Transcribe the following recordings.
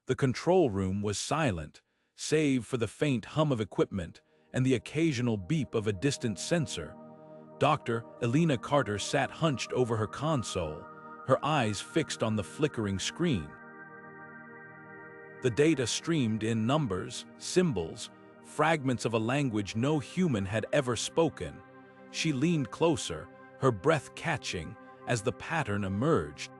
The control room was silent, save for the faint hum of equipment and the occasional beep of a distant sensor. Dr. Elena Carter sat hunched over her console, her eyes fixed on the flickering screen. The data streamed in numbers, symbols, fragments of a language no human had ever spoken. She leaned closer, her breath catching as the pattern emerged.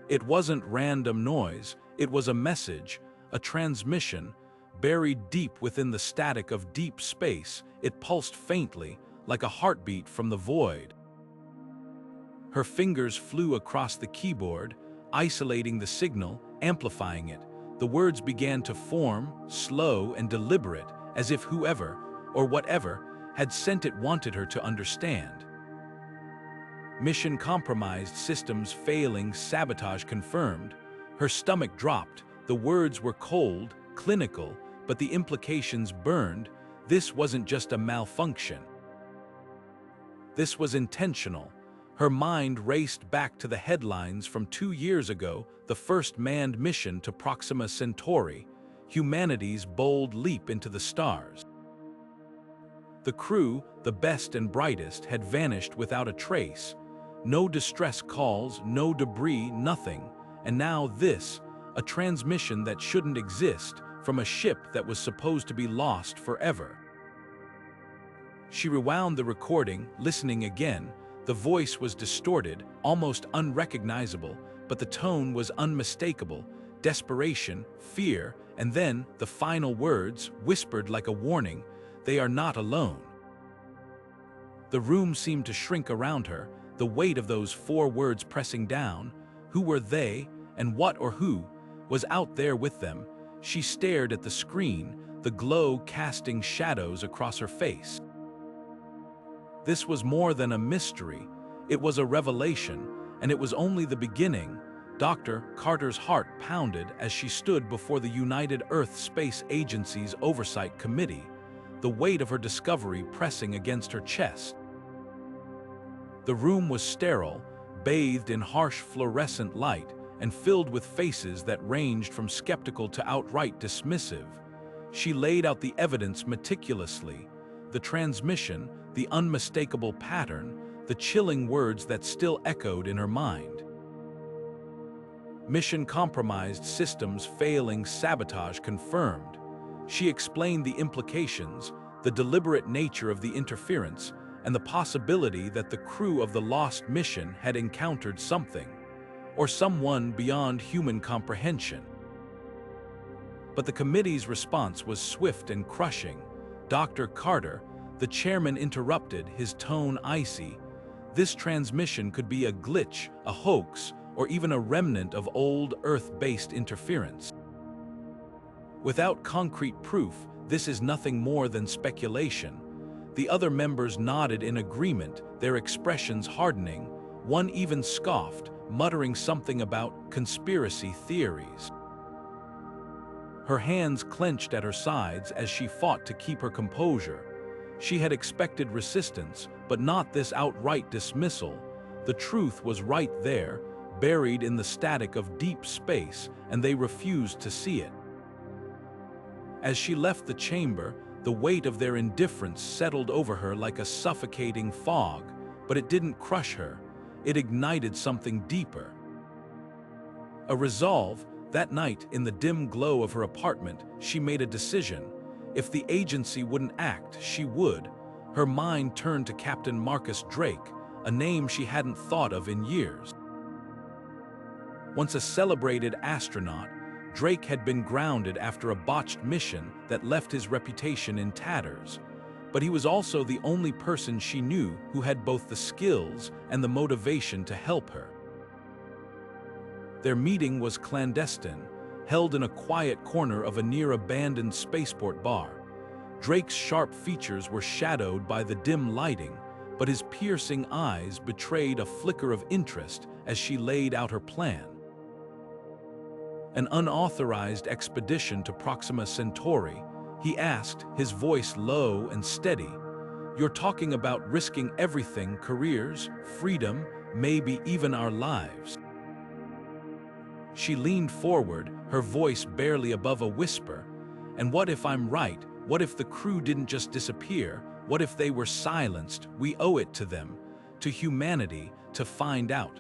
It wasn't random noise, it was a message, a transmission. Buried deep within the static of deep space, it pulsed faintly, like a heartbeat from the void. Her fingers flew across the keyboard, isolating the signal, amplifying it. The words began to form, slow and deliberate, as if whoever, or whatever, had sent it wanted her to understand. Mission compromised, systems failing, sabotage confirmed. Her stomach dropped. The words were cold, clinical, but the implications burned. This wasn't just a malfunction. This was intentional. Her mind raced back to the headlines from 2 years ago, the first manned mission to Proxima Centauri, humanity's bold leap into the stars. The crew, the best and brightest, had vanished without a trace. No distress calls, no debris, nothing. And now this, a transmission that shouldn't exist, from a ship that was supposed to be lost forever. She rewound the recording, listening again. The voice was distorted, almost unrecognizable, but the tone was unmistakable. Desperation, fear, and then the final words, whispered like a warning, "They are not alone." The room seemed to shrink around her, the weight of those 4 words pressing down. Who were they, and what or who was out there with them? She stared at the screen, the glow casting shadows across her face. This was more than a mystery. It was a revelation, and it was only the beginning. Dr. Carter's heart pounded as she stood before the United Earth Space Agency's Oversight Committee, the weight of her discovery pressing against her chest. The room was sterile, bathed in harsh fluorescent light, and filled with faces that ranged from skeptical to outright dismissive. She laid out the evidence meticulously, the transmission, the unmistakable pattern, the chilling words that still echoed in her mind. Mission compromised, systems failing, sabotage confirmed. She explained the implications, the deliberate nature of the interference, and the possibility that the crew of the lost mission had encountered something, or someone beyond human comprehension. But the committee's response was swift and crushing. Dr. Carter, the chairman, interrupted, his tone icy. This transmission could be a glitch, a hoax, or even a remnant of old Earth-based interference. Without concrete proof, this is nothing more than speculation. The other members nodded in agreement, their expressions hardening. One even scoffed, muttering something about conspiracy theories. Her hands clenched at her sides as she fought to keep her composure. She had expected resistance, but not this outright dismissal. The truth was right there, buried in the static of deep space, and they refused to see it. As she left the chamber, the weight of their indifference settled over her like a suffocating fog, but it didn't crush her. It ignited something deeper. A resolve. That night, in the dim glow of her apartment, she made a decision. If the agency wouldn't act, she would. Her mind turned to Captain Marcus Drake, a name she hadn't thought of in years. Once a celebrated astronaut, Drake had been grounded after a botched mission that left his reputation in tatters. But he was also the only person she knew who had both the skills and the motivation to help her. Their meeting was clandestine, held in a quiet corner of a near-abandoned spaceport bar. Drake's sharp features were shadowed by the dim lighting, but his piercing eyes betrayed a flicker of interest as she laid out her plan. An unauthorized expedition to Proxima Centauri, he asked, his voice low and steady. You're talking about risking everything, careers, freedom, maybe even our lives. She leaned forward, her voice barely above a whisper. And what if I'm right? What if the crew didn't just disappear? What if they were silenced? We owe it to them, to humanity, to find out.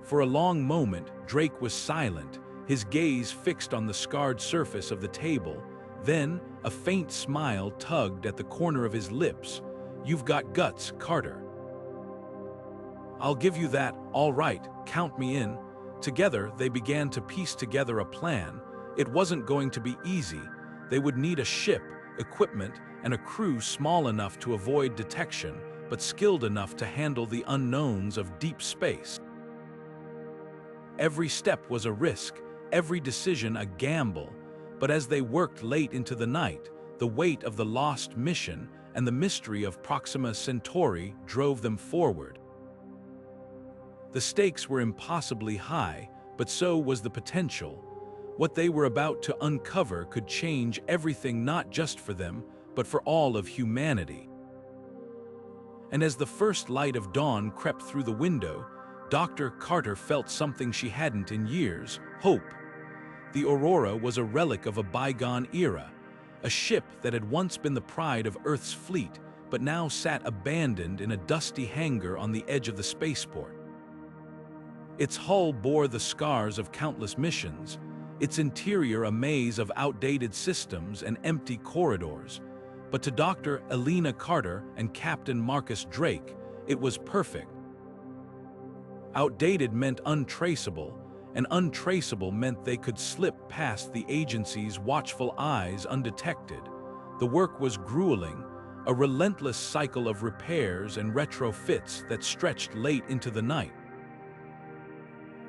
For a long moment, Drake was silent, his gaze fixed on the scarred surface of the table. Then, a faint smile tugged at the corner of his lips. "You've got guts, Carter." "I'll give you that, all right, count me in." Together, they began to piece together a plan. It wasn't going to be easy. They would need a ship, equipment, and a crew small enough to avoid detection, but skilled enough to handle the unknowns of deep space. Every step was a risk, every decision a gamble, but as they worked late into the night, the weight of the lost mission and the mystery of Proxima Centauri drove them forward. The stakes were impossibly high, but so was the potential. What they were about to uncover could change everything, not just for them, but for all of humanity. And as the first light of dawn crept through the window, Dr. Carter felt something she hadn't in years: hope. The Aurora was a relic of a bygone era, a ship that had once been the pride of Earth's fleet, but now sat abandoned in a dusty hangar on the edge of the spaceport. Its hull bore the scars of countless missions, its interior a maze of outdated systems and empty corridors. But to Dr. Elena Carter and Captain Marcus Drake, it was perfect. Outdated meant untraceable, and untraceable meant they could slip past the agency's watchful eyes undetected. The work was grueling, a relentless cycle of repairs and retrofits that stretched late into the night.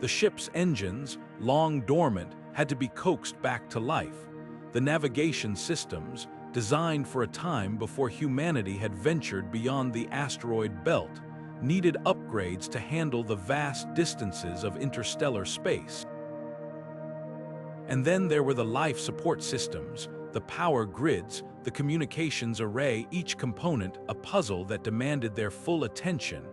The ship's engines, long dormant, had to be coaxed back to life. The navigation systems, designed for a time before humanity had ventured beyond the asteroid belt, needed upgrades to handle the vast distances of interstellar space. And then there were the life support systems, the power grids, the communications array, each component a puzzle that demanded their full attention.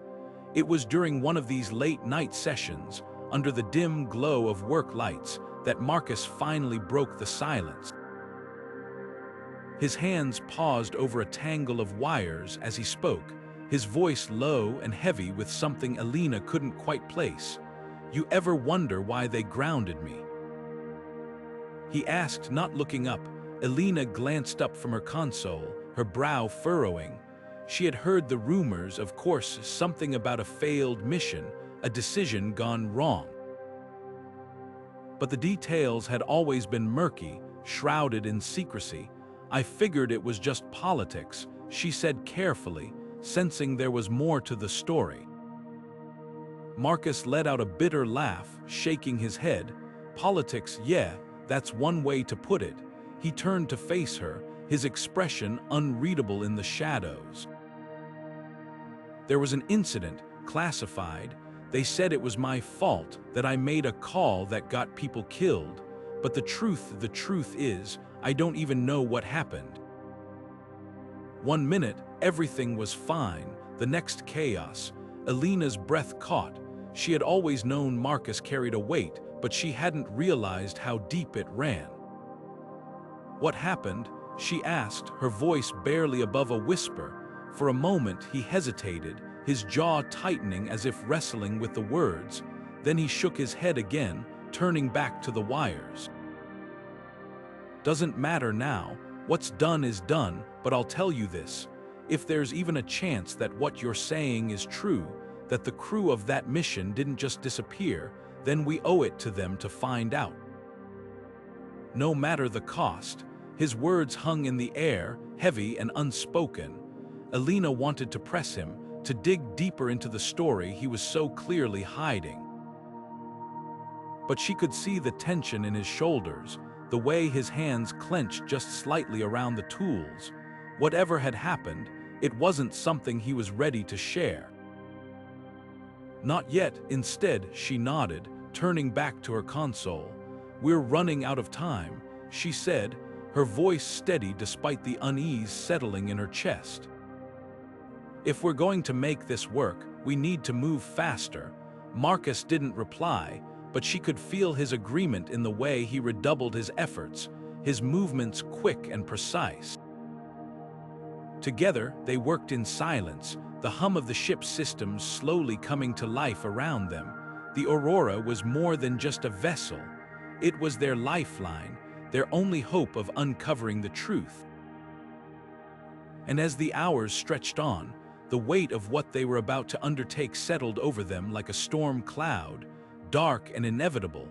It was during one of these late-night sessions, under the dim glow of work lights, that Marcus finally broke the silence. His hands paused over a tangle of wires as he spoke, his voice low and heavy with something Elina couldn't quite place. "You ever wonder why they grounded me?" he asked, not looking up. Elina glanced up from her console, her brow furrowing. She had heard the rumors, of course, something about a failed mission, a decision gone wrong. But the details had always been murky, shrouded in secrecy. "I figured it was just politics," she said carefully, sensing there was more to the story. Marcus let out a bitter laugh, shaking his head. "Politics, yeah, that's one way to put it." He turned to face her, his expression unreadable in the shadows. "There was an incident, classified. They said it was my fault, that I made a call that got people killed. But the truth is, I don't even know what happened. One minute, everything was fine, the next chaos." Elena's breath caught. She had always known Marcus carried a weight, but she hadn't realized how deep it ran. "What happened?" she asked, her voice barely above a whisper. For a moment he hesitated, his jaw tightening as if wrestling with the words. Then he shook his head again, turning back to the wires. "Doesn't matter now. What's done is done, but I'll tell you this. If there's even a chance that what you're saying is true, that the crew of that mission didn't just disappear, then we owe it to them to find out. No matter the cost." His words hung in the air, heavy and unspoken. Elina wanted to press him, to dig deeper into the story he was so clearly hiding. But she could see the tension in his shoulders, the way his hands clenched just slightly around the tools. Whatever had happened, it wasn't something he was ready to share. "Not yet." Instead, she nodded, turning back to her console. "We're running out of time," she said, her voice steady despite the unease settling in her chest. "If we're going to make this work, we need to move faster." Marcus didn't reply, but she could feel his agreement in the way he redoubled his efforts, his movements quick and precise. Together, they worked in silence, the hum of the ship's systems slowly coming to life around them. The Aurora was more than just a vessel. It was their lifeline, their only hope of uncovering the truth. And as the hours stretched on, the weight of what they were about to undertake settled over them like a storm cloud, dark and inevitable.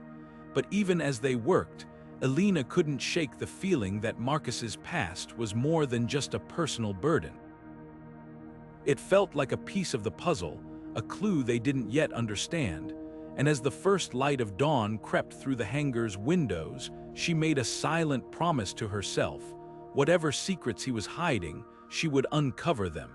But even as they worked, Elina couldn't shake the feeling that Marcus's past was more than just a personal burden. It felt like a piece of the puzzle, a clue they didn't yet understand, and as the first light of dawn crept through the hangar's windows, she made a silent promise to herself. Whatever secrets he was hiding, she would uncover them.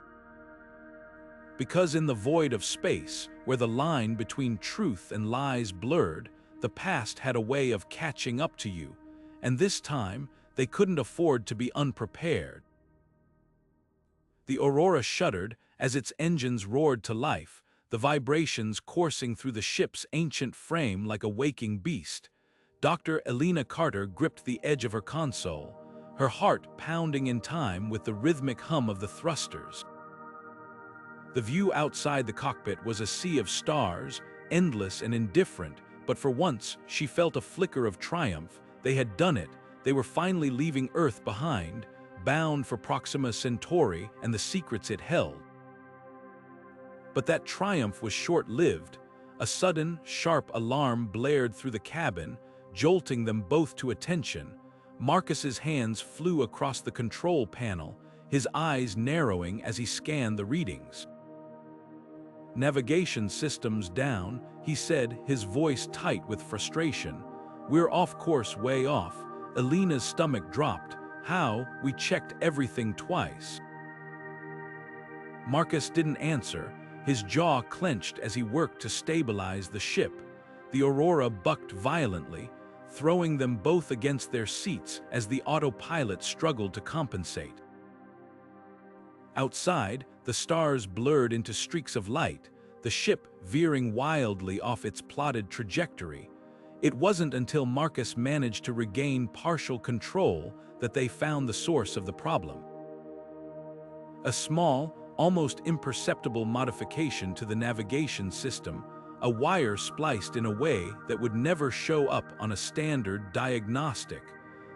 Because in the void of space, where the line between truth and lies blurred, the past had a way of catching up to you, and this time they couldn't afford to be unprepared. The Aurora shuddered as its engines roared to life, the vibrations coursing through the ship's ancient frame like a waking beast. Dr. Elena Carter gripped the edge of her console, her heart pounding in time with the rhythmic hum of the thrusters. The view outside the cockpit was a sea of stars, endless and indifferent, but for once she felt a flicker of triumph. They had done it. They were finally leaving Earth behind, bound for Proxima Centauri and the secrets it held. But that triumph was short-lived. A sudden, sharp alarm blared through the cabin, jolting them both to attention. Marcus's hands flew across the control panel, his eyes narrowing as he scanned the readings. "Navigation systems down," he said, his voice tight with frustration. "We're off course, way off." Elena's stomach dropped. "How? We checked everything twice." Marcus didn't answer, his jaw clenched as he worked to stabilize the ship. The Aurora bucked violently, throwing them both against their seats as the autopilot struggled to compensate. Outside, the stars blurred into streaks of light, the ship veering wildly off its plotted trajectory. It wasn't until Marcus managed to regain partial control that they found the source of the problem. A small, almost imperceptible modification to the navigation system, a wire spliced in a way that would never show up on a standard diagnostic.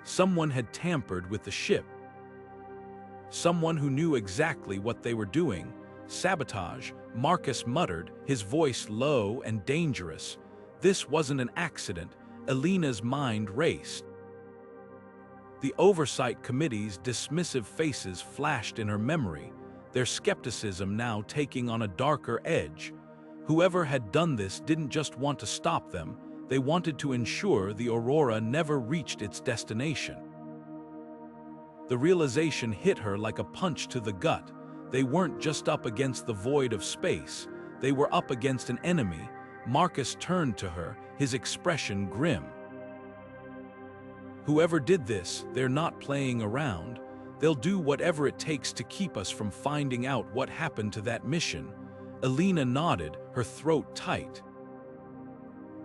Someone had tampered with the ship. Someone who knew exactly what they were doing. "Sabotage," Marcus muttered, his voice low and dangerous. This wasn't an accident. Elena's mind raced. The Oversight Committee's dismissive faces flashed in her memory, their skepticism now taking on a darker edge. Whoever had done this didn't just want to stop them, they wanted to ensure the Aurora never reached its destination. The realization hit her like a punch to the gut. They weren't just up against the void of space, they were up against an enemy. Marcus turned to her, his expression grim. "Whoever did this, they're not playing around. They'll do whatever it takes to keep us from finding out what happened to that mission." Elena nodded, her throat tight.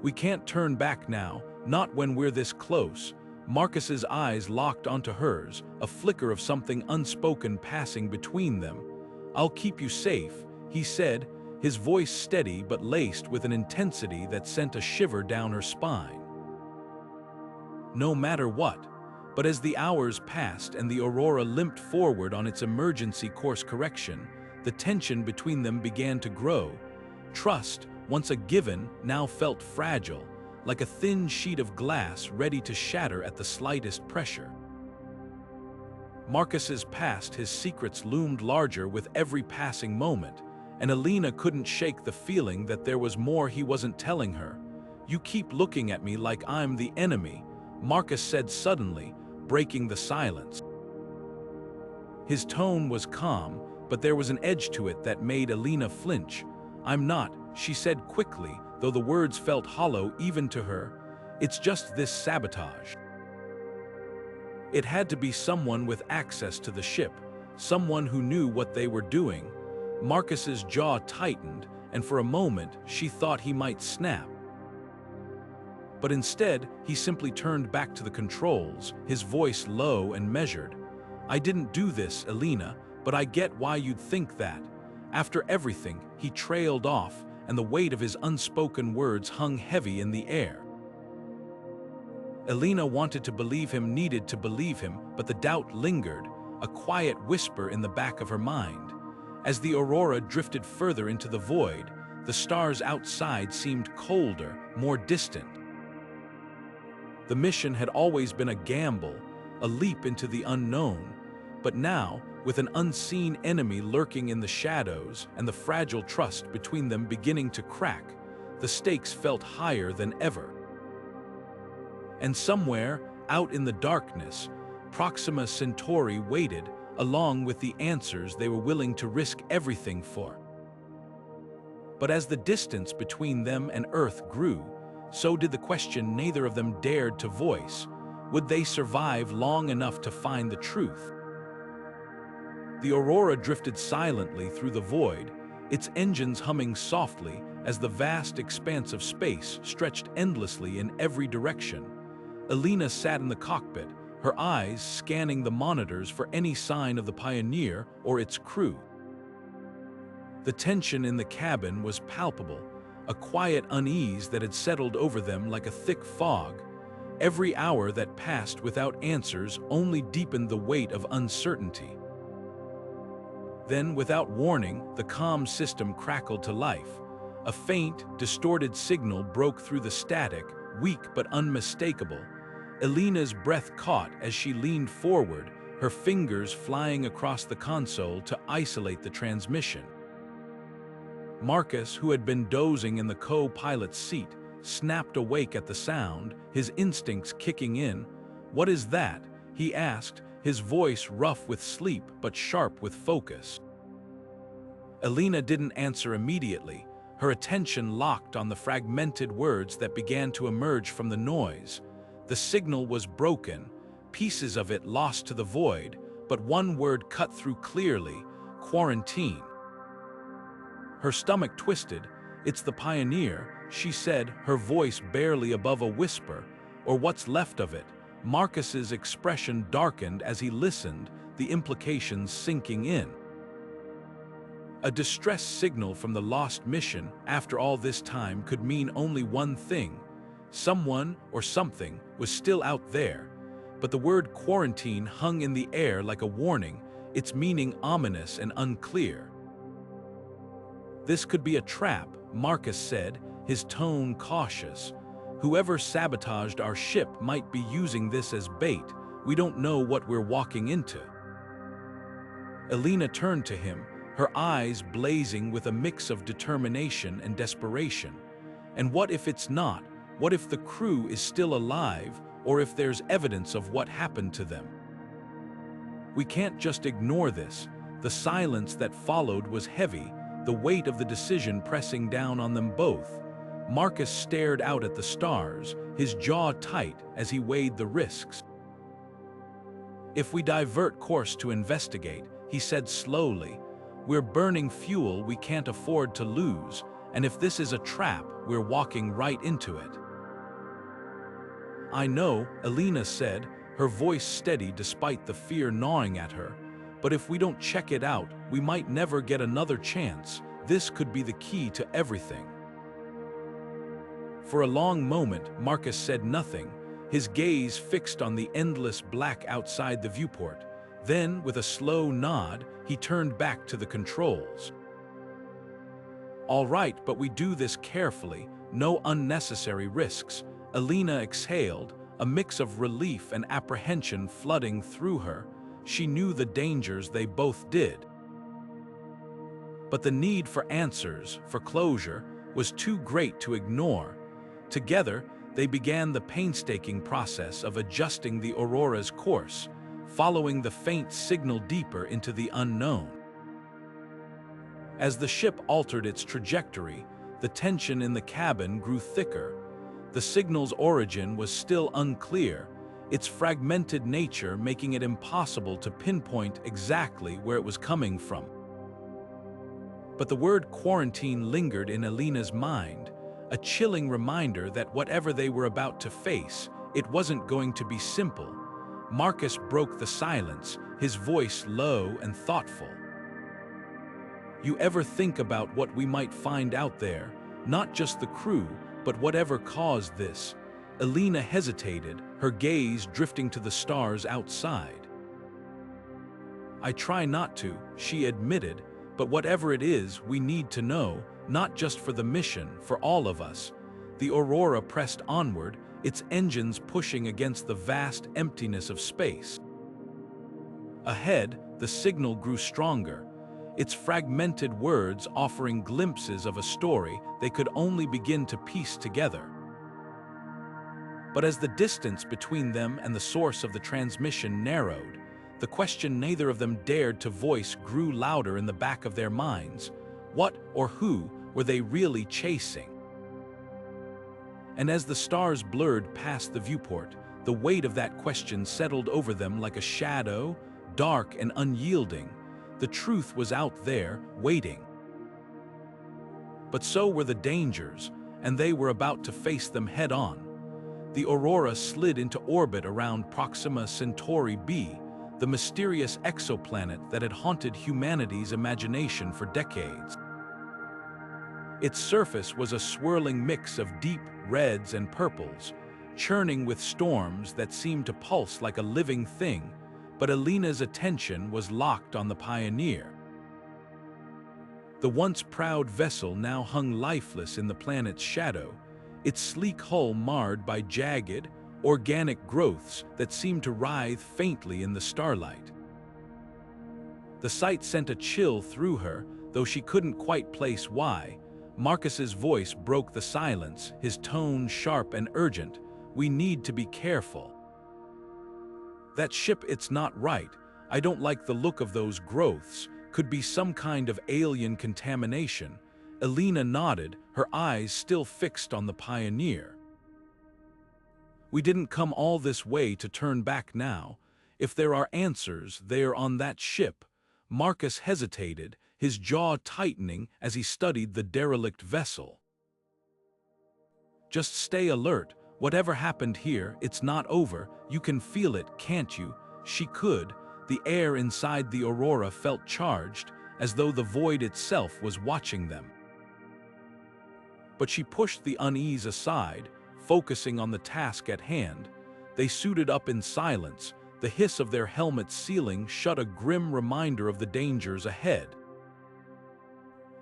"We can't turn back now, not when we're this close." Marcus's eyes locked onto hers, a flicker of something unspoken passing between them. "I'll keep you safe," he said, his voice steady but laced with an intensity that sent a shiver down her spine. No matter what. But as the hours passed and the Aurora limped forward on its emergency course correction, the tension between them began to grow. Trust, once a given, now felt fragile, like a thin sheet of glass ready to shatter at the slightest pressure. Marcus's past, his secrets loomed larger with every passing moment, and Elena couldn't shake the feeling that there was more he wasn't telling her. "You keep looking at me like I'm the enemy," Marcus said suddenly, breaking the silence. His tone was calm, but there was an edge to it that made Elena flinch. "I'm not," she said quickly, though the words felt hollow even to her. "It's just this sabotage." It had to be someone with access to the ship, someone who knew what they were doing. Marcus's jaw tightened, and for a moment she thought he might snap. But instead, he simply turned back to the controls, his voice low and measured. "I didn't do this, Elina, but I get why you'd think that." After everything, he trailed off, and the weight of his unspoken words hung heavy in the air. Elina wanted to believe him, needed to believe him, but the doubt lingered, a quiet whisper in the back of her mind. As the Aurora drifted further into the void, the stars outside seemed colder, more distant. The mission had always been a gamble, a leap into the unknown, but now, with an unseen enemy lurking in the shadows and the fragile trust between them beginning to crack, the stakes felt higher than ever. And somewhere, out in the darkness, Proxima Centauri waited, along with the answers they were willing to risk everything for. But as the distance between them and Earth grew, so did the question neither of them dared to voice: would they survive long enough to find the truth? The Aurora drifted silently through the void, its engines humming softly as the vast expanse of space stretched endlessly in every direction. Elina sat in the cockpit, her eyes scanning the monitors for any sign of the Pioneer or its crew. The tension in the cabin was palpable, a quiet unease that had settled over them like a thick fog. Every hour that passed without answers only deepened the weight of uncertainty. Then, without warning, the comm system crackled to life. A faint, distorted signal broke through the static, weak but unmistakable. Elina's breath caught as she leaned forward, her fingers flying across the console to isolate the transmission. Marcus, who had been dozing in the co-pilot's seat, snapped awake at the sound, his instincts kicking in. "What is that?" he asked, his voice rough with sleep but sharp with focus. Elina didn't answer immediately, her attention locked on the fragmented words that began to emerge from the noise. The signal was broken, pieces of it lost to the void, but one word cut through clearly: quarantine. Her stomach twisted. "It's the Pioneer," she said, her voice barely above a whisper, "or what's left of it." Marcus's expression darkened as he listened, the implications sinking in. A distress signal from the lost mission, after all this time, could mean only one thing. Someone or something was still out there, but the word quarantine hung in the air like a warning, its meaning ominous and unclear. "This could be a trap," Marcus said, his tone cautious. "Whoever sabotaged our ship might be using this as bait. We don't know what we're walking into." Elina turned to him, her eyes blazing with a mix of determination and desperation. "And what if it's not? What if the crew is still alive, or if there's evidence of what happened to them? We can't just ignore this." The silence that followed was heavy, the weight of the decision pressing down on them both. Marcus stared out at the stars, his jaw tight as he weighed the risks. "If we divert course to investigate," he said slowly, "we're burning fuel we can't afford to lose, and if this is a trap, we're walking right into it." "I know," Elina said, her voice steady despite the fear gnawing at her, "but if we don't check it out, we might never get another chance. This could be the key to everything." For a long moment, Marcus said nothing, his gaze fixed on the endless black outside the viewport. Then, with a slow nod, he turned back to the controls. "All right, but we do this carefully, no unnecessary risks." Elina exhaled, a mix of relief and apprehension flooding through her. She knew the dangers they both did. But the need for answers, for closure, was too great to ignore. Together, they began the painstaking process of adjusting the Aurora's course, following the faint signal deeper into the unknown. As the ship altered its trajectory, the tension in the cabin grew thicker. The signal's origin was still unclear, its fragmented nature making it impossible to pinpoint exactly where it was coming from. But the word quarantine lingered in Elina's mind, a chilling reminder that whatever they were about to face, it wasn't going to be simple. Marcus broke the silence, his voice low and thoughtful. You ever think about what we might find out there? Not just the crew, but whatever caused this? Elina hesitated, her gaze drifting to the stars outside. I try not to, she admitted, but whatever it is, we need to know, not just for the mission, for all of us. The Aurora pressed onward, its engines pushing against the vast emptiness of space. Ahead, the signal grew stronger, its fragmented words offering glimpses of a story they could only begin to piece together. But as the distance between them and the source of the transmission narrowed, the question neither of them dared to voice grew louder in the back of their minds. What or who were they really chasing? And as the stars blurred past the viewport, the weight of that question settled over them like a shadow, dark and unyielding. The truth was out there, waiting. But so were the dangers, and they were about to face them head-on. The Aurora slid into orbit around Proxima Centauri b, the mysterious exoplanet that had haunted humanity's imagination for decades. Its surface was a swirling mix of deep reds and purples, churning with storms that seemed to pulse like a living thing, but Elena's attention was locked on the Pioneer. The once proud vessel now hung lifeless in the planet's shadow, its sleek hull marred by jagged, organic growths that seemed to writhe faintly in the starlight. The sight sent a chill through her, though she couldn't quite place why. Marcus's voice broke the silence, his tone sharp and urgent. We need to be careful. That ship, it's not right. I don't like the look of those growths. Could be some kind of alien contamination. Elina nodded, her eyes still fixed on the Pioneer. We didn't come all this way to turn back now. If there are answers, they are on that ship. Marcus hesitated, his jaw tightening as he studied the derelict vessel. Just stay alert. Whatever happened here, it's not over. You can feel it, can't you? She could. The air inside the Aurora felt charged, as though the void itself was watching them. But she pushed the unease aside, focusing on the task at hand. They suited up in silence, the hiss of their helmet's ceiling shut a grim reminder of the dangers ahead.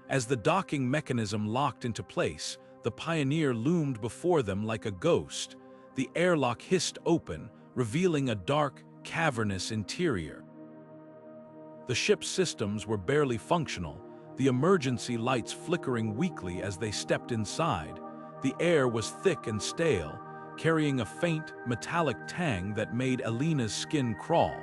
As the docking mechanism locked into place, the Pioneer loomed before them like a ghost. The airlock hissed open, revealing a dark, cavernous interior. The ship's systems were barely functional, the emergency lights flickering weakly as they stepped inside. The air was thick and stale, carrying a faint, metallic tang that made Elena's skin crawl.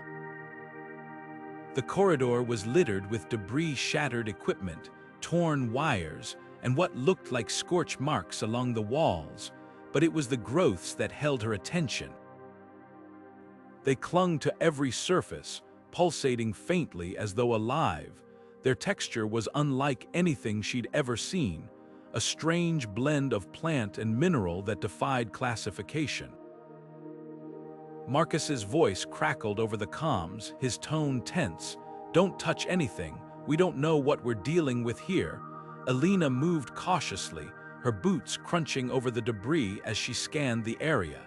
The corridor was littered with debris-shattered equipment, torn wires, and what looked like scorch marks along the walls, but it was the growths that held her attention. They clung to every surface, pulsating faintly as though alive. Their texture was unlike anything she'd ever seen, a strange blend of plant and mineral that defied classification. Marcus's voice crackled over the comms, his tone tense. Don't touch anything. We don't know what we're dealing with here. Elina moved cautiously, her boots crunching over the debris as she scanned the area.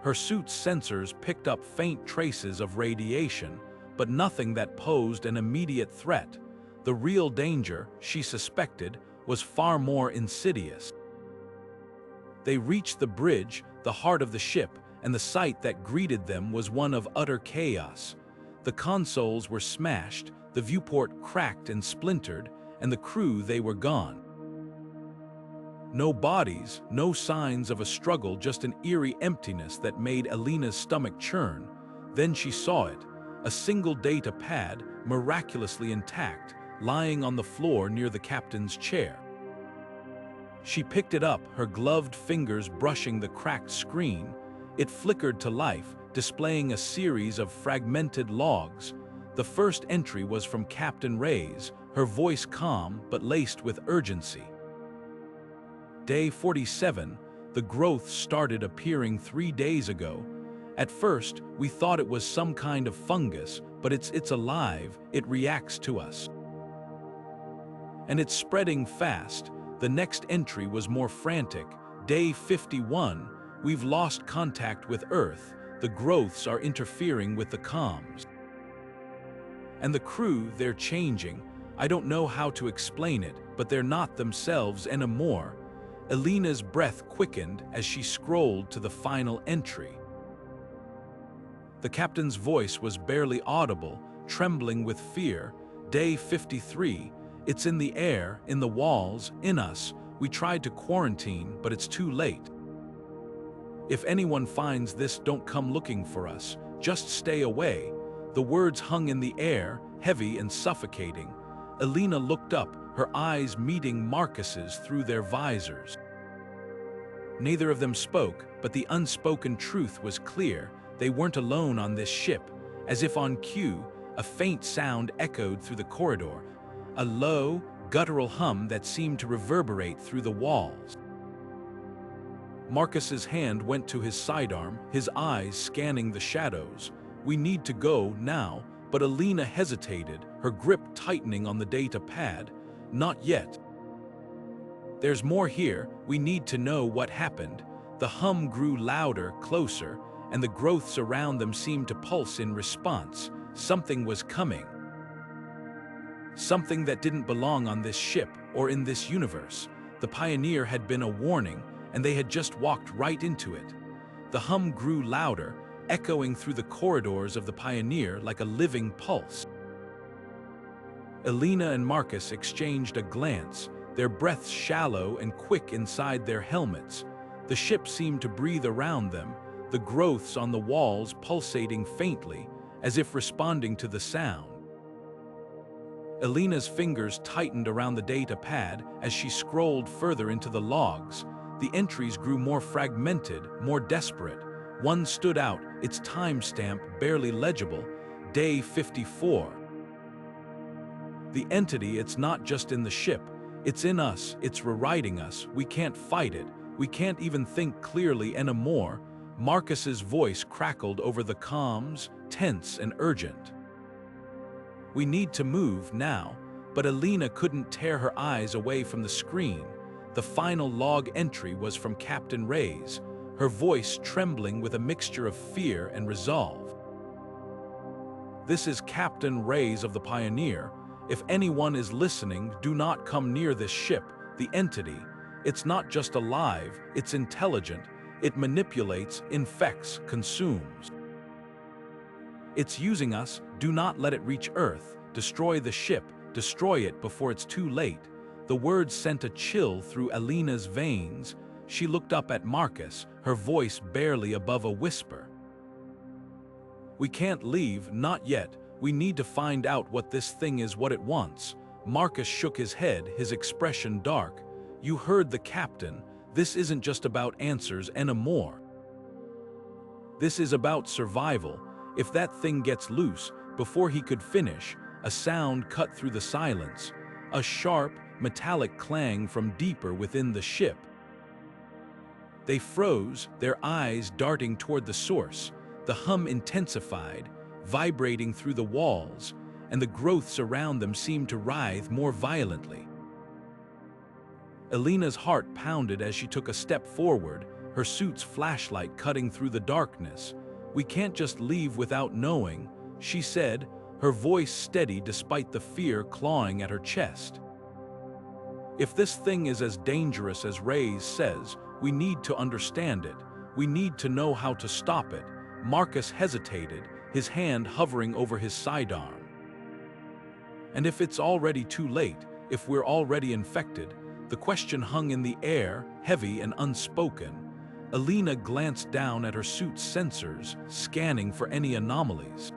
Her suit's sensors picked up faint traces of radiation, but nothing that posed an immediate threat. The real danger, she suspected, was far more insidious. They reached the bridge, the heart of the ship, and the sight that greeted them was one of utter chaos. The consoles were smashed, the viewport cracked and splintered, and the crew, they were gone. No bodies, no signs of a struggle, just an eerie emptiness that made Elena's stomach churn. Then she saw it, a single data pad, miraculously intact, lying on the floor near the captain's chair. She picked it up, her gloved fingers brushing the cracked screen. It flickered to life, displaying a series of fragmented logs. The first entry was from Captain Reyes, her voice calm but laced with urgency. Day 47, the growth started appearing 3 days ago. At first, we thought it was some kind of fungus, but it's alive, it reacts to us. And it's spreading fast. The next entry was more frantic. Day 51, we've lost contact with Earth. The growths are interfering with the comms. And the crew, they're changing. I don't know how to explain it, but they're not themselves anymore. Elena's breath quickened as she scrolled to the final entry. The captain's voice was barely audible, trembling with fear. Day 53, it's in the air, in the walls, in us. We tried to quarantine, but it's too late. If anyone finds this, don't come looking for us. Just stay away. The words hung in the air, heavy and suffocating. Elena looked up, her eyes meeting Marcus's through their visors. Neither of them spoke, but the unspoken truth was clear. They weren't alone on this ship. As if on cue, a faint sound echoed through the corridor, a low, guttural hum that seemed to reverberate through the walls. Marcus's hand went to his sidearm, his eyes scanning the shadows. We need to go now, but Elena hesitated, her grip tightening on the data pad. Not yet. There's more here, we need to know what happened. The hum grew louder, closer, and the growths around them seemed to pulse in response. Something was coming. Something that didn't belong on this ship or in this universe. The Pioneer had been a warning, and they had just walked right into it. The hum grew louder, echoing through the corridors of the Pioneer like a living pulse. Elena and Marcus exchanged a glance, their breaths shallow and quick inside their helmets. The ship seemed to breathe around them, the growths on the walls pulsating faintly, as if responding to the sound. Elena's fingers tightened around the data pad as she scrolled further into the logs. The entries grew more fragmented, more desperate. One stood out, its timestamp barely legible, Day 54. The entity, it's not just in the ship, it's in us, it's rewriting us, we can't fight it, we can't even think clearly anymore. Marcus's voice crackled over the comms, tense and urgent. We need to move now, but Elena couldn't tear her eyes away from the screen. The final log entry was from Captain Reyes, her voice trembling with a mixture of fear and resolve. This is Captain Reyes of the Pioneer. If anyone is listening, do not come near this ship, the entity. It's not just alive, it's intelligent. It manipulates, infects, consumes. It's using us, do not let it reach Earth. Destroy the ship, destroy it before it's too late. The words sent a chill through Elena's veins. She looked up at Marcus, her voice barely above a whisper. We can't leave, not yet. We need to find out what this thing is, what it wants. Marcus shook his head, his expression dark. You heard the captain. This isn't just about answers anymore. This is about survival. If that thing gets loose, before he could finish, a sound cut through the silence. A sharp, metallic clang from deeper within the ship. They froze, their eyes darting toward the source. The hum intensified, vibrating through the walls, and the growths around them seemed to writhe more violently. Elena's heart pounded as she took a step forward, her suit's flashlight cutting through the darkness. We can't just leave without knowing, she said, her voice steady despite the fear clawing at her chest. If this thing is as dangerous as Reyes says, we need to understand it. We need to know how to stop it. Marcus hesitated, his hand hovering over his sidearm. And if it's already too late, if we're already infected, the question hung in the air, heavy and unspoken. Elena glanced down at her suit's sensors, scanning for any anomalies.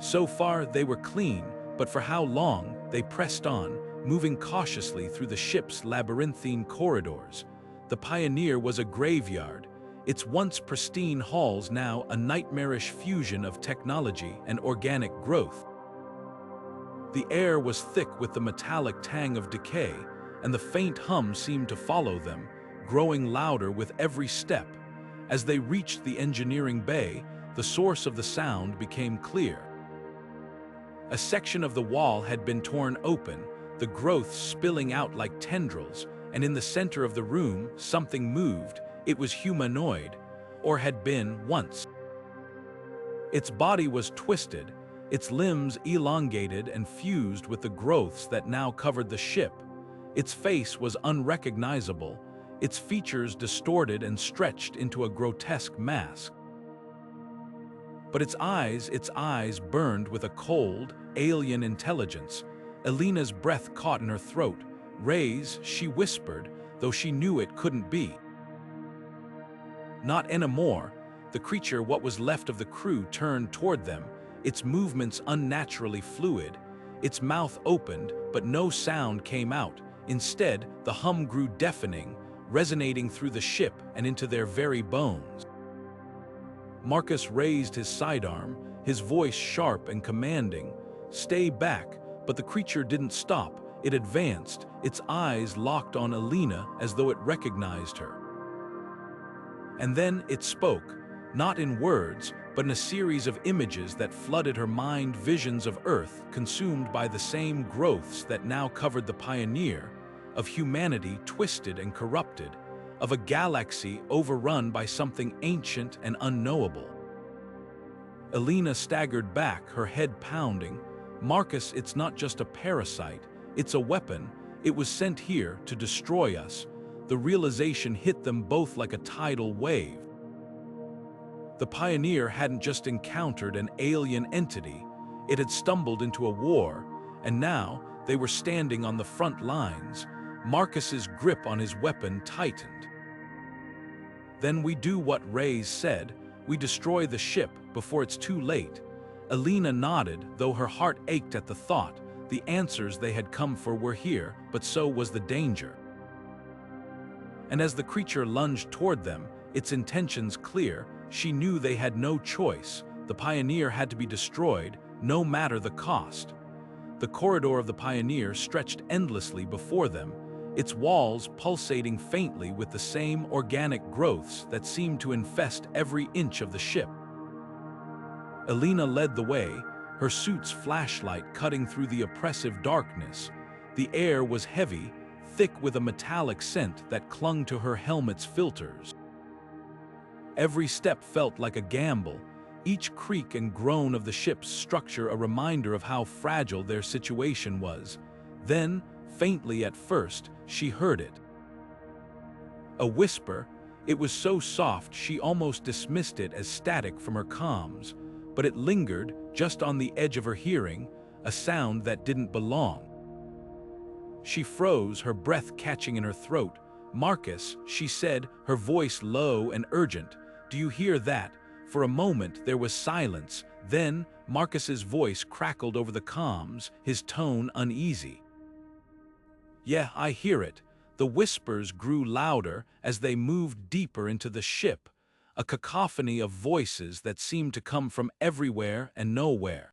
So far, they were clean, but for how long? They pressed on, moving cautiously through the ship's labyrinthine corridors. The Pioneer was a graveyard, its once pristine halls now a nightmarish fusion of technology and organic growth. The air was thick with the metallic tang of decay, and the faint hum seemed to follow them, growing louder with every step. As they reached the engineering bay, the source of the sound became clear. A section of the wall had been torn open, the growth spilling out like tendrils, and in the center of the room, something moved. It was humanoid, or had been once. Its body was twisted, its limbs elongated and fused with the growths that now covered the ship. Its face was unrecognizable, its features distorted and stretched into a grotesque mask. But its eyes burned with a cold, alien intelligence. Elena's breath caught in her throat. "Rays," she whispered, though she knew it couldn't be. Not anymore. The creature, what was left of the crew, turned toward them, its movements unnaturally fluid. Its mouth opened, but no sound came out. Instead, the hum grew deafening, resonating through the ship and into their very bones. Marcus raised his sidearm, his voice sharp and commanding. "Stay back," but the creature didn't stop. It advanced, its eyes locked on Elena as though it recognized her. And then it spoke, not in words, but in a series of images that flooded her mind, visions of Earth consumed by the same growths that now covered the Pioneer, of humanity twisted and corrupted, of a galaxy overrun by something ancient and unknowable. Elena staggered back, her head pounding. "Marcus, it's not just a parasite, it's a weapon. It was sent here to destroy us." The realization hit them both like a tidal wave. The Pioneer hadn't just encountered an alien entity, it had stumbled into a war, and now they were standing on the front lines. Marcus's grip on his weapon tightened. "Then we do what Reyes said, we destroy the ship before it's too late." Elena nodded, though her heart ached at the thought. The answers they had come for were here, but so was the danger. And as the creature lunged toward them, its intentions clear, she knew they had no choice. The Pioneer had to be destroyed, no matter the cost. The corridor of the Pioneer stretched endlessly before them, its walls pulsating faintly with the same organic growths that seemed to infest every inch of the ship. Elena led the way, her suit's flashlight cutting through the oppressive darkness. The air was heavy, thick with a metallic scent that clung to her helmet's filters. Every step felt like a gamble, each creak and groan of the ship's structure a reminder of how fragile their situation was. Then, faintly at first, she heard it. A whisper. It was so soft she almost dismissed it as static from her comms, but it lingered just on the edge of her hearing, a sound that didn't belong. She froze, her breath catching in her throat. "Marcus," she said, her voice low and urgent. "Do you hear that?" For a moment there was silence, then Marcus's voice crackled over the comms, his tone uneasy. "Yeah, I hear it." The whispers grew louder as they moved deeper into the ship, a cacophony of voices that seemed to come from everywhere and nowhere.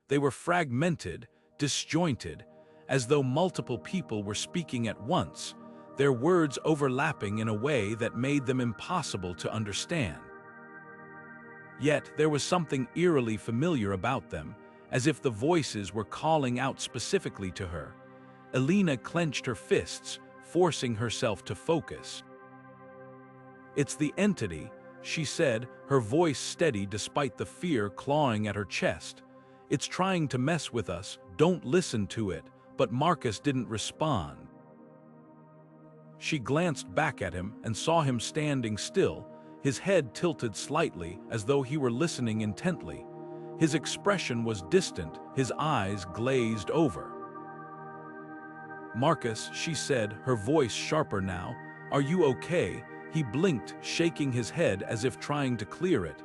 They were fragmented, disjointed, as though multiple people were speaking at once, their words overlapping in a way that made them impossible to understand. Yet there was something eerily familiar about them, as if the voices were calling out specifically to her. Elena clenched her fists, forcing herself to focus. "It's the entity," she said, her voice steady despite the fear clawing at her chest. "It's trying to mess with us, don't listen to it." But Marcus didn't respond. She glanced back at him and saw him standing still, his head tilted slightly as though he were listening intently. His expression was distant, his eyes glazed over. "Marcus," she said, her voice sharper now, "are you okay?" He blinked, shaking his head as if trying to clear it.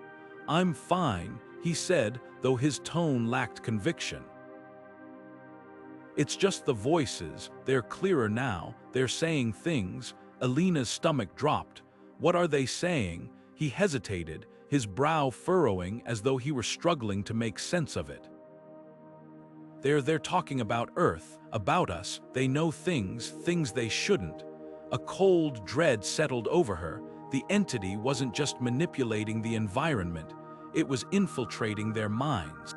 "I'm fine," he said, though his tone lacked conviction. "It's just the voices, they're clearer now, they're saying things." Elena's stomach dropped. "What are they saying?" He hesitated, his brow furrowing as though he were struggling to make sense of it. They're talking about Earth, about us. They know things they shouldn't. A cold dread settled over her. The entity wasn't just manipulating the environment, it was infiltrating their minds.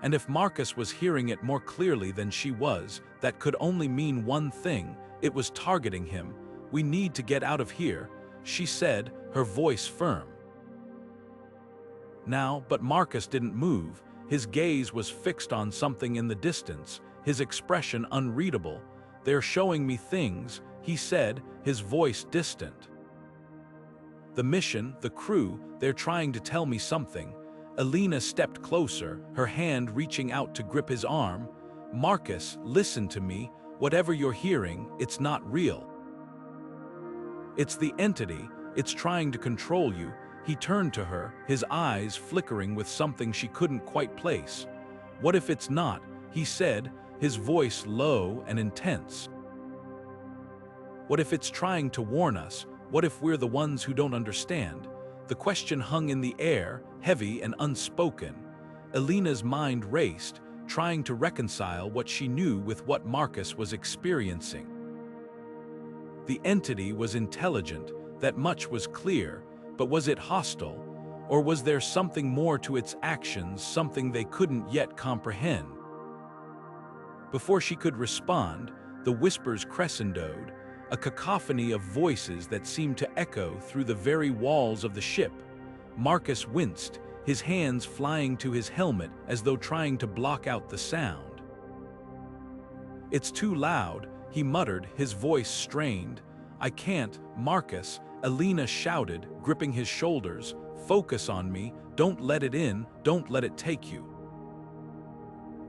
And if Marcus was hearing it more clearly than she was, that could only mean one thing: it was targeting him. "We need to get out of here," she said, her voice firm. Now, but Marcus didn't move. His gaze was fixed on something in the distance, his expression unreadable. "They're showing me things," he said, his voice distant. "The mission, the crew, they're trying to tell me something." Elina stepped closer, her hand reaching out to grip his arm. "Marcus, listen to me. Whatever you're hearing, it's not real. It's the entity, it's trying to control you." He turned to her, his eyes flickering with something she couldn't quite place. "What if it's not?" he said, his voice low and intense. "What if it's trying to warn us? What if we're the ones who don't understand?" The question hung in the air, heavy and unspoken. Elena's mind raced, trying to reconcile what she knew with what Marcus was experiencing. The entity was intelligent, that much was clear, but was it hostile? Or was there something more to its actions, something they couldn't yet comprehend? Before she could respond, the whispers crescendoed, a cacophony of voices that seemed to echo through the very walls of the ship. Marcus winced, his hands flying to his helmet as though trying to block out the sound. "It's too loud," he muttered, his voice strained. "I can't, Marcus," Elena shouted, gripping his shoulders. "Focus on me, don't let it in, don't let it take you."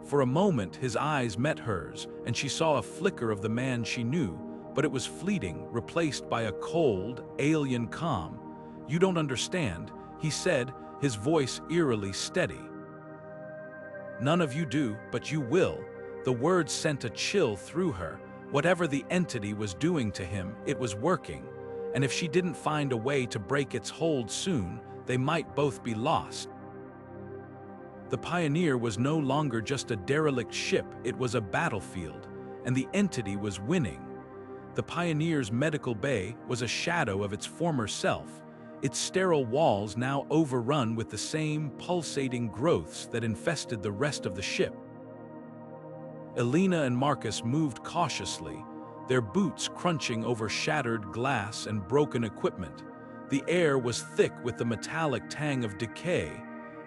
For a moment his eyes met hers, and she saw a flicker of the man she knew, but it was fleeting, replaced by a cold, alien calm. "You don't understand," he said, his voice eerily steady. "None of you do, but you will." The words sent a chill through her. Whatever the entity was doing to him, it was working. And if she didn't find a way to break its hold soon, they might both be lost. The Pioneer was no longer just a derelict ship, it was a battlefield, and the entity was winning. The Pioneer's medical bay was a shadow of its former self, its sterile walls now overrun with the same pulsating growths that infested the rest of the ship. Elena and Marcus moved cautiously, their boots crunching over shattered glass and broken equipment. The air was thick with the metallic tang of decay,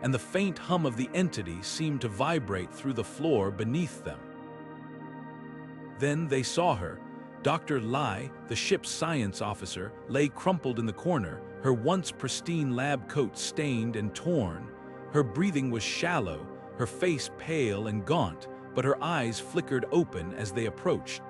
and the faint hum of the entity seemed to vibrate through the floor beneath them. Then they saw her. Dr. Lai, the ship's science officer, lay crumpled in the corner, her once pristine lab coat stained and torn. Her breathing was shallow, her face pale and gaunt, but her eyes flickered open as they approached.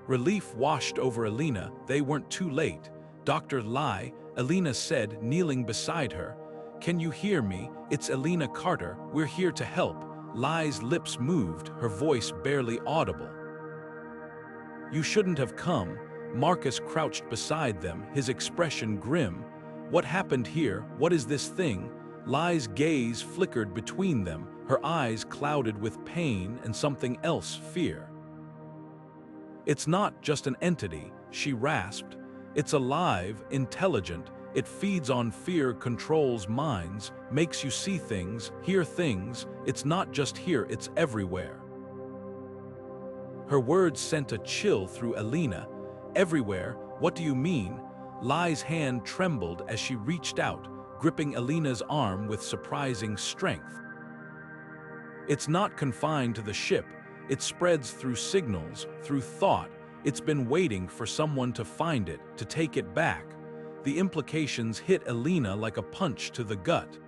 Relief washed over Elena. They weren't too late. "Dr. Lai," Elena said, kneeling beside her. "Can you hear me? It's Elena Carter. We're here to help." Lai's lips moved, her voice barely audible. "You shouldn't have come." Marcus crouched beside them, his expression grim. "What happened here? What is this thing?" Lai's gaze flickered between them, her eyes clouded with pain and something else, fear. "It's not just an entity," she rasped. "It's alive, intelligent. It feeds on fear, controls minds, makes you see things, hear things. It's not just here, it's everywhere." Her words sent a chill through Elena. "Everywhere? What do you mean?" Lai's hand trembled as she reached out, gripping Elena's arm with surprising strength. "It's not confined to the ship. It spreads through signals, through thought. It's been waiting for someone to find it, to take it back." The implications hit Elena like a punch to the gut.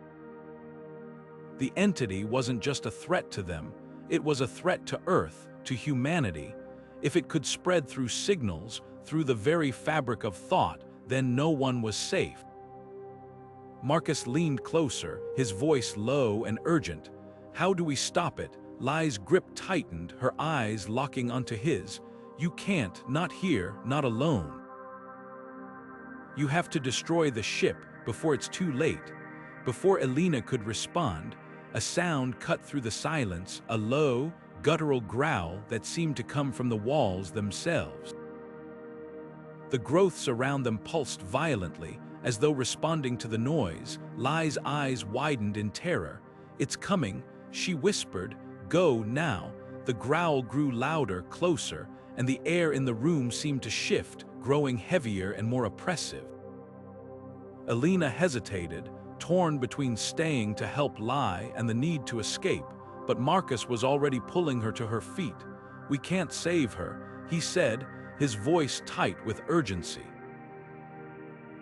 The entity wasn't just a threat to them, it was a threat to Earth, to humanity. If it could spread through signals, through the very fabric of thought, then no one was safe. Marcus leaned closer, his voice low and urgent. "How do we stop it?" Lai's grip tightened, her eyes locking onto his. "You can't, not here, not alone. You have to destroy the ship before it's too late." Before Elena could respond, A sound cut through the silence, a low, guttural growl that seemed to come from the walls themselves. The growths around them pulsed violently, as though responding to the noise. Lai's eyes widened in terror. "It's coming," she whispered. "Go now." The growl grew louder, closer, and the air in the room seemed to shift, growing heavier and more oppressive. Elina hesitated, torn between staying to help Lai and the need to escape, but Marcus was already pulling her to her feet. "We can't save her," he said, his voice tight with urgency.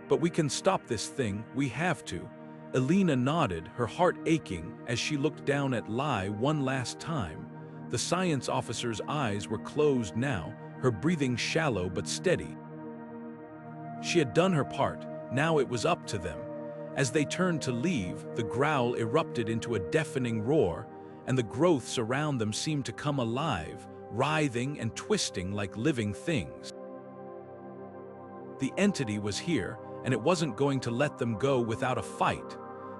"But we can stop this thing, we have to." Elina nodded, her heart aching as she looked down at Lai one last time. The science officer's eyes were closed now, her breathing shallow but steady. She had done her part, now it was up to them. As they turned to leave, the growl erupted into a deafening roar, and the growths around them seemed to come alive, writhing and twisting like living things. The entity was here, and it wasn't going to let them go without a fight.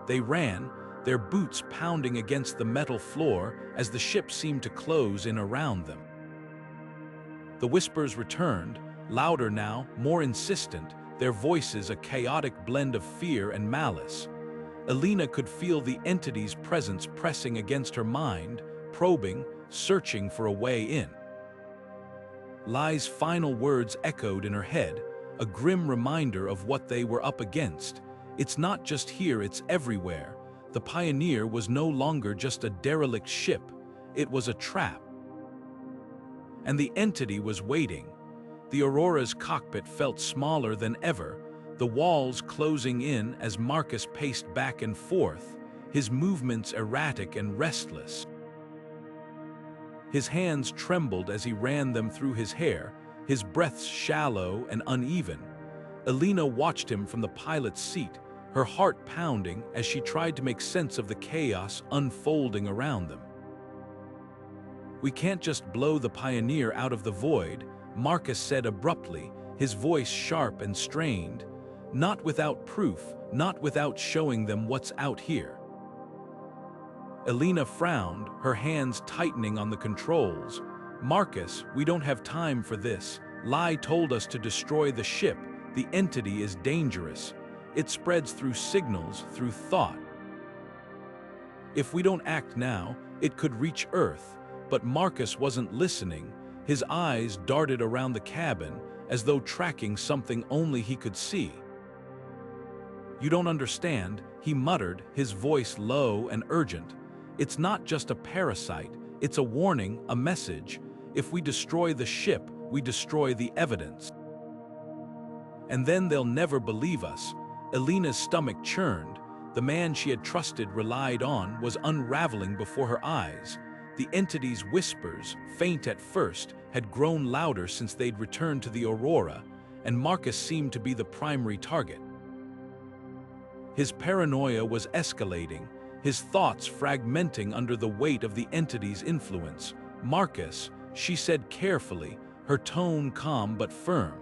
They ran, their boots pounding against the metal floor as the ship seemed to close in around them. The whispers returned, louder now, more insistent, their voices a chaotic blend of fear and malice. Elina could feel the entity's presence pressing against her mind, probing, searching for a way in. Lai's final words echoed in her head, a grim reminder of what they were up against. "It's not just here, it's everywhere." The Pioneer was no longer just a derelict ship, it was a trap. And the entity was waiting. The Aurora's cockpit felt smaller than ever, the walls closing in as Marcus paced back and forth, his movements erratic and restless. His hands trembled as he ran them through his hair, his breaths shallow and uneven. Elina watched him from the pilot's seat, her heart pounding as she tried to make sense of the chaos unfolding around them. "We can't just blow the Pioneer out of the void," Marcus said abruptly, his voice sharp and strained. "Not without proof, not without showing them what's out here." Elina frowned, her hands tightening on the controls. "Marcus, we don't have time for this. Lai told us to destroy the ship. The entity is dangerous. It spreads through signals, through thought. If we don't act now, it could reach Earth." But Marcus wasn't listening. His eyes darted around the cabin, as though tracking something only he could see. "You don't understand," he muttered, his voice low and urgent. "It's not just a parasite, it's a warning, a message. If we destroy the ship, we destroy the evidence. And then they'll never believe us." Elena's stomach churned. The man she had trusted, relied on, was unraveling before her eyes. The entity's whispers, faint at first, had grown louder since they'd returned to the Aurora, and Marcus seemed to be the primary target. His paranoia was escalating, his thoughts fragmenting under the weight of the entity's influence. "Marcus," she said carefully, her tone calm but firm.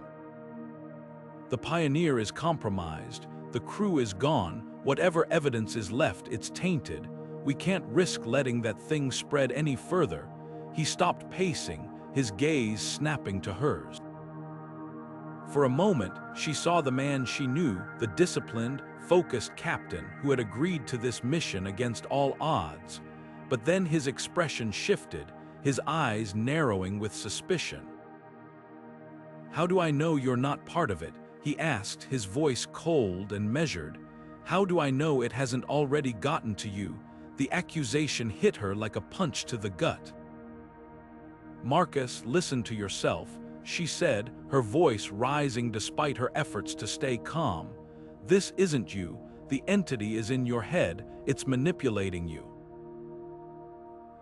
"The Pioneer is compromised, the crew is gone, whatever evidence is left, it's tainted. We can't risk letting that thing spread any further." He stopped pacing, his gaze snapping to hers. For a moment, she saw the man she knew, the disciplined, focused captain who had agreed to this mission against all odds. But then his expression shifted, his eyes narrowing with suspicion. "How do I know you're not part of it?" he asked, his voice cold and measured. "How do I know it hasn't already gotten to you?" The accusation hit her like a punch to the gut. "Marcus, listen to yourself," she said, her voice rising despite her efforts to stay calm. "This isn't you. The entity is in your head. It's manipulating you."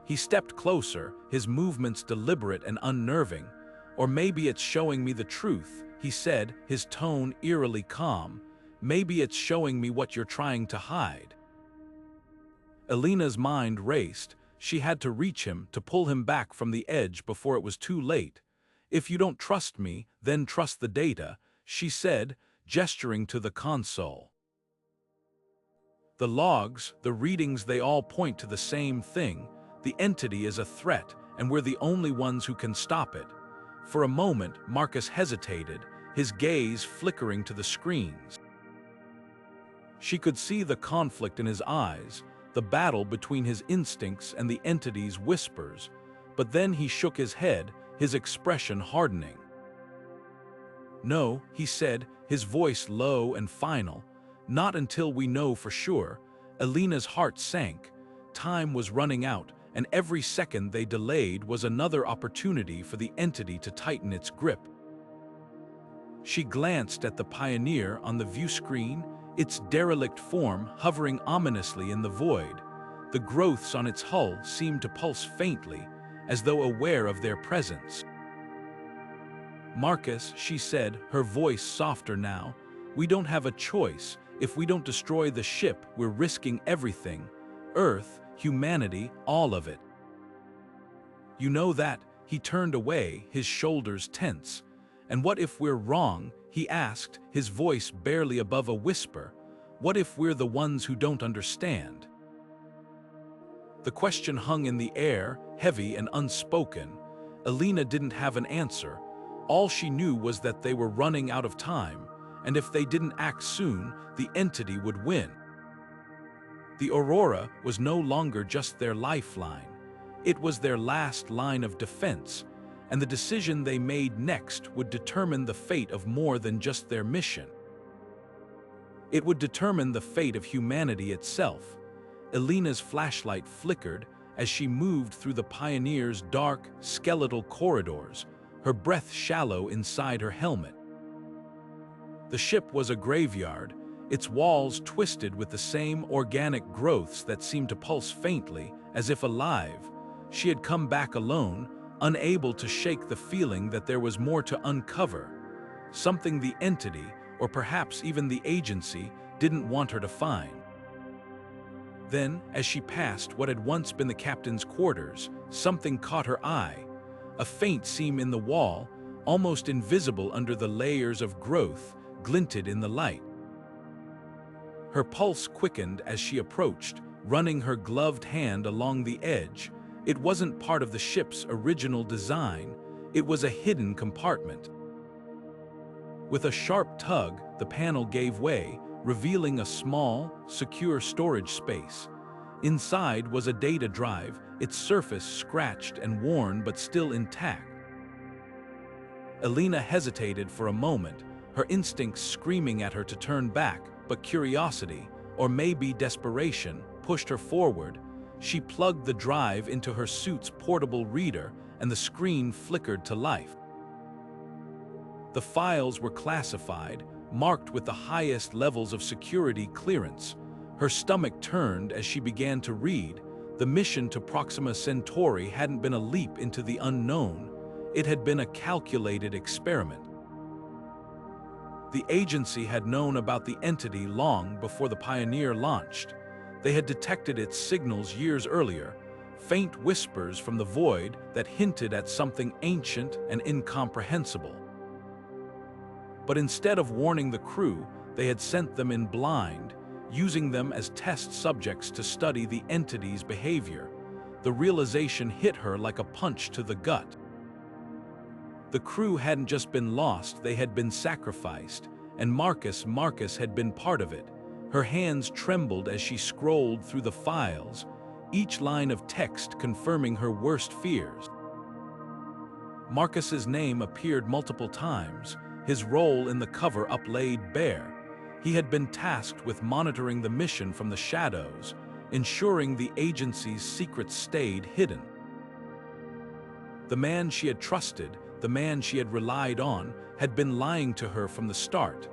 He stepped closer, his movements deliberate and unnerving. "Or maybe it's showing me the truth," he said, his tone eerily calm. "Maybe it's showing me what you're trying to hide." Elena's mind raced. She had to reach him, to pull him back from the edge before it was too late. "If you don't trust me, then trust the data," she said, gesturing to the console. The logs, the readings, they all point to the same thing. The entity is a threat, and we're the only ones who can stop it. For a moment, Marcus hesitated, his gaze flickering to the screens. She could see the conflict in his eyes, the battle between his instincts and the entity's whispers, but then he shook his head, his expression hardening. "No," he said, his voice low and final, "not until we know for sure." Elena's heart sank. Time was running out, and every second they delayed was another opportunity for the entity to tighten its grip. She glanced at the Pioneer on the view screen, its derelict form hovering ominously in the void. The growths on its hull seemed to pulse faintly, as though aware of their presence. "Marcus," she said, her voice softer now, "we don't have a choice. If we don't destroy the ship, we're risking everything. Earth, humanity, all of it." "You know that." He turned away, his shoulders tense. "And what if we're wrong?" he asked, his voice barely above a whisper. "What if we're the ones who don't understand?" The question hung in the air, heavy and unspoken. Elena didn't have an answer. All she knew was that they were running out of time, and if they didn't act soon, the entity would win. The Aurora was no longer just their lifeline. It was their last line of defense, and the decision they made next would determine the fate of more than just their mission. It would determine the fate of humanity itself. Elena's flashlight flickered as she moved through the Pioneer's dark, skeletal corridors, her breath shallow inside her helmet. The ship was a graveyard, its walls twisted with the same organic growths that seemed to pulse faintly, as if alive. She had come back alone, unable to shake the feeling that there was more to uncover, something the entity, or perhaps even the agency, didn't want her to find. Then, as she passed what had once been the captain's quarters, something caught her eye. A faint seam in the wall, almost invisible under the layers of growth, glinted in the light. Her pulse quickened as she approached, running her gloved hand along the edge. It wasn't part of the ship's original design, it was a hidden compartment. With a sharp tug, the panel gave way, revealing a small, secure storage space. Inside was a data drive, its surface scratched and worn but still intact. Elena hesitated for a moment, her instincts screaming at her to turn back, but curiosity, or maybe desperation, pushed her forward. She plugged the drive into her suit's portable reader, and the screen flickered to life. The files were classified, marked with the highest levels of security clearance. Her stomach turned as she began to read. The mission to Proxima Centauri hadn't been a leap into the unknown. It had been a calculated experiment. The agency had known about the entity long before the Pioneer launched. They had detected its signals years earlier, faint whispers from the void that hinted at something ancient and incomprehensible. But instead of warning the crew, they had sent them in blind, using them as test subjects to study the entity's behavior. The realization hit her like a punch to the gut. The crew hadn't just been lost, they had been sacrificed, and Marcus had been part of it. Her hands trembled as she scrolled through the files, each line of text confirming her worst fears. Marcus's name appeared multiple times, his role in the cover-up laid bare. He had been tasked with monitoring the mission from the shadows, ensuring the agency's secrets stayed hidden. The man she had trusted, the man she had relied on, had been lying to her from the start.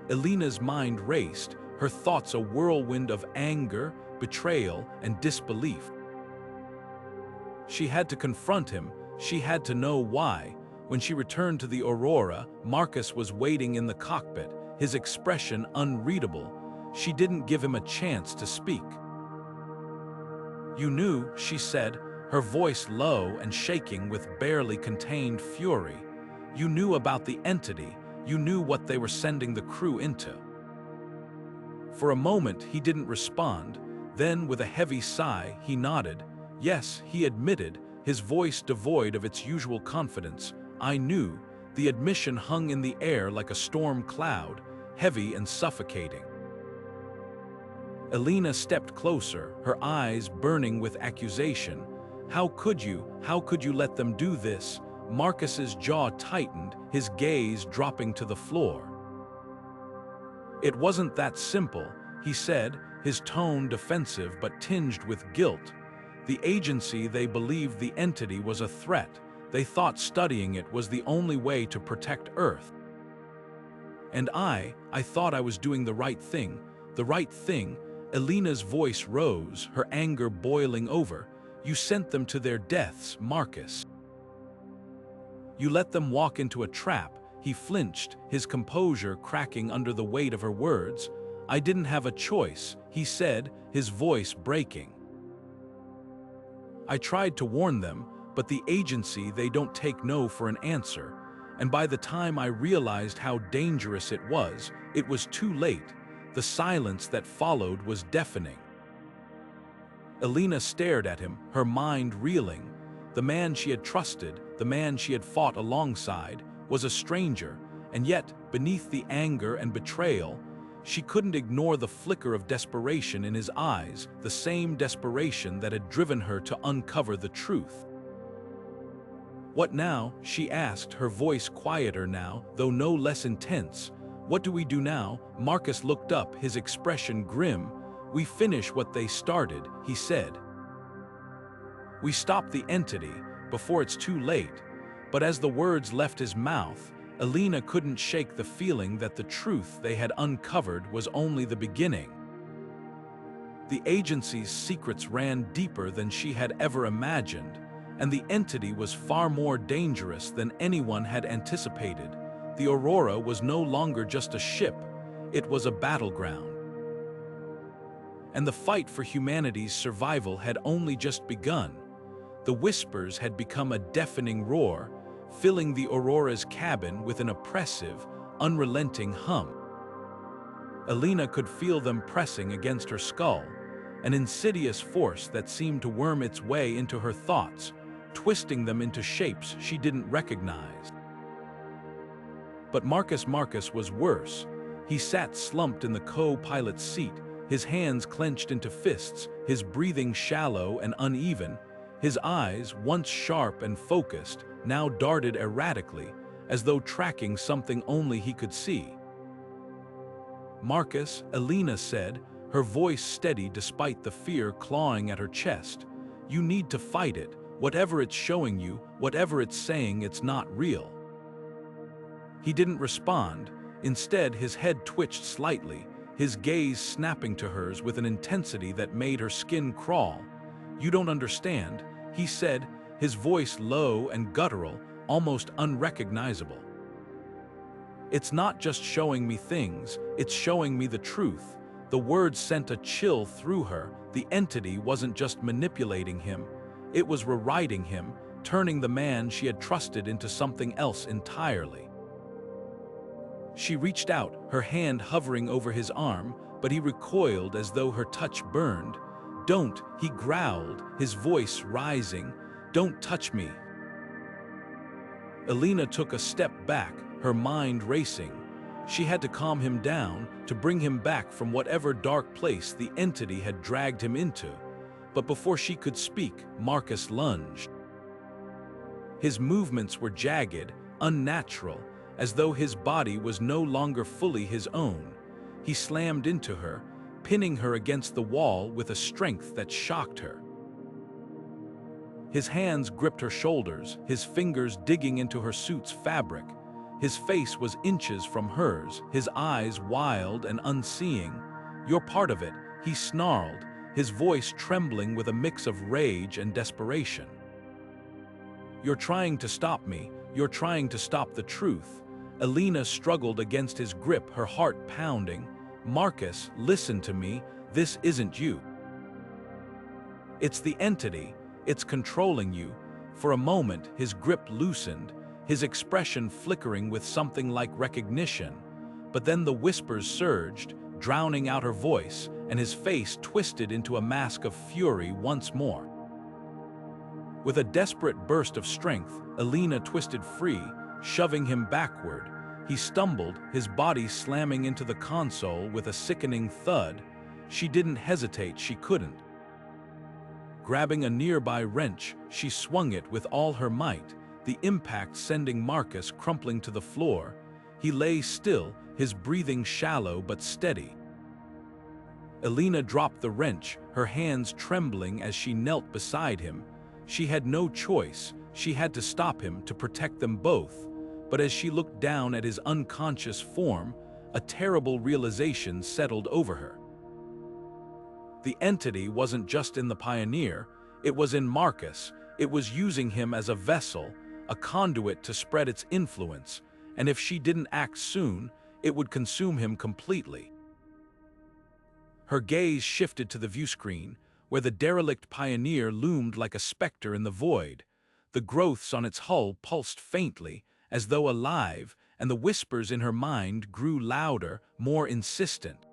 Elena's mind raced, her thoughts a whirlwind of anger, betrayal, and disbelief. She had to confront him, she had to know why. When she returned to the Aurora, Marcus was waiting in the cockpit, his expression unreadable. She didn't give him a chance to speak. "You knew," she said, her voice low and shaking with barely contained fury. "You knew about the entity, you knew what they were sending the crew into." For a moment, he didn't respond. Then, with a heavy sigh, he nodded. Yes, he admitted, his voice devoid of its usual confidence. I knew. The admission hung in the air like a storm cloud, heavy and suffocating. Elina stepped closer, her eyes burning with accusation. How could you let them do this? Marcus's jaw tightened, his gaze dropping to the floor. It wasn't that simple, he said, his tone defensive but tinged with guilt. The agency, they believed the entity was a threat. They thought studying it was the only way to protect Earth. And I thought I was doing the right thing. The right thing. Elena's voice rose, her anger boiling over. You sent them to their deaths, Marcus. You let them walk into a trap. He flinched, his composure cracking under the weight of her words. I didn't have a choice, he said, his voice breaking. I tried to warn them, but the agency, they don't take no for an answer. And by the time I realized how dangerous it was too late. The silence that followed was deafening. Elena stared at him, her mind reeling. The man she had trusted, the man she had fought alongside, was a stranger, and yet, beneath the anger and betrayal, she couldn't ignore the flicker of desperation in his eyes, the same desperation that had driven her to uncover the truth. What now? She asked, her voice quieter now, though no less intense. What do we do now? Marcus looked up, his expression grim. We finish what they started, he said. We stop the entity, before it's too late. But as the words left his mouth, Elena couldn't shake the feeling that the truth they had uncovered was only the beginning. The agency's secrets ran deeper than she had ever imagined, and the entity was far more dangerous than anyone had anticipated. The Aurora was no longer just a ship, it was a battleground. And the fight for humanity's survival had only just begun. The whispers had become a deafening roar, filling the Aurora's cabin with an oppressive, unrelenting hum. Elena could feel them pressing against her skull, an insidious force that seemed to worm its way into her thoughts, twisting them into shapes she didn't recognize. But Marcus was worse. He sat slumped in the co-pilot's seat, his hands clenched into fists, his breathing shallow and uneven. His eyes, once sharp and focused, now darted erratically, as though tracking something only he could see. Marcus, Elena said, her voice steady despite the fear clawing at her chest. You need to fight it. Whatever it's showing you, whatever it's saying, it's not real. He didn't respond. Instead, his head twitched slightly, his gaze snapping to hers with an intensity that made her skin crawl. You don't understand, he said, his voice low and guttural, almost unrecognizable. It's not just showing me things, it's showing me the truth. The words sent a chill through her. The entity wasn't just manipulating him, it was rewriting him, turning the man she had trusted into something else entirely. She reached out, her hand hovering over his arm, but he recoiled as though her touch burned. Don't, he growled, his voice rising. Don't touch me. Elena took a step back, her mind racing. She had to calm him down, to bring him back from whatever dark place the entity had dragged him into. But before she could speak, Marcus lunged. His movements were jagged, unnatural, as though his body was no longer fully his own. He slammed into her, pinning her against the wall with a strength that shocked her. His hands gripped her shoulders, his fingers digging into her suit's fabric. His face was inches from hers, his eyes wild and unseeing. You're part of it, he snarled, his voice trembling with a mix of rage and desperation. You're trying to stop me, you're trying to stop the truth. Elena struggled against his grip, her heart pounding. Marcus, listen to me, this isn't you. It's the entity, it's controlling you. For a moment, his grip loosened, his expression flickering with something like recognition. But then the whispers surged, drowning out her voice, and his face twisted into a mask of fury once more. With a desperate burst of strength, Elina twisted free, shoving him backward. He stumbled, his body slamming into the console with a sickening thud. She didn't hesitate, she couldn't. Grabbing a nearby wrench, she swung it with all her might, the impact sending Marcus crumpling to the floor. He lay still, his breathing shallow but steady. Elina dropped the wrench, her hands trembling as she knelt beside him. She had no choice, she had to stop him to protect them both, but as she looked down at his unconscious form, a terrible realization settled over her. The entity wasn't just in the Pioneer, it was in Marcus. It was using him as a vessel, a conduit to spread its influence, and if she didn't act soon, it would consume him completely. Her gaze shifted to the viewscreen, where the derelict Pioneer loomed like a specter in the void. The growths on its hull pulsed faintly, as though alive, and the whispers in her mind grew louder, more insistent.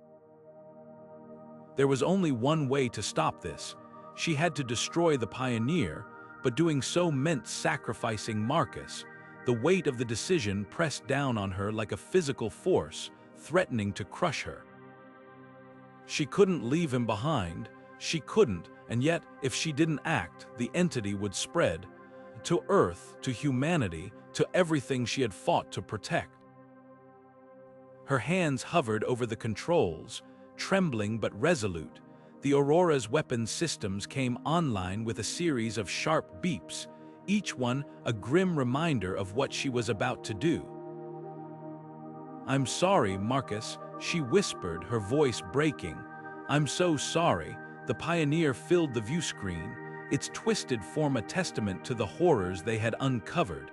There was only one way to stop this. She had to destroy the Pioneer, but doing so meant sacrificing Marcus. The weight of the decision pressed down on her like a physical force, threatening to crush her. She couldn't leave him behind. She couldn't, and yet, if she didn't act, the entity would spread to Earth, to humanity, to everything she had fought to protect. Her hands hovered over the controls, trembling but resolute. The Aurora's weapon systems came online with a series of sharp beeps, each one a grim reminder of what she was about to do. "I'm sorry, Marcus," she whispered, her voice breaking. "I'm so sorry." The Pioneer filled the viewscreen, its twisted form a testament to the horrors they had uncovered.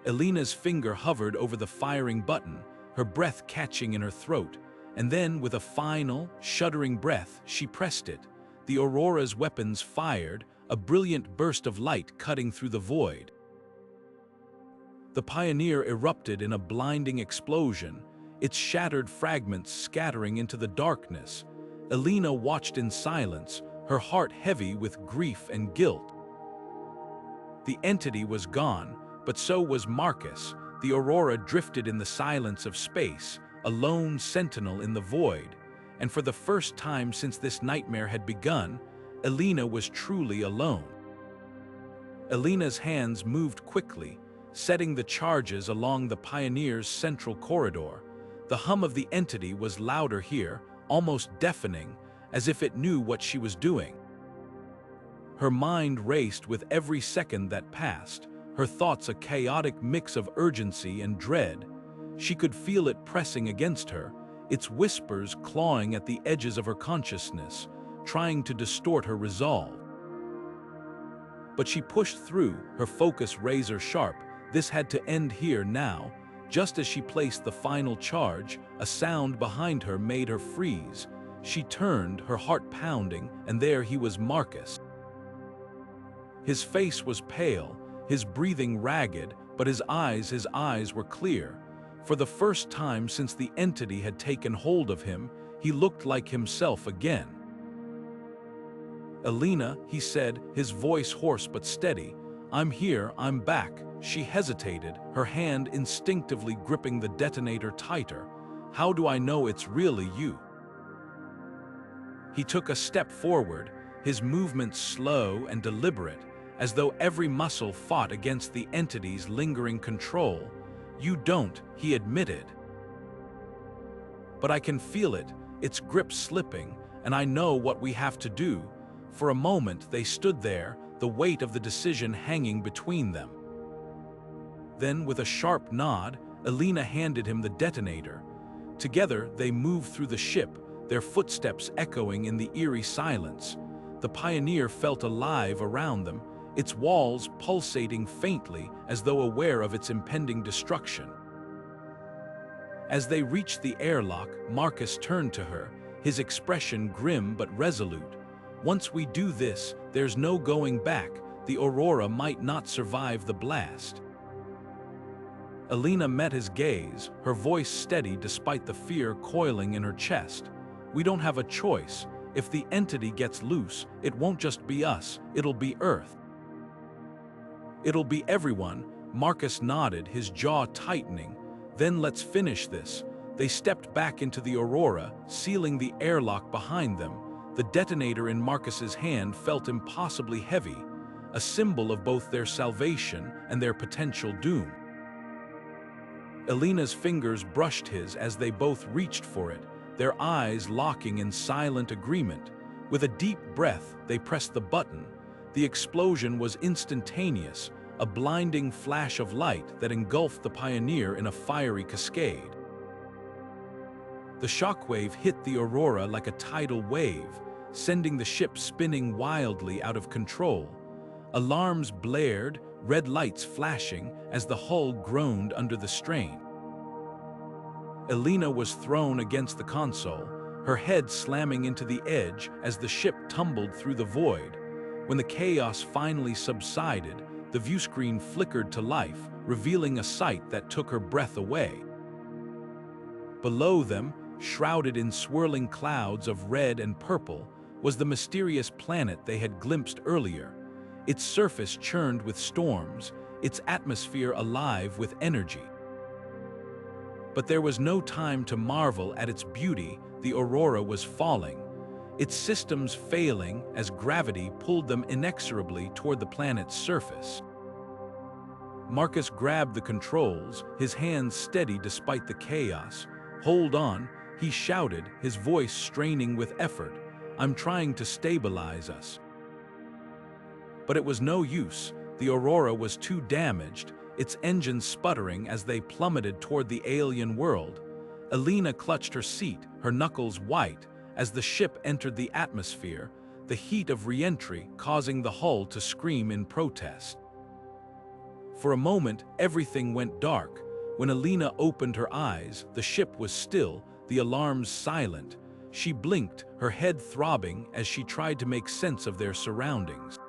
Elena's finger hovered over the firing button, her breath catching in her throat, and then, with a final, shuddering breath, she pressed it. The Aurora's weapons fired, a brilliant burst of light cutting through the void. The Pioneer erupted in a blinding explosion, its shattered fragments scattering into the darkness. Elina watched in silence, her heart heavy with grief and guilt. The entity was gone, but so was Marcus. The Aurora drifted in the silence of space, a lone sentinel in the void, and for the first time since this nightmare had begun, Elina was truly alone. Elena's hands moved quickly, setting the charges along the Pioneer's central corridor. The hum of the entity was louder here, almost deafening, as if it knew what she was doing. Her mind raced with every second that passed, her thoughts a chaotic mix of urgency and dread. She could feel it pressing against her, its whispers clawing at the edges of her consciousness, trying to distort her resolve. But she pushed through, her focus razor sharp. This had to end here now. Just as she placed the final charge, a sound behind her made her freeze. She turned, her heart pounding, and there he was, Marcus. His face was pale, his breathing ragged, but his eyes were clear. For the first time since the entity had taken hold of him, he looked like himself again. "Elina," he said, his voice hoarse but steady. "I'm here, I'm back." She hesitated, her hand instinctively gripping the detonator tighter. "How do I know it's really you?" He took a step forward, his movements slow and deliberate, as though every muscle fought against the entity's lingering control. "You don't," he admitted. "But I can feel it, its grip slipping, and I know what we have to do." For a moment they stood there, the weight of the decision hanging between them. Then, with a sharp nod, Elina handed him the detonator. Together they moved through the ship, their footsteps echoing in the eerie silence. The Pioneer felt alive around them, its walls pulsating faintly as though aware of its impending destruction. As they reached the airlock, Marcus turned to her, his expression grim but resolute. "Once we do this, there's no going back. The Aurora might not survive the blast." Elina met his gaze, her voice steady despite the fear coiling in her chest. "We don't have a choice. If the entity gets loose, it won't just be us, it'll be Earth. It'll be everyone." Marcus nodded, his jaw tightening. "Then let's finish this." They stepped back into the Aurora, sealing the airlock behind them. The detonator in Marcus's hand felt impossibly heavy, a symbol of both their salvation and their potential doom. Elena's fingers brushed his as they both reached for it, their eyes locking in silent agreement. With a deep breath, they pressed the button. The explosion was instantaneous, a blinding flash of light that engulfed the Pioneer in a fiery cascade. The shockwave hit the Aurora like a tidal wave, sending the ship spinning wildly out of control. Alarms blared, red lights flashing as the hull groaned under the strain. Elina was thrown against the console, her head slamming into the edge as the ship tumbled through the void. When the chaos finally subsided, the viewscreen flickered to life, revealing a sight that took her breath away. Below them, shrouded in swirling clouds of red and purple, was the mysterious planet they had glimpsed earlier. Its surface churned with storms, its atmosphere alive with energy. But there was no time to marvel at its beauty. The Aurora was falling, its systems failing as gravity pulled them inexorably toward the planet's surface. Marcus grabbed the controls, his hands steady despite the chaos. "Hold on," he shouted, his voice straining with effort. "I'm trying to stabilize us." But it was no use. The Aurora was too damaged, its engines sputtering as they plummeted toward the alien world. Elina clutched her seat, her knuckles white, as the ship entered the atmosphere, the heat of re-entry causing the hull to scream in protest. For a moment, everything went dark. When Elina opened her eyes, the ship was still, the alarms silent. She blinked, her head throbbing as she tried to make sense of their surroundings.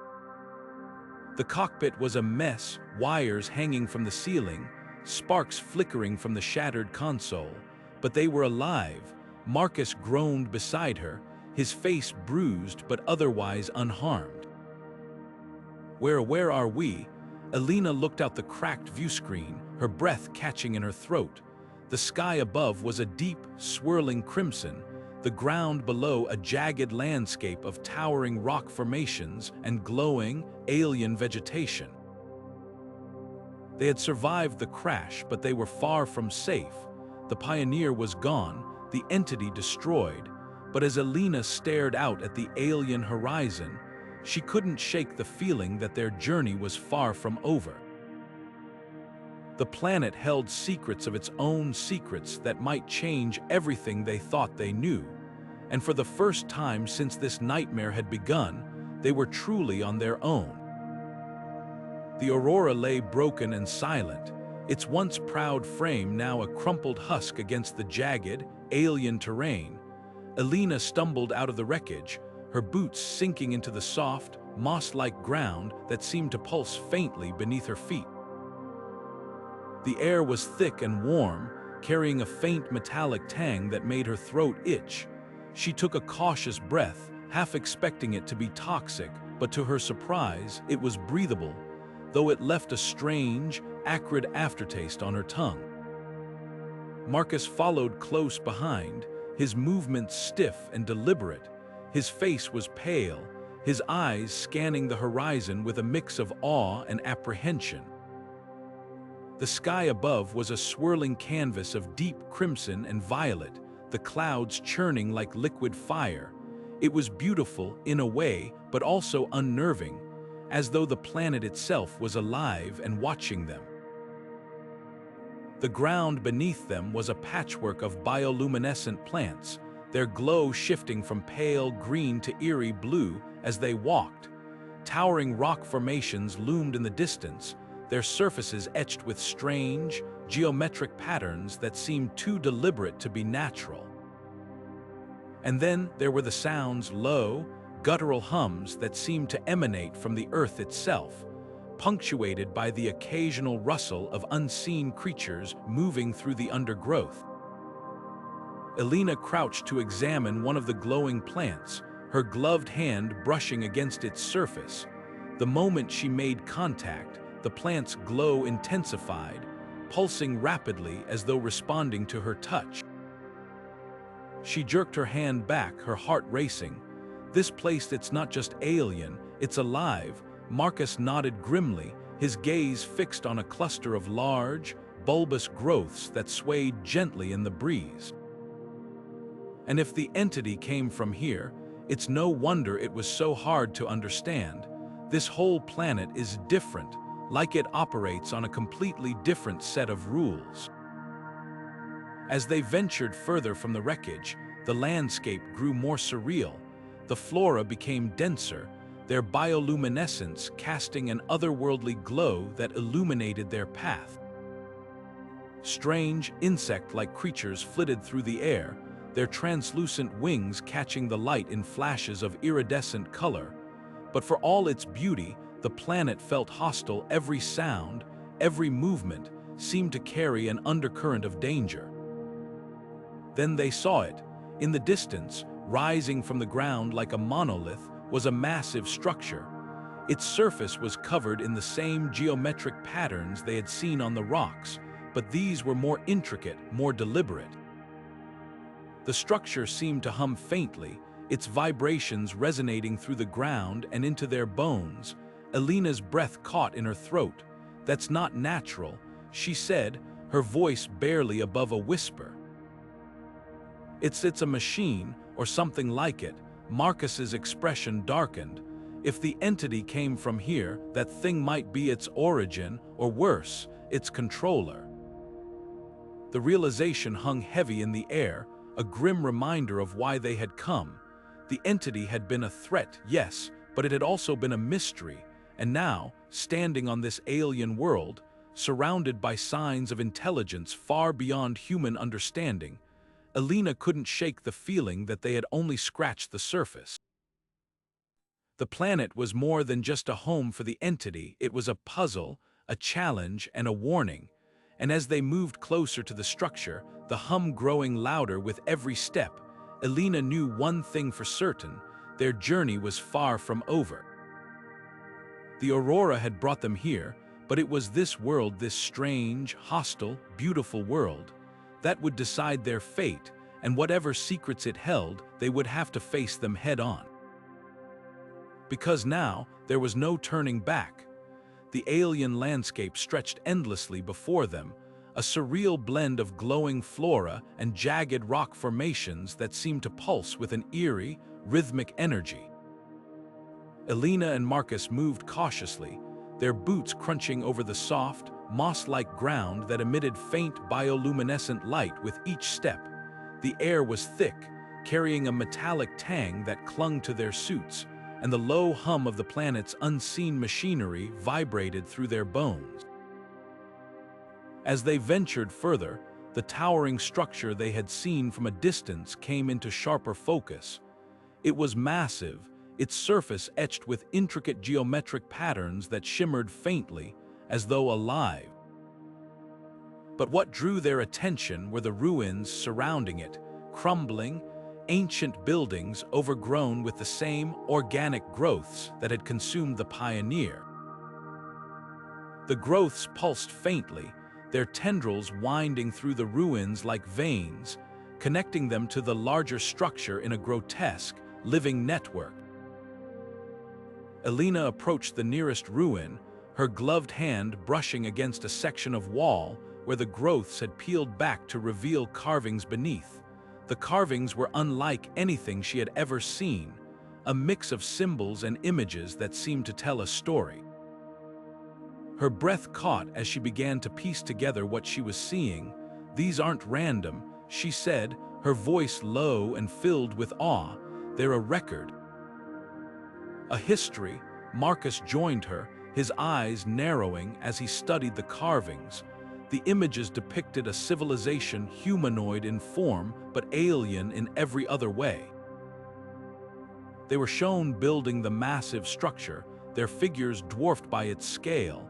The cockpit was a mess, wires hanging from the ceiling, sparks flickering from the shattered console. But they were alive. Marcus groaned beside her, his face bruised but otherwise unharmed. Where are we?" Elina looked out the cracked viewscreen, her breath catching in her throat. The sky above was a deep, swirling crimson, the ground below a jagged landscape of towering rock formations and glowing, alien vegetation. They had survived the crash, but they were far from safe. The Pioneer was gone, the entity destroyed, but as Elina stared out at the alien horizon, she couldn't shake the feeling that their journey was far from over. The planet held secrets of its own secrets that might change everything they thought they knew, and for the first time since this nightmare had begun, they were truly on their own. The Aurora lay broken and silent, its once proud frame now a crumpled husk against the jagged, alien terrain. Elina stumbled out of the wreckage, her boots sinking into the soft, moss-like ground that seemed to pulse faintly beneath her feet. The air was thick and warm, carrying a faint metallic tang that made her throat itch. She took a cautious breath, half expecting it to be toxic, but to her surprise, it was breathable, though it left a strange, acrid aftertaste on her tongue. Marcus followed close behind, his movements stiff and deliberate. His face was pale, his eyes scanning the horizon with a mix of awe and apprehension. The sky above was a swirling canvas of deep crimson and violet, the clouds churning like liquid fire. It was beautiful in a way, but also unnerving, as though the planet itself was alive and watching them. The ground beneath them was a patchwork of bioluminescent plants, their glow shifting from pale green to eerie blue as they walked. Towering rock formations loomed in the distance, their surfaces etched with strange, geometric patterns that seemed too deliberate to be natural. And then there were the sounds, low, guttural hums that seemed to emanate from the earth itself. punctuated by the occasional rustle of unseen creatures moving through the undergrowth. Elina crouched to examine one of the glowing plants, her gloved hand brushing against its surface. The moment she made contact, the plant's glow intensified, pulsing rapidly as though responding to her touch. She jerked her hand back, her heart racing. This place, it's not just alien, it's alive. Marcus nodded grimly, his gaze fixed on a cluster of large, bulbous growths that swayed gently in the breeze. And if the entity came from here, it's no wonder it was so hard to understand. This whole planet is different, like it operates on a completely different set of rules. As they ventured further from the wreckage, the landscape grew more surreal. The flora became denser, their bioluminescence casting an otherworldly glow that illuminated their path. Strange, insect-like creatures flitted through the air, their translucent wings catching the light in flashes of iridescent color. But for all its beauty, the planet felt hostile. Every sound, every movement seemed to carry an undercurrent of danger. Then they saw it. In the distance, rising from the ground like a monolith, was a massive structure. Its surface was covered in the same geometric patterns they had seen on the rocks, but these were more intricate, more deliberate. The structure seemed to hum faintly, its vibrations resonating through the ground and into their bones. Elena's breath caught in her throat. "That's not natural," she said, her voice barely above a whisper. It's a machine, or something like it." Marcus's expression darkened. If the entity came from here, that thing might be its origin, or worse, its controller. The realization hung heavy in the air, a grim reminder of why they had come. The entity had been a threat, yes, but it had also been a mystery, and now, standing on this alien world, surrounded by signs of intelligence far beyond human understanding, Elena couldn't shake the feeling that they had only scratched the surface. The planet was more than just a home for the entity, it was a puzzle, a challenge, and a warning. And as they moved closer to the structure, the hum growing louder with every step, Elena knew one thing for certain: their journey was far from over. The Aurora had brought them here, but it was this world, this strange, hostile, beautiful world, that would decide their fate, and whatever secrets it held, they would have to face them head-on. Because now, there was no turning back. The alien landscape stretched endlessly before them, a surreal blend of glowing flora and jagged rock formations that seemed to pulse with an eerie, rhythmic energy. Elena and Marcus moved cautiously, their boots crunching over the soft, moss-like ground that emitted faint bioluminescent light with each step. The air was thick, carrying a metallic tang that clung to their suits, and the low hum of the planet's unseen machinery vibrated through their bones. As they ventured further, the towering structure they had seen from a distance came into sharper focus. It was massive, its surface etched with intricate geometric patterns that shimmered faintly, as though alive. But what drew their attention were the ruins surrounding it, crumbling, ancient buildings overgrown with the same organic growths that had consumed the Pioneer. The growths pulsed faintly, their tendrils winding through the ruins like veins, connecting them to the larger structure in a grotesque, living network. Elena approached the nearest ruin, her gloved hand brushing against a section of wall where the growths had peeled back to reveal carvings beneath. The carvings were unlike anything she had ever seen, a mix of symbols and images that seemed to tell a story. Her breath caught as she began to piece together what she was seeing. "These aren't random," she said, her voice low and filled with awe. "They're a record. A history." Marcus joined her, his eyes narrowing as he studied the carvings. The images depicted a civilization humanoid in form but alien in every other way. They were shown building the massive structure, their figures dwarfed by its scale.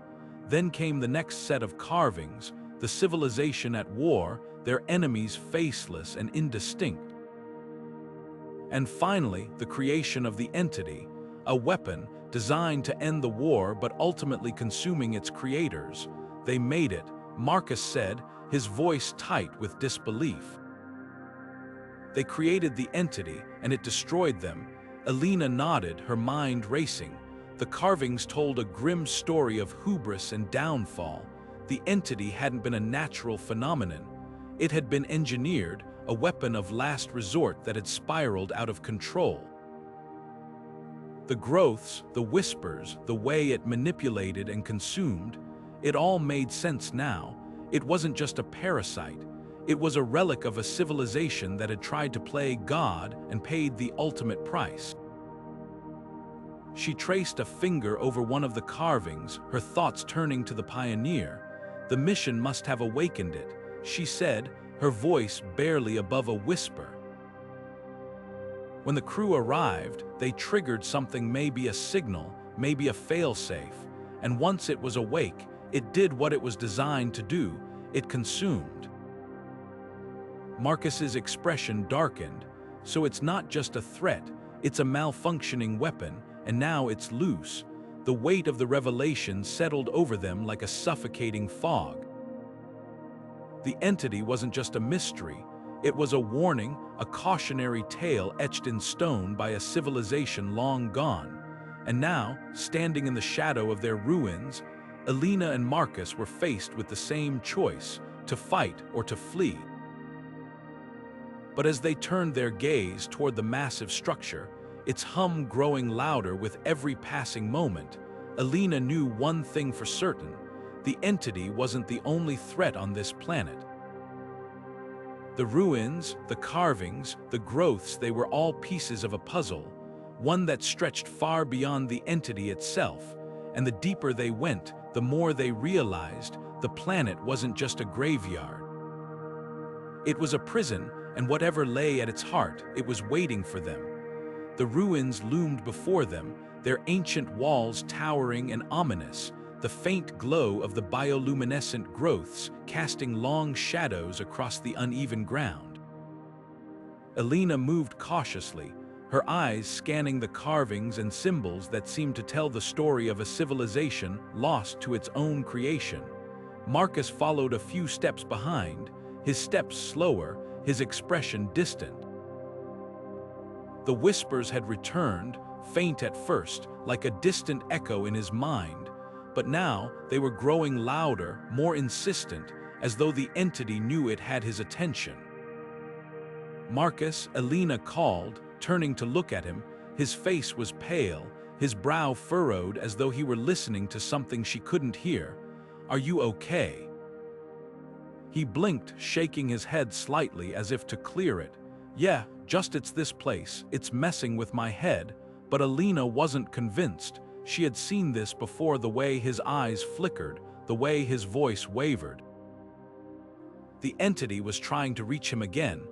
Then came the next set of carvings, the civilization at war, their enemies faceless and indistinct. And finally, the creation of the entity, a weapon designed to end the war but ultimately consuming its creators. They made it, Marcus said, his voice tight with disbelief. They created the entity, and it destroyed them. Elina nodded, her mind racing. The carvings told a grim story of hubris and downfall. The entity hadn't been a natural phenomenon. It had been engineered, a weapon of last resort that had spiraled out of control. The growths, the whispers, the way it manipulated and consumed, it all made sense now. It wasn't just a parasite. It was a relic of a civilization that had tried to play God and paid the ultimate price. She traced a finger over one of the carvings, her thoughts turning to the pioneer. The mission must have awakened it, she said, her voice barely above a whisper. When the crew arrived, they triggered something, maybe a signal, maybe a failsafe, and once it was awake, it did what it was designed to do. It consumed. Marcus's expression darkened. So it's not just a threat, it's a malfunctioning weapon, and now it's loose. The weight of the revelation settled over them like a suffocating fog. The entity wasn't just a mystery, it was a warning, a cautionary tale etched in stone by a civilization long gone. And now, standing in the shadow of their ruins, Elina and Marcus were faced with the same choice, to fight or to flee. But as they turned their gaze toward the massive structure, its hum growing louder with every passing moment, Elina knew one thing for certain: the entity wasn't the only threat on this planet. The ruins, the carvings, the growths, they were all pieces of a puzzle, one that stretched far beyond the entity itself, and the deeper they went, the more they realized the planet wasn't just a graveyard. It was a prison, and whatever lay at its heart, it was waiting for them. The ruins loomed before them, their ancient walls towering and ominous, the faint glow of the bioluminescent growths casting long shadows across the uneven ground. Elina moved cautiously, her eyes scanning the carvings and symbols that seemed to tell the story of a civilization lost to its own creation. Marcus followed a few steps behind, his steps slower, his expression distant. The whispers had returned, faint at first, like a distant echo in his mind, but now they were growing louder, more insistent, as though the entity knew it had his attention. "Marcus," Elina called, turning to look at him. His face was pale, his brow furrowed as though he were listening to something she couldn't hear. "Are you okay?" He blinked, shaking his head slightly as if to clear it. "Yeah, just it's this place, it's messing with my head." But Elina wasn't convinced. She had seen this before, the way his eyes flickered, the way his voice wavered. The entity was trying to reach him again.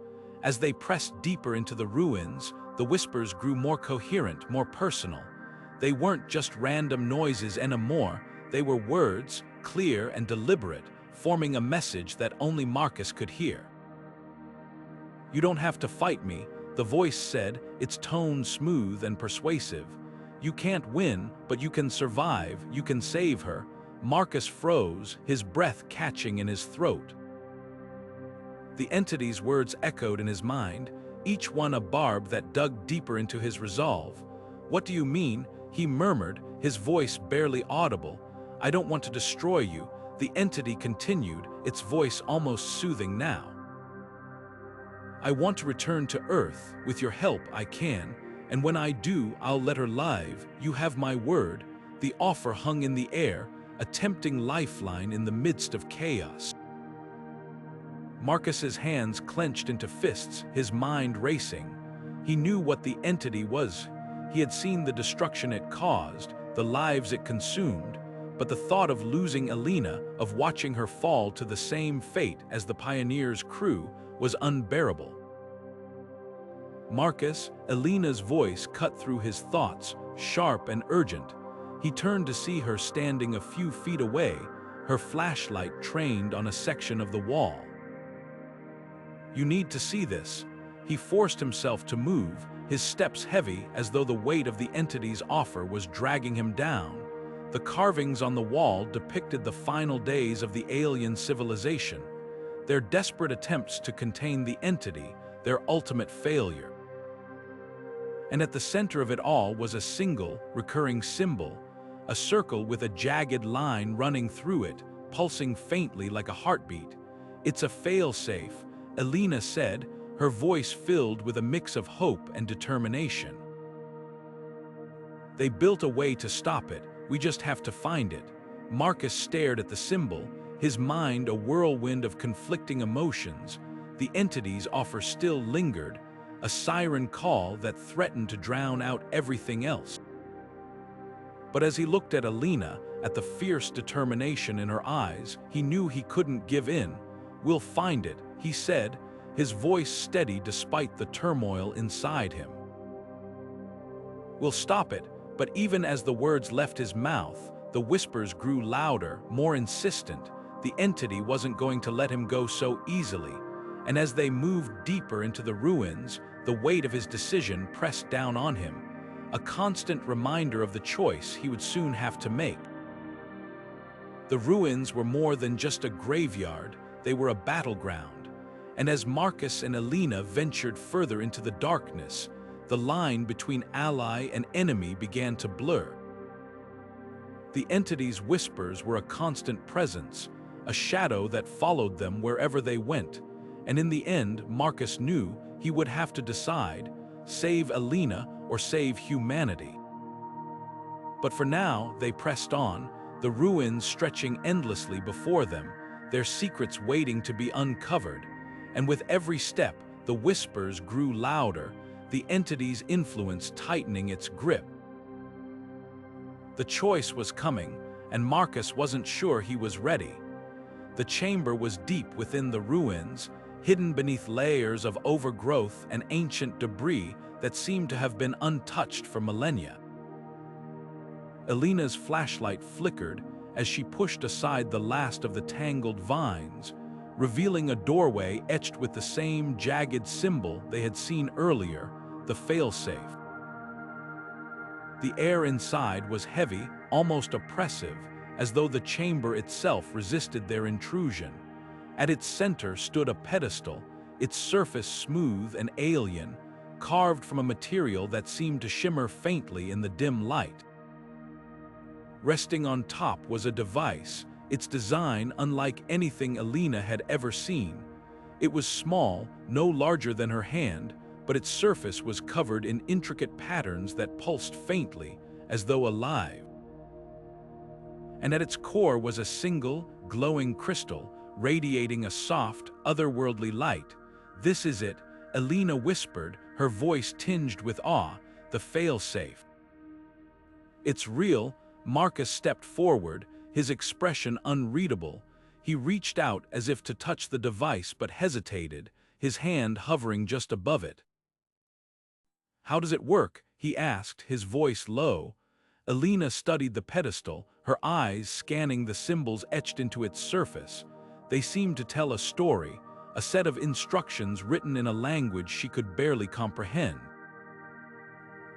As they pressed deeper into the ruins, the whispers grew more coherent, more personal. They weren't just random noises anymore, they were words, clear and deliberate, forming a message that only Marcus could hear. "You don't have to fight me," the voice said, its tone smooth and persuasive. "You can't win, but you can survive, you can save her." Marcus froze, his breath catching in his throat. The entity's words echoed in his mind, each one a barb that dug deeper into his resolve. "What do you mean?" he murmured, his voice barely audible. "I don't want to destroy you," the entity continued, its voice almost soothing now. "I want to return to Earth. With your help, I can. And when I do, I'll let her live. You have my word." The offer hung in the air, a tempting lifeline in the midst of chaos. Marcus's hands clenched into fists, his mind racing. He knew what the entity was. He had seen the destruction it caused, the lives it consumed, but the thought of losing Elina, of watching her fall to the same fate as the Pioneer's crew, was unbearable. "Marcus," Elena's voice cut through his thoughts, sharp and urgent. He turned to see her standing a few feet away, her flashlight trained on a section of the wall. "You need to see this." He forced himself to move, his steps heavy as though the weight of the entity's offer was dragging him down. The carvings on the wall depicted the final days of the alien civilization, their desperate attempts to contain the entity, their ultimate failure. And at the center of it all was a single, recurring symbol, a circle with a jagged line running through it, pulsing faintly like a heartbeat. "It's a fail-safe," Elina said, her voice filled with a mix of hope and determination. "They built a way to stop it, we just have to find it." Marcus stared at the symbol, his mind a whirlwind of conflicting emotions. The entity's offer still lingered, a siren call that threatened to drown out everything else. But as he looked at Elina, at the fierce determination in her eyes, he knew he couldn't give in. "We'll find it," he said, his voice steady despite the turmoil inside him. "We'll stop it," but even as the words left his mouth, the whispers grew louder, more insistent. The entity wasn't going to let him go so easily, and as they moved deeper into the ruins, the weight of his decision pressed down on him, a constant reminder of the choice he would soon have to make. The ruins were more than just a graveyard, they were a battleground, and as Marcus and Elina ventured further into the darkness, the line between ally and enemy began to blur. The entity's whispers were a constant presence, a shadow that followed them wherever they went, and in the end, Marcus knew he would have to decide, save Elina or save humanity. But for now, they pressed on, the ruins stretching endlessly before them, their secrets waiting to be uncovered, and with every step, the whispers grew louder, the entity's influence tightening its grip. The choice was coming, and Marcus wasn't sure he was ready. The chamber was deep within the ruins, hidden beneath layers of overgrowth and ancient debris that seemed to have been untouched for millennia. Elina's flashlight flickered as she pushed aside the last of the tangled vines, revealing a doorway etched with the same jagged symbol they had seen earlier, the failsafe. The air inside was heavy, almost oppressive, as though the chamber itself resisted their intrusion. At its center stood a pedestal, its surface smooth and alien, carved from a material that seemed to shimmer faintly in the dim light. Resting on top was a device, its design unlike anything Elina had ever seen. It was small, no larger than her hand, but its surface was covered in intricate patterns that pulsed faintly, as though alive. And at its core was a single, glowing crystal, radiating a soft, otherworldly light. "This is it," Elina whispered, her voice tinged with awe, "the failsafe." "It's real." Marcus stepped forward, his expression unreadable. He reached out as if to touch the device but hesitated, his hand hovering just above it. "How does it work?" he asked, his voice low. Elina studied the pedestal, her eyes scanning the symbols etched into its surface. They seemed to tell a story, a set of instructions written in a language she could barely comprehend.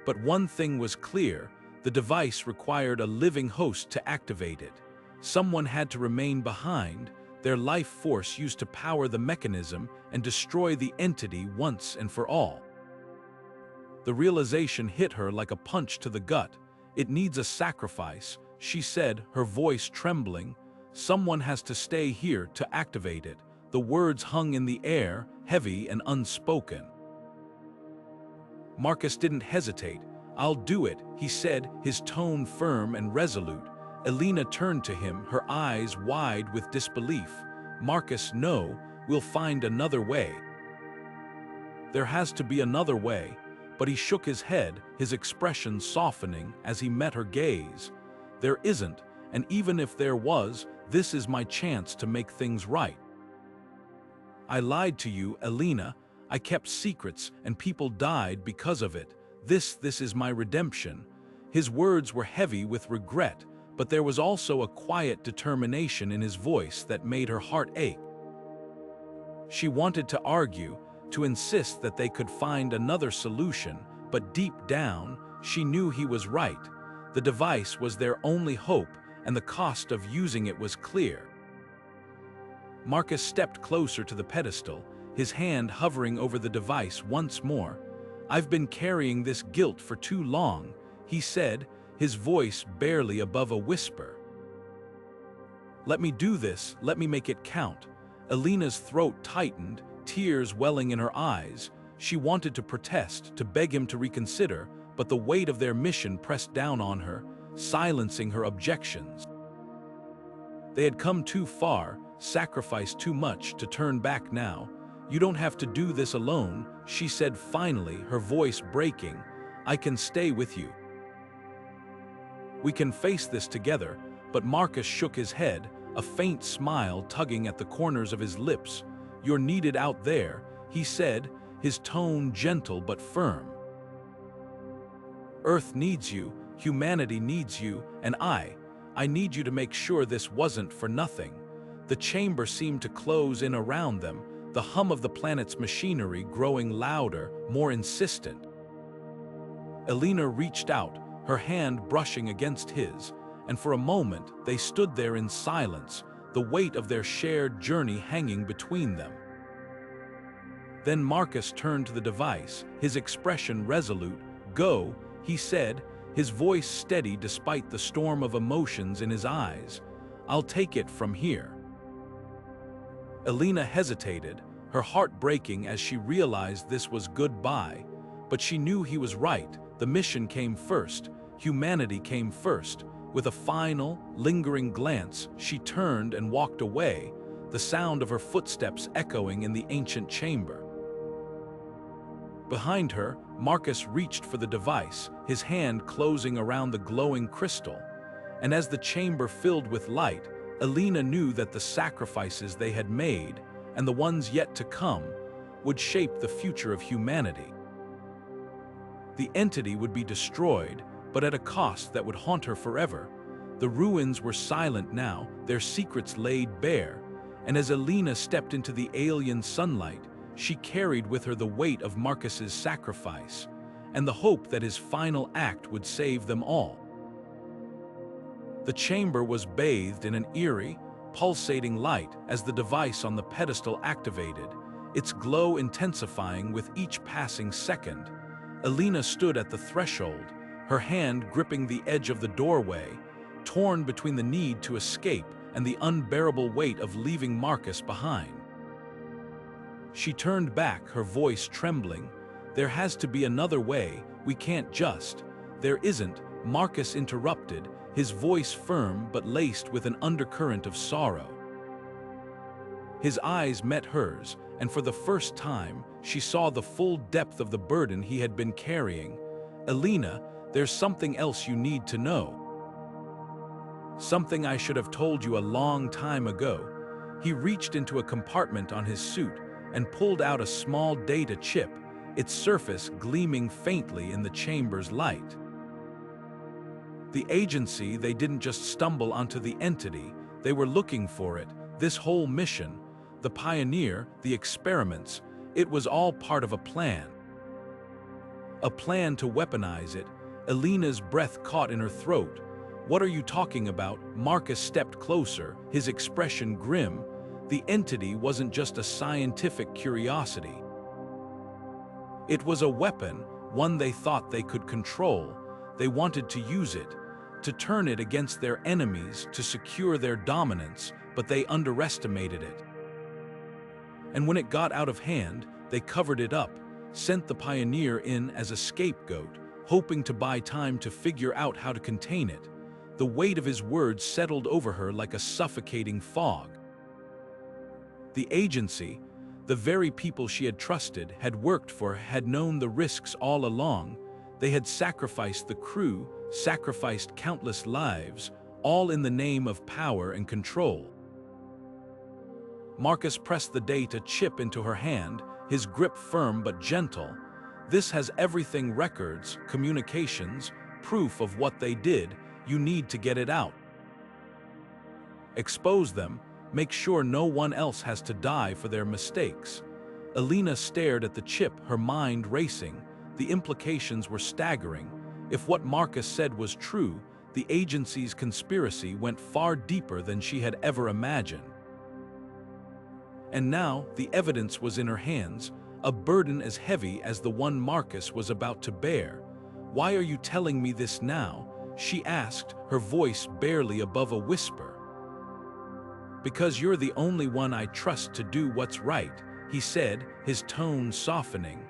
But one thing was clear, the device required a living host to activate it. Someone had to remain behind, their life force used to power the mechanism and destroy the entity once and for all. The realization hit her like a punch to the gut. "It needs a sacrifice," she said, her voice trembling. "Someone has to stay here to activate it." The words hung in the air, heavy and unspoken. Marcus didn't hesitate. "I'll do it," he said, his tone firm and resolute. Elina turned to him, her eyes wide with disbelief. "Marcus, no, we'll find another way." "There has to be another way," but he shook his head, his expression softening as he met her gaze. "There isn't, and even if there was, this is my chance to make things right. I lied to you, Elina. I kept secrets, and people died because of it. This is my redemption." His words were heavy with regret, but there was also a quiet determination in his voice that made her heart ache. She wanted to argue, to insist that they could find another solution, but deep down, she knew he was right. The device was their only hope, and the cost of using it was clear. Marcus stepped closer to the pedestal, his hand hovering over the device once more. "I've been carrying this guilt for too long," he said, his voice barely above a whisper. "Let me do this, let me make it count." Elena's throat tightened, tears welling in her eyes. She wanted to protest, to beg him to reconsider, but the weight of their mission pressed down on her, silencing her objections. They had come too far, sacrificed too much to turn back now. "You don't have to do this alone," she said finally, her voice breaking. "I can stay with you. We can face this together." But Marcus shook his head, a faint smile tugging at the corners of his lips. "You're needed out there," he said, his tone gentle but firm. "Earth needs you, humanity needs you, and I need you to make sure this wasn't for nothing." The chamber seemed to close in around them, the hum of the planet's machinery growing louder, more insistent. Elena reached out, her hand brushing against his, and for a moment they stood there in silence, the weight of their shared journey hanging between them. Then Marcus turned to the device, his expression resolute. "Go," he said, his voice steady despite the storm of emotions in his eyes. "I'll take it from here." Elena hesitated, her heart breaking as she realized this was goodbye, but she knew he was right. The mission came first, humanity came first. With a final, lingering glance, she turned and walked away, the sound of her footsteps echoing in the ancient chamber. Behind her, Marcus reached for the device, his hand closing around the glowing crystal. And as the chamber filled with light, Elena knew that the sacrifices they had made, and the ones yet to come, would shape the future of humanity. The entity would be destroyed, but at a cost that would haunt her forever. The ruins were silent now, their secrets laid bare, and as Elena stepped into the alien sunlight, she carried with her the weight of Marcus's sacrifice, and the hope that his final act would save them all. The chamber was bathed in an eerie, pulsating light as the device on the pedestal activated, its glow intensifying with each passing second. Elena stood at the threshold, her hand gripping the edge of the doorway, torn between the need to escape and the unbearable weight of leaving Marcus behind. She turned back, her voice trembling. "There has to be another way, we can't just—" "There isn't," Marcus interrupted, his voice firm but laced with an undercurrent of sorrow. His eyes met hers, and for the first time, she saw the full depth of the burden he had been carrying. "Elena, there's something else you need to know. Something I should have told you a long time ago." He reached into a compartment on his suit and pulled out a small data chip, its surface gleaming faintly in the chamber's light. The agency, they didn't just stumble onto the entity, they were looking for it. This whole mission, the pioneer, the experiments, it was all part of a plan. A plan to weaponize it. Elena's breath caught in her throat. "What are you talking about?" Marcus stepped closer, his expression grim. The entity wasn't just a scientific curiosity. It was a weapon, one they thought they could control. They wanted to use it, to turn it against their enemies, to secure their dominance, but they underestimated it. And when it got out of hand, they covered it up, sent the pioneer in as a scapegoat, hoping to buy time to figure out how to contain it. The weight of his words settled over her like a suffocating fog. The agency, the very people she had trusted, had worked for, had known the risks all along. They had sacrificed the crew, sacrificed countless lives, all in the name of power and control. Marcus pressed the data chip into her hand, his grip firm but gentle. "This has everything: records, communications, proof of what they did, you need to get it out. Expose them, make sure no one else has to die for their mistakes. Elina stared at the chip, her mind racing. The implications were staggering. If what Marcus said was true, the agency's conspiracy went far deeper than she had ever imagined. And now, the evidence was in her hands, a burden as heavy as the one Marcus was about to bear. "Why are you telling me this now?" she asked, her voice barely above a whisper. "Because you're the only one I trust to do what's right," he said, his tone softening.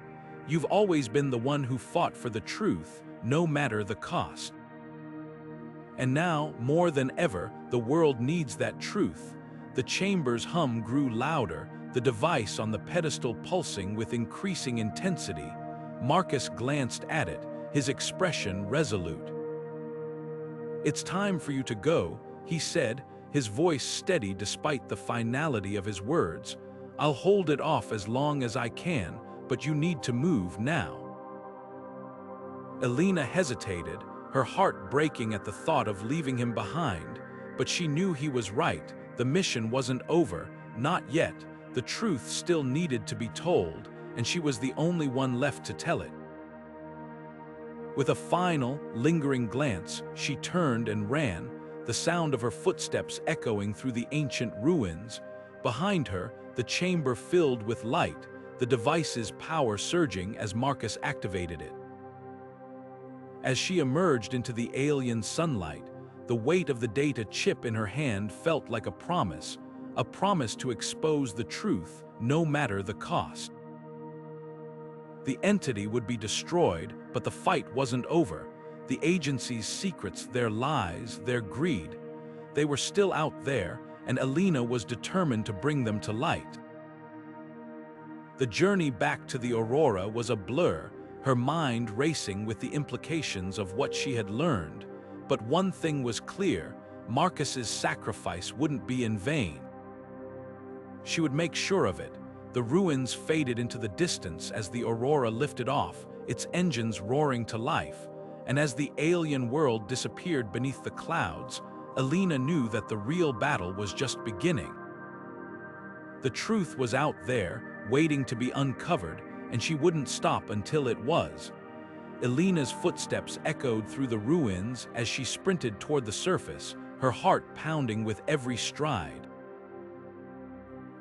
"You've always been the one who fought for the truth, no matter the cost. And now, more than ever, the world needs that truth." The chamber's hum grew louder, the device on the pedestal pulsing with increasing intensity. Marcus glanced at it, his expression resolute. "It's time for you to go," he said, his voice steady despite the finality of his words. "I'll hold it off as long as I can, but you need to move now." Elina hesitated, her heart breaking at the thought of leaving him behind, but she knew he was right. The mission wasn't over, not yet. The truth still needed to be told, and she was the only one left to tell it. With a final, lingering glance, she turned and ran, the sound of her footsteps echoing through the ancient ruins. Behind her, the chamber filled with light, the device's power surging as Marcus activated it. As she emerged into the alien sunlight, the weight of the data chip in her hand felt like a promise to expose the truth, no matter the cost. The entity would be destroyed, but the fight wasn't over. The agency's secrets, their lies, their greed, they were still out there, and Elina was determined to bring them to light. The journey back to the Aurora was a blur, her mind racing with the implications of what she had learned. But one thing was clear, Marcus's sacrifice wouldn't be in vain. She would make sure of it. The ruins faded into the distance as the Aurora lifted off, its engines roaring to life, and as the alien world disappeared beneath the clouds, Elina knew that the real battle was just beginning. The truth was out there, waiting to be uncovered, and she wouldn't stop until it was. Elina's footsteps echoed through the ruins as she sprinted toward the surface, her heart pounding with every stride.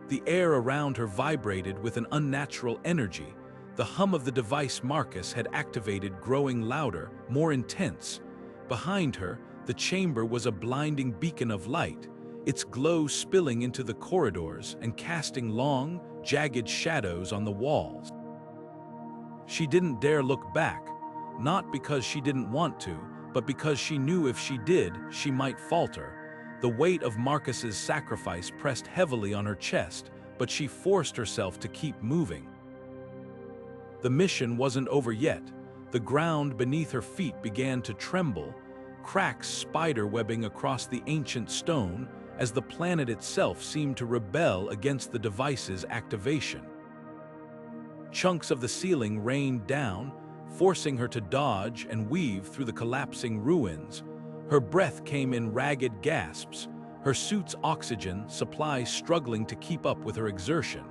The air around her vibrated with an unnatural energy, the hum of the device Marcus had activated growing louder, more intense. Behind her, the chamber was a blinding beacon of light, its glow spilling into the corridors and casting long, jagged shadows on the walls. She didn't dare look back, not because she didn't want to, but because she knew if she did, she might falter. The weight of Marcus's sacrifice pressed heavily on her chest, but she forced herself to keep moving. The mission wasn't over yet. The ground beneath her feet began to tremble, cracks spider-webbing across the ancient stone as the planet itself seemed to rebel against the device's activation. Chunks of the ceiling rained down, forcing her to dodge and weave through the collapsing ruins. Her breath came in ragged gasps, her suit's oxygen supply struggling to keep up with her exertion.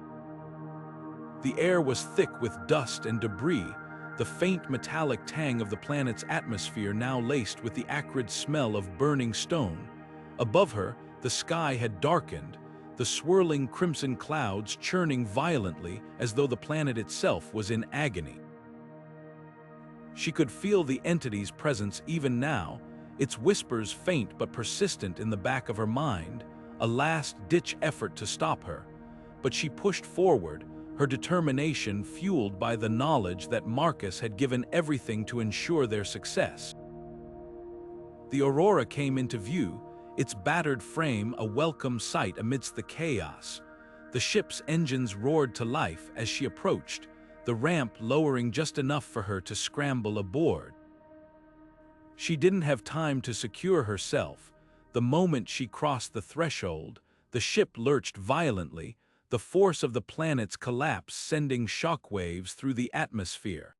The air was thick with dust and debris, the faint metallic tang of the planet's atmosphere now laced with the acrid smell of burning stone. Above her, the sky had darkened, the swirling crimson clouds churning violently as though the planet itself was in agony. She could feel the entity's presence even now, its whispers faint but persistent in the back of her mind, a last-ditch effort to stop her. But she pushed forward, her determination fueled by the knowledge that Marcus had given everything to ensure their success. The Aurora came into view, its battered frame a welcome sight amidst the chaos. The ship's engines roared to life as she approached, the ramp lowering just enough for her to scramble aboard. She didn't have time to secure herself. The moment she crossed the threshold, the ship lurched violently, the force of the planet's collapse sending shockwaves through the atmosphere.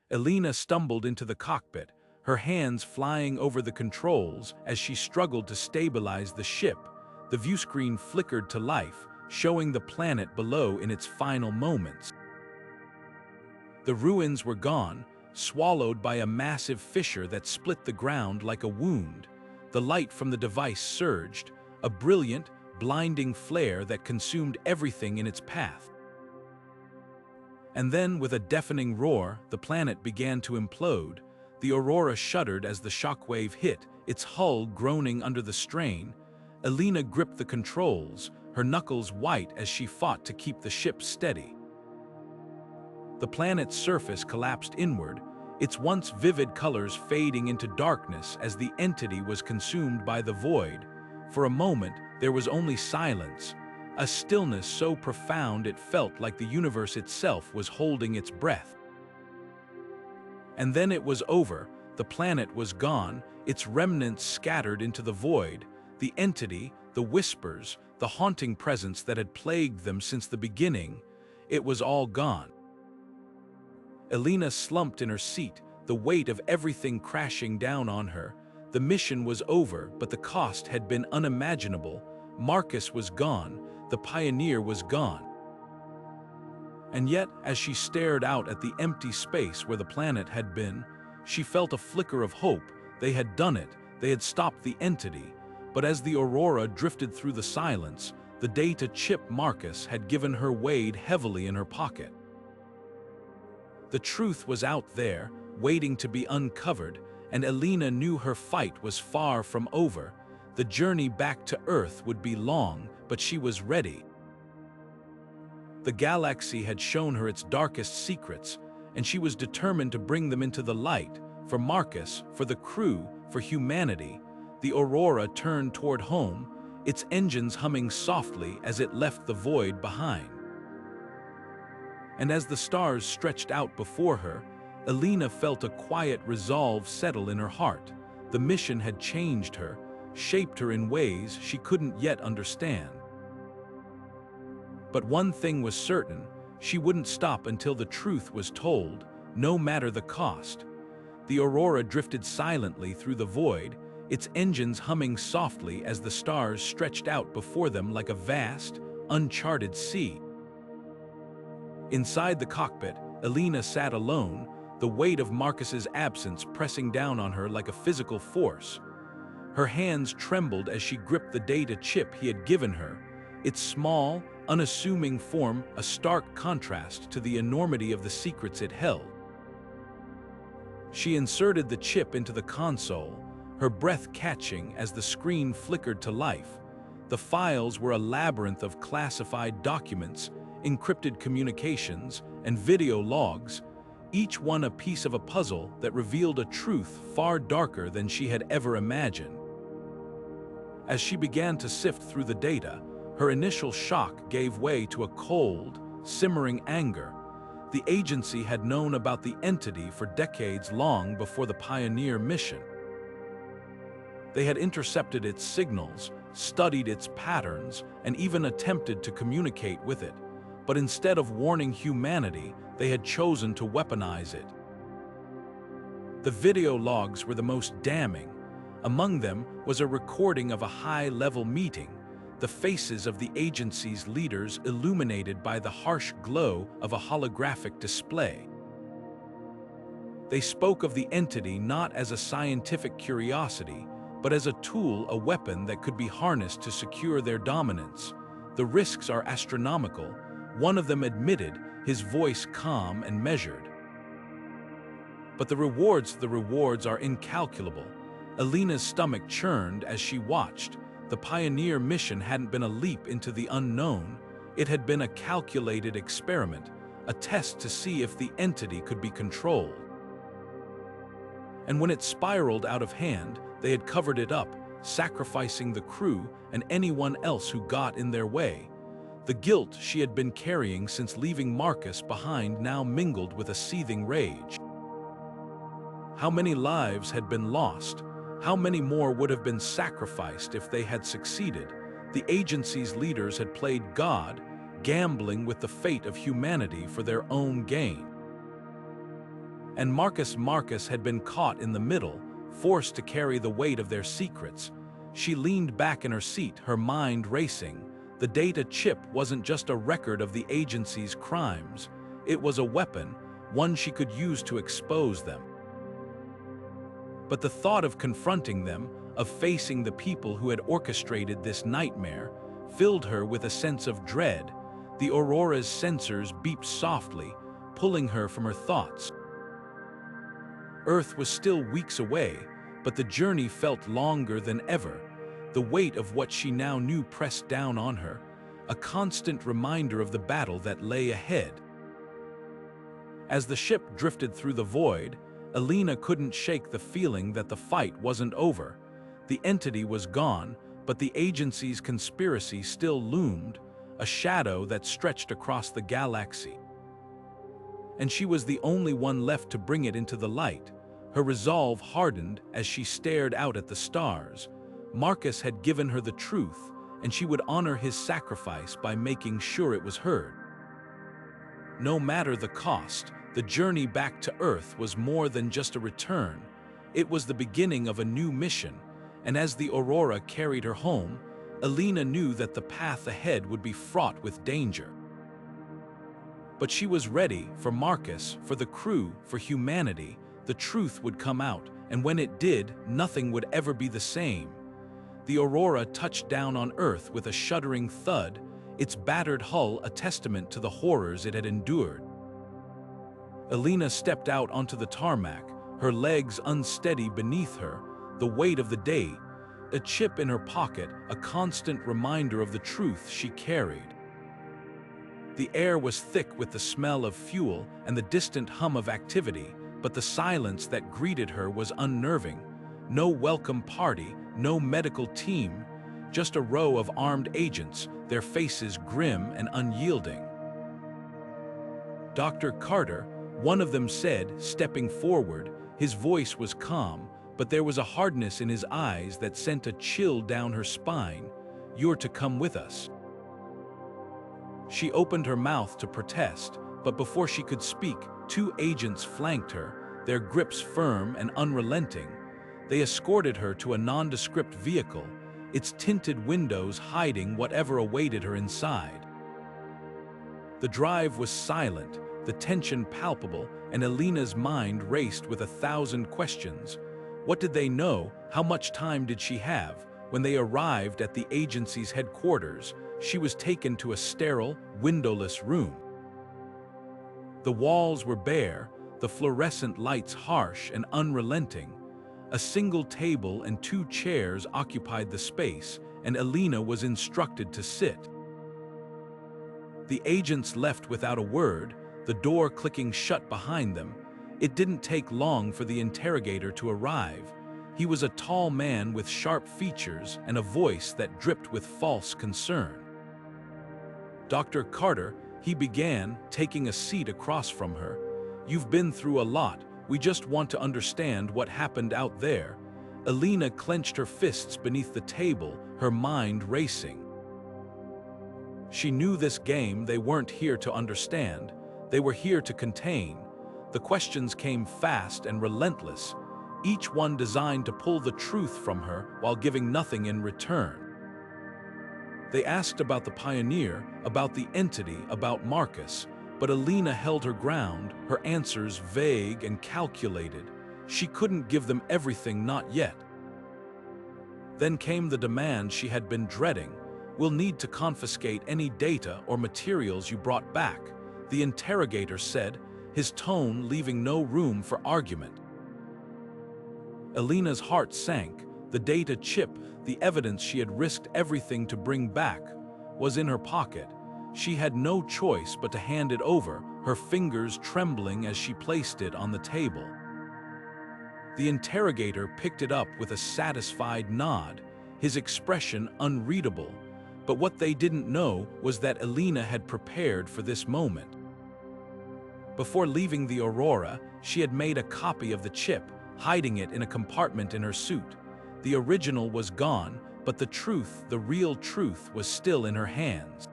Elina stumbled into the cockpit, her hands flying over the controls as she struggled to stabilize the ship. The viewscreen flickered to life, showing the planet below in its final moments. The ruins were gone, swallowed by a massive fissure that split the ground like a wound. The light from the device surged, a brilliant, blinding flare that consumed everything in its path. And then, with a deafening roar, the planet began to implode. The Aurora shuddered as the shockwave hit, its hull groaning under the strain. Elina gripped the controls, her knuckles white as she fought to keep the ship steady. The planet's surface collapsed inward, its once vivid colors fading into darkness as the entity was consumed by the void. For a moment, there was only silence, a stillness so profound it felt like the universe itself was holding its breath. And then it was over. The planet was gone, its remnants scattered into the void. The entity, the whispers, the haunting presence that had plagued them since the beginning, it was all gone. Elina slumped in her seat, the weight of everything crashing down on her. The mission was over, but the cost had been unimaginable. Marcus was gone, the Pioneer was gone. And yet, as she stared out at the empty space where the planet had been, she felt a flicker of hope. They had done it, they had stopped the entity. But as the Aurora drifted through the silence, the data chip Marcus had given her weighed heavily in her pocket. The truth was out there, waiting to be uncovered, and Elina knew her fight was far from over. The journey back to Earth would be long, but she was ready. The galaxy had shown her its darkest secrets, and she was determined to bring them into the light. For Marcus, for the crew, for humanity. The Aurora turned toward home, its engines humming softly as it left the void behind. And as the stars stretched out before her, Elina felt a quiet resolve settle in her heart. The mission had changed her, shaped her in ways she couldn't yet understand. But one thing was certain, she wouldn't stop until the truth was told, no matter the cost. The Aurora drifted silently through the void, its engines humming softly as the stars stretched out before them like a vast, uncharted sea. Inside the cockpit, Elina sat alone, the weight of Marcus's absence pressing down on her like a physical force. Her hands trembled as she gripped the data chip he had given her, its small, unassuming form a stark contrast to the enormity of the secrets it held. She inserted the chip into the console, her breath catching as the screen flickered to life. The files were a labyrinth of classified documents, encrypted communications, and video logs, each one a piece of a puzzle that revealed a truth far darker than she had ever imagined. As she began to sift through the data, her initial shock gave way to a cold, simmering anger. The agency had known about the entity for decades, long before the Pioneer mission. They had intercepted its signals, studied its patterns, and even attempted to communicate with it. But instead of warning humanity, they had chosen to weaponize it. The video logs were the most damning. Among them was a recording of a high-level meeting, the faces of the agency's leaders illuminated by the harsh glow of a holographic display. They spoke of the entity not as a scientific curiosity, but as a tool, a weapon that could be harnessed to secure their dominance. The risks are astronomical, one of them admitted, his voice calm and measured. But the rewards are incalculable. Elina's stomach churned as she watched. The Pioneer mission hadn't been a leap into the unknown. It had been a calculated experiment, a test to see if the entity could be controlled. And when it spiraled out of hand, they had covered it up, sacrificing the crew and anyone else who got in their way. The guilt she had been carrying since leaving Marcus behind now mingled with a seething rage. How many lives had been lost? How many more would have been sacrificed if they had succeeded? The agency's leaders had played God, gambling with the fate of humanity for their own gain. And Marcus had been caught in the middle, forced to carry the weight of their secrets. She leaned back in her seat, her mind racing. The data chip wasn't just a record of the agency's crimes. It was a weapon, one she could use to expose them. But the thought of confronting them, of facing the people who had orchestrated this nightmare, filled her with a sense of dread. The Aurora's sensors beeped softly, pulling her from her thoughts. Earth was still weeks away, but the journey felt longer than ever. The weight of what she now knew pressed down on her, a constant reminder of the battle that lay ahead. As the ship drifted through the void, Elina couldn't shake the feeling that the fight wasn't over. The entity was gone, but the agency's conspiracy still loomed, a shadow that stretched across the galaxy. And she was the only one left to bring it into the light. Her resolve hardened as she stared out at the stars. Marcus had given her the truth, and she would honor his sacrifice by making sure it was heard. No matter the cost, the journey back to Earth was more than just a return. It was the beginning of a new mission, and as the Aurora carried her home, Elina knew that the path ahead would be fraught with danger. But she was ready for Marcus, for the crew, for humanity. The truth would come out, and when it did, nothing would ever be the same. The Aurora touched down on Earth with a shuddering thud, its battered hull a testament to the horrors it had endured. Elina stepped out onto the tarmac, her legs unsteady beneath her, the weight of the day, a chip in her pocket, a constant reminder of the truth she carried. The air was thick with the smell of fuel and the distant hum of activity, but the silence that greeted her was unnerving. No welcome party, no medical team, just a row of armed agents, their faces grim and unyielding. "Dr. Carter," one of them said, stepping forward. His voice was calm, but there was a hardness in his eyes that sent a chill down her spine. "You're to come with us." She opened her mouth to protest, but before she could speak, two agents flanked her, their grips firm and unrelenting. They escorted her to a nondescript vehicle, its tinted windows hiding whatever awaited her inside. The drive was silent, the tension palpable, and Elina's mind raced with 1,000 questions. What did they know? How much time did she have? When they arrived at the agency's headquarters, she was taken to a sterile, windowless room. The walls were bare, the fluorescent lights harsh and unrelenting. A single table and 2 chairs occupied the space, and Elina was instructed to sit. The agents left without a word, the door clicking shut behind them. It didn't take long for the interrogator to arrive. He was a tall man with sharp features and a voice that dripped with false concern. "Dr. Carter," he began, taking a seat across from her. "You've been through a lot. We just want to understand what happened out there." Elina clenched her fists beneath the table, her mind racing. She knew this game they weren't here to understand. They were here to contain. The questions came fast and relentless, each one designed to pull the truth from her while giving nothing in return. They asked about the pioneer, about the entity, about Marcus, but Elina held her ground, her answers vague and calculated. She couldn't give them everything, not yet. Then came the demand she had been dreading. "We'll need to confiscate any data or materials you brought back," the interrogator said, his tone leaving no room for argument. Elina's heart sank. The data chip, the evidence she had risked everything to bring back, was in her pocket. She had no choice but to hand it over, her fingers trembling as she placed it on the table. The interrogator picked it up with a satisfied nod, his expression unreadable. But what they didn't know was that Elina had prepared for this moment. Before leaving the Aurora, she had made a copy of the chip, hiding it in a compartment in her suit. The original was gone, but the truth, the real truth, was still in her hands.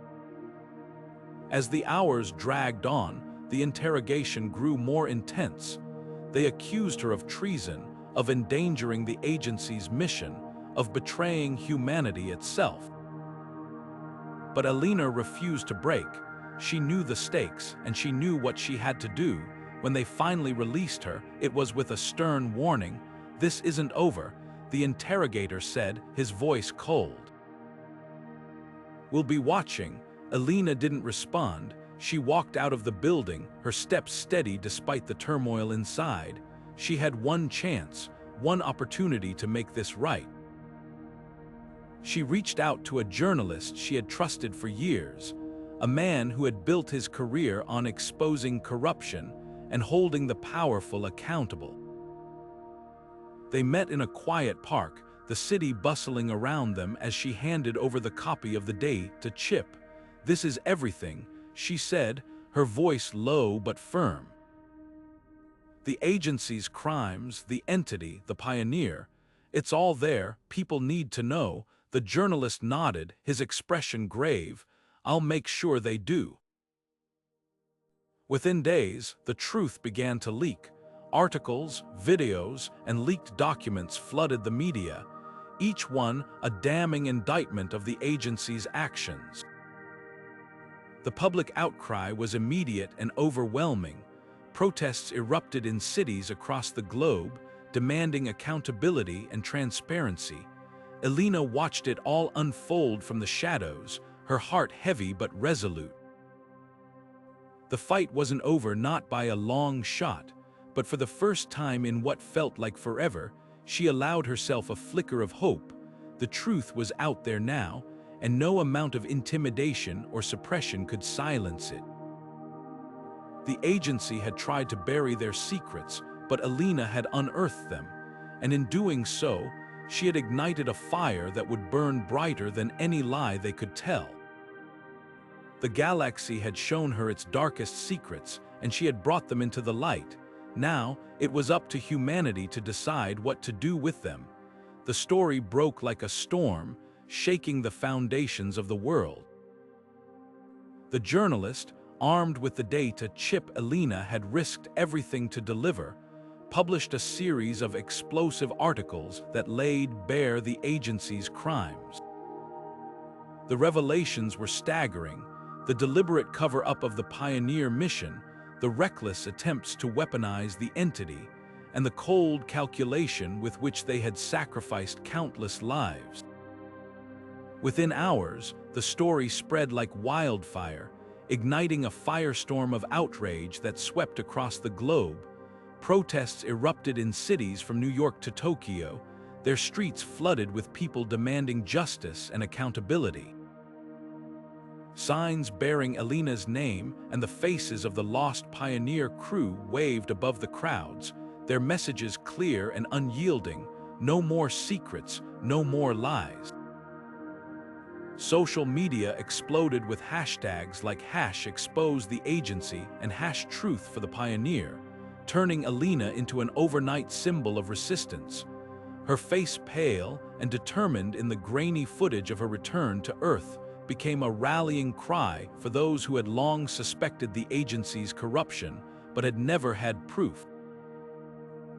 As the hours dragged on, the interrogation grew more intense. They accused her of treason, of endangering the agency's mission, of betraying humanity itself. But Elena refused to break. She knew the stakes, and she knew what she had to do. When they finally released her, it was with a stern warning. "This isn't over," the interrogator said, his voice cold. "We'll be watching." Elena didn't respond. She walked out of the building, her steps steady despite the turmoil inside. She had one chance, one opportunity to make this right. She reached out to a journalist she had trusted for years, a man who had built his career on exposing corruption and holding the powerful accountable. They met in a quiet park, the city bustling around them as she handed over the copy of the day to Chip. "This is everything," she said, her voice low but firm. "The agency's crimes, the entity, the pioneer. It's all there, people need to know." The journalist nodded, his expression grave. "I'll make sure they do." Within days, the truth began to leak. Articles, videos, and leaked documents flooded the media, each one a damning indictment of the agency's actions. The public outcry was immediate and overwhelming. Protests erupted in cities across the globe, demanding accountability and transparency. Elena watched it all unfold from the shadows, her heart heavy but resolute. The fight wasn't over, not by a long shot, but for the first time in what felt like forever, she allowed herself a flicker of hope. The truth was out there now, and no amount of intimidation or suppression could silence it. The agency had tried to bury their secrets, but Elena had unearthed them, and in doing so, she had ignited a fire that would burn brighter than any lie they could tell. The galaxy had shown her its darkest secrets, and she had brought them into the light. Now, it was up to humanity to decide what to do with them. The story broke like a storm, shaking the foundations of the world. The journalist, armed with the data Chip Elena had risked everything to deliver, published a series of explosive articles that laid bare the agency's crimes. The revelations were staggering: the deliberate cover-up of the pioneer mission, the reckless attempts to weaponize the entity, and the cold calculation with which they had sacrificed countless lives. Within hours, the story spread like wildfire, igniting a firestorm of outrage that swept across the globe. Protests erupted in cities from New York to Tokyo, their streets flooded with people demanding justice and accountability. Signs bearing Elena's name and the faces of the lost pioneer crew waved above the crowds, their messages clear and unyielding: no more secrets, no more lies. Social media exploded with hashtags like #ExposeTheAgency and #TruthForThePioneer, turning Elena into an overnight symbol of resistance. Her face, pale and determined in the grainy footage of her return to Earth, became a rallying cry for those who had long suspected the agency's corruption but had never had proof.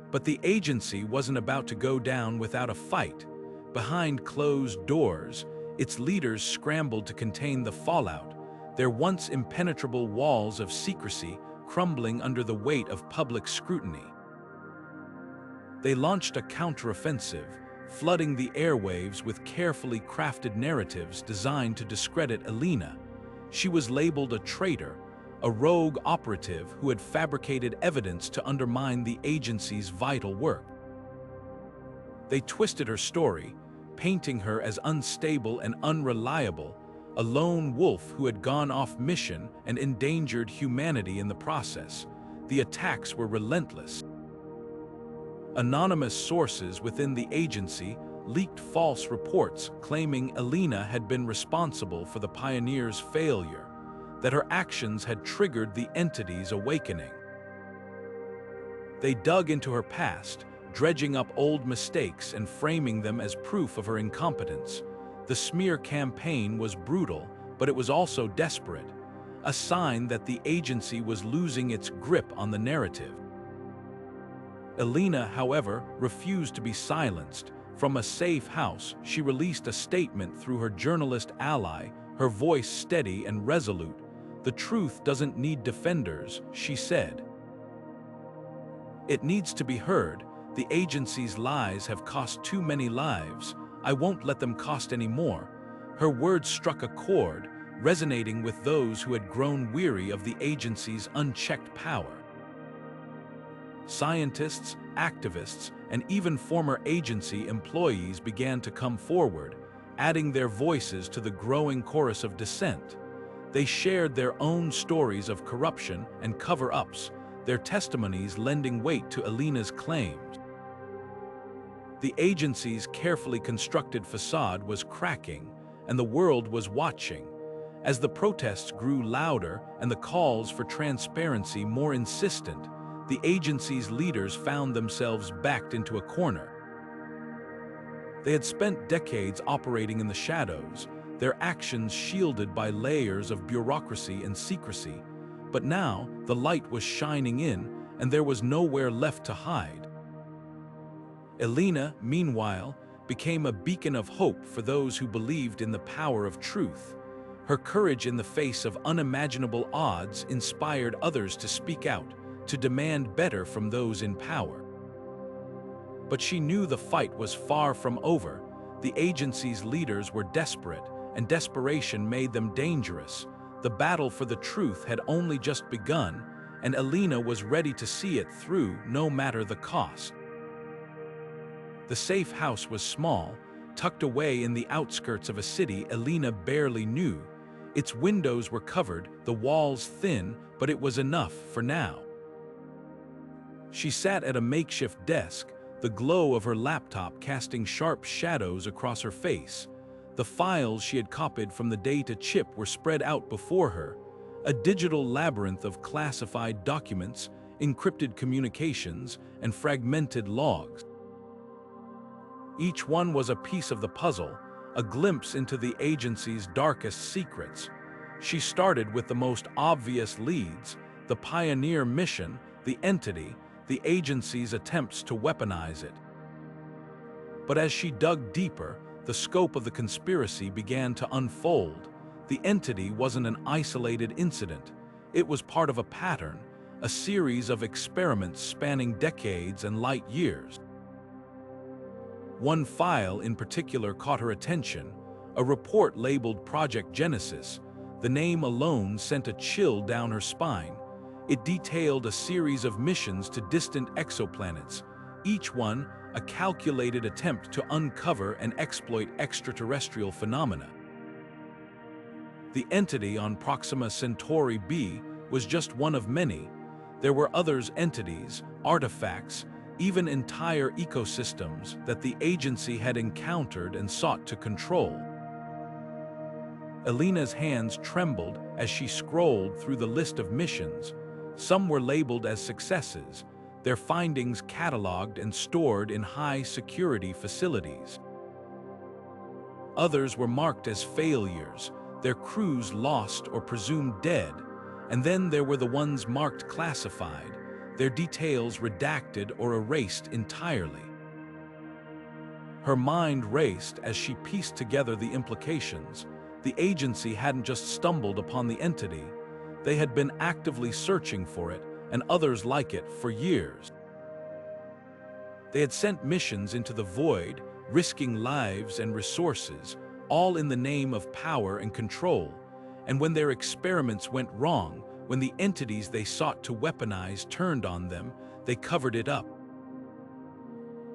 But the agency wasn't about to go down without a fight. Behind closed doors, its leaders scrambled to contain the fallout, their once impenetrable walls of secrecy crumbling under the weight of public scrutiny. They launched a counteroffensive, flooding the airwaves with carefully crafted narratives designed to discredit Elena. She was labeled a traitor, a rogue operative who had fabricated evidence to undermine the agency's vital work. They twisted her story, painting her as unstable and unreliable, a lone wolf who had gone off mission and endangered humanity in the process. The attacks were relentless. Anonymous sources within the agency leaked false reports claiming Elena had been responsible for the pioneer's failure, that her actions had triggered the entity's awakening. They dug into her past, dredging up old mistakes and framing them as proof of her incompetence. The smear campaign was brutal, but it was also desperate, a sign that the agency was losing its grip on the narrative. Elina, however, refused to be silenced. From a safe house, she released a statement through her journalist ally, her voice steady and resolute. "The truth doesn't need defenders," she said. "It needs to be heard. The agency's lies have cost too many lives. I won't let them cost any more." Her words struck a chord, resonating with those who had grown weary of the agency's unchecked power. Scientists, activists, and even former agency employees began to come forward, adding their voices to the growing chorus of dissent. They shared their own stories of corruption and cover-ups, their testimonies lending weight to Elina's claims. The agency's carefully constructed facade was cracking, and the world was watching. As the protests grew louder and the calls for transparency more insistent, the agency's leaders found themselves backed into a corner. They had spent decades operating in the shadows, their actions shielded by layers of bureaucracy and secrecy. But now, the light was shining in, and there was nowhere left to hide. Elina, meanwhile, became a beacon of hope for those who believed in the power of truth. Her courage in the face of unimaginable odds inspired others to speak out, to demand better from those in power. But she knew the fight was far from over. The agency's leaders were desperate, and desperation made them dangerous. The battle for the truth had only just begun, and Elina was ready to see it through no matter the cost. The safe house was small, tucked away in the outskirts of a city Elina barely knew. Its windows were covered, the walls thin, but it was enough for now. She sat at a makeshift desk, the glow of her laptop casting sharp shadows across her face. The files she had copied from the data chip were spread out before her, a digital labyrinth of classified documents, encrypted communications, and fragmented logs. Each one was a piece of the puzzle, a glimpse into the agency's darkest secrets. She started with the most obvious leads: the Pioneer mission, the entity, the agency's attempts to weaponize it. But as she dug deeper, the scope of the conspiracy began to unfold. The entity wasn't an isolated incident. It was part of a pattern, a series of experiments spanning decades and light years. One file in particular caught her attention, a report labeled Project Genesis. The name alone sent a chill down her spine. It detailed a series of missions to distant exoplanets, each one a calculated attempt to uncover and exploit extraterrestrial phenomena. The entity on Proxima Centauri b was just one of many. There were others, entities, artifacts, even entire ecosystems that the agency had encountered and sought to control. Elina's hands trembled as she scrolled through the list of missions. Some were labeled as successes, their findings cataloged and stored in high-security facilities. Others were marked as failures, their crews lost or presumed dead, and then there were the ones marked classified, their details redacted or erased entirely. Her mind raced as she pieced together the implications. The agency hadn't just stumbled upon the entity, they had been actively searching for it, and others like it, for years. They had sent missions into the void, risking lives and resources, all in the name of power and control. And when their experiments went wrong, when the entities they sought to weaponize turned on them, they covered it up.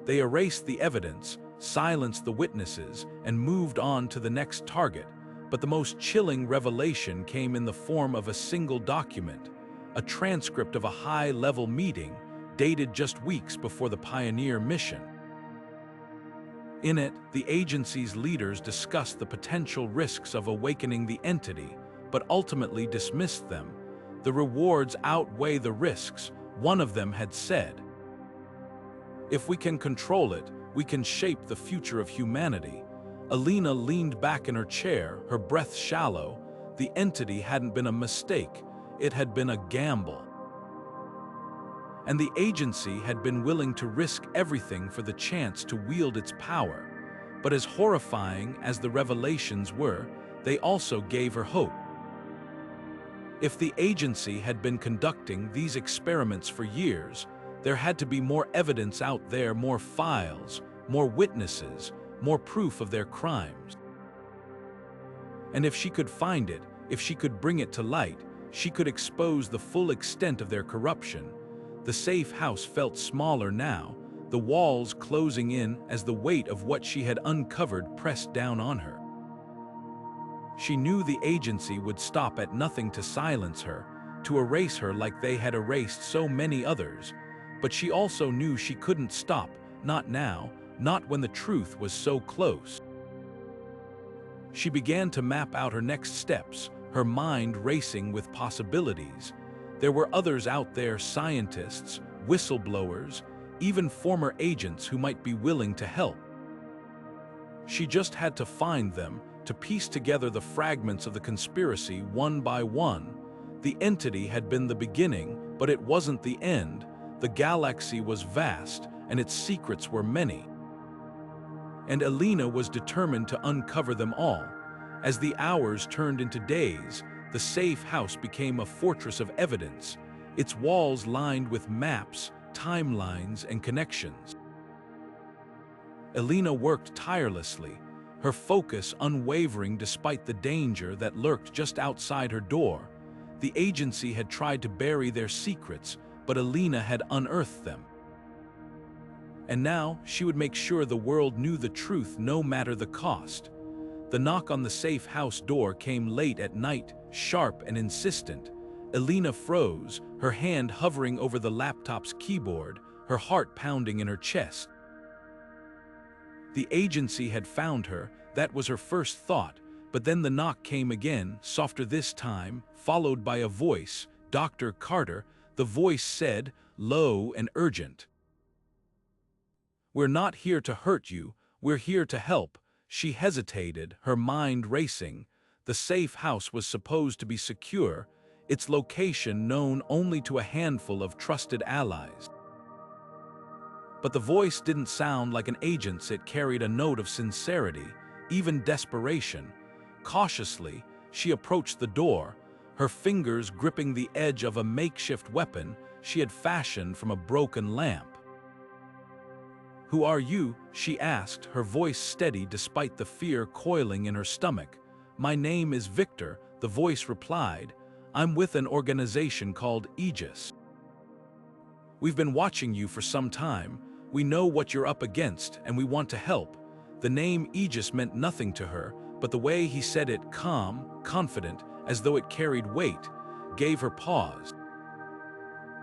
They erased the evidence, silenced the witnesses, and moved on to the next target. But the most chilling revelation came in the form of a single document, a transcript of a high-level meeting dated just weeks before the Pioneer mission. In it, the agency's leaders discussed the potential risks of awakening the entity, but ultimately dismissed them. The rewards outweigh the risks, one of them had said. If we can control it, we can shape the future of humanity. Elina leaned back in her chair, her breath shallow. The entity hadn't been a mistake, it had been a gamble. and the agency had been willing to risk everything for the chance to wield its power. But as horrifying as the revelations were, they also gave her hope. If the agency had been conducting these experiments for years, there had to be more evidence out there, more files, more witnesses, more proof of their crimes. And if she could find it, if she could bring it to light, she could expose the full extent of their corruption. The safe house felt smaller now, the walls closing in as the weight of what she had uncovered pressed down on her. She knew the agency would stop at nothing to silence her, to erase her like they had erased so many others, but she also knew she couldn't stop, not now, not when the truth was so close. She began to map out her next steps, her mind racing with possibilities. There were others out there, scientists, whistleblowers, even former agents who might be willing to help. She just had to find them, to piece together the fragments of the conspiracy one by one. The entity had been the beginning, but it wasn't the end. The galaxy was vast, and its secrets were many. And Elina was determined to uncover them all. As the hours turned into days, the safe house became a fortress of evidence, its walls lined with maps, timelines, and connections. Elina worked tirelessly, her focus unwavering despite the danger that lurked just outside her door. The agency had tried to bury their secrets, but Elina had unearthed them. And now she would make sure the world knew the truth no matter the cost. The knock on the safe house door came late at night, sharp and insistent. Elina froze, her hand hovering over the laptop's keyboard, her heart pounding in her chest. The agency had found her, that was her first thought, but then the knock came again, softer this time, followed by a voice, Dr. Carter. The voice said, low and urgent. "We're not here to hurt you, we're here to help." She hesitated, her mind racing. The safe house was supposed to be secure, its location known only to a handful of trusted allies. But the voice didn't sound like an agent's, it carried a note of sincerity, even desperation. Cautiously, she approached the door, her fingers gripping the edge of a makeshift weapon she had fashioned from a broken lamp. "Who are you?" she asked, her voice steady despite the fear coiling in her stomach. "My name is Victor," the voice replied. "I'm with an organization called Aegis. We've been watching you for some time. We know what you're up against, and we want to help." The name Aegis meant nothing to her, but the way he said it, calm, confident, as though it carried weight, gave her pause.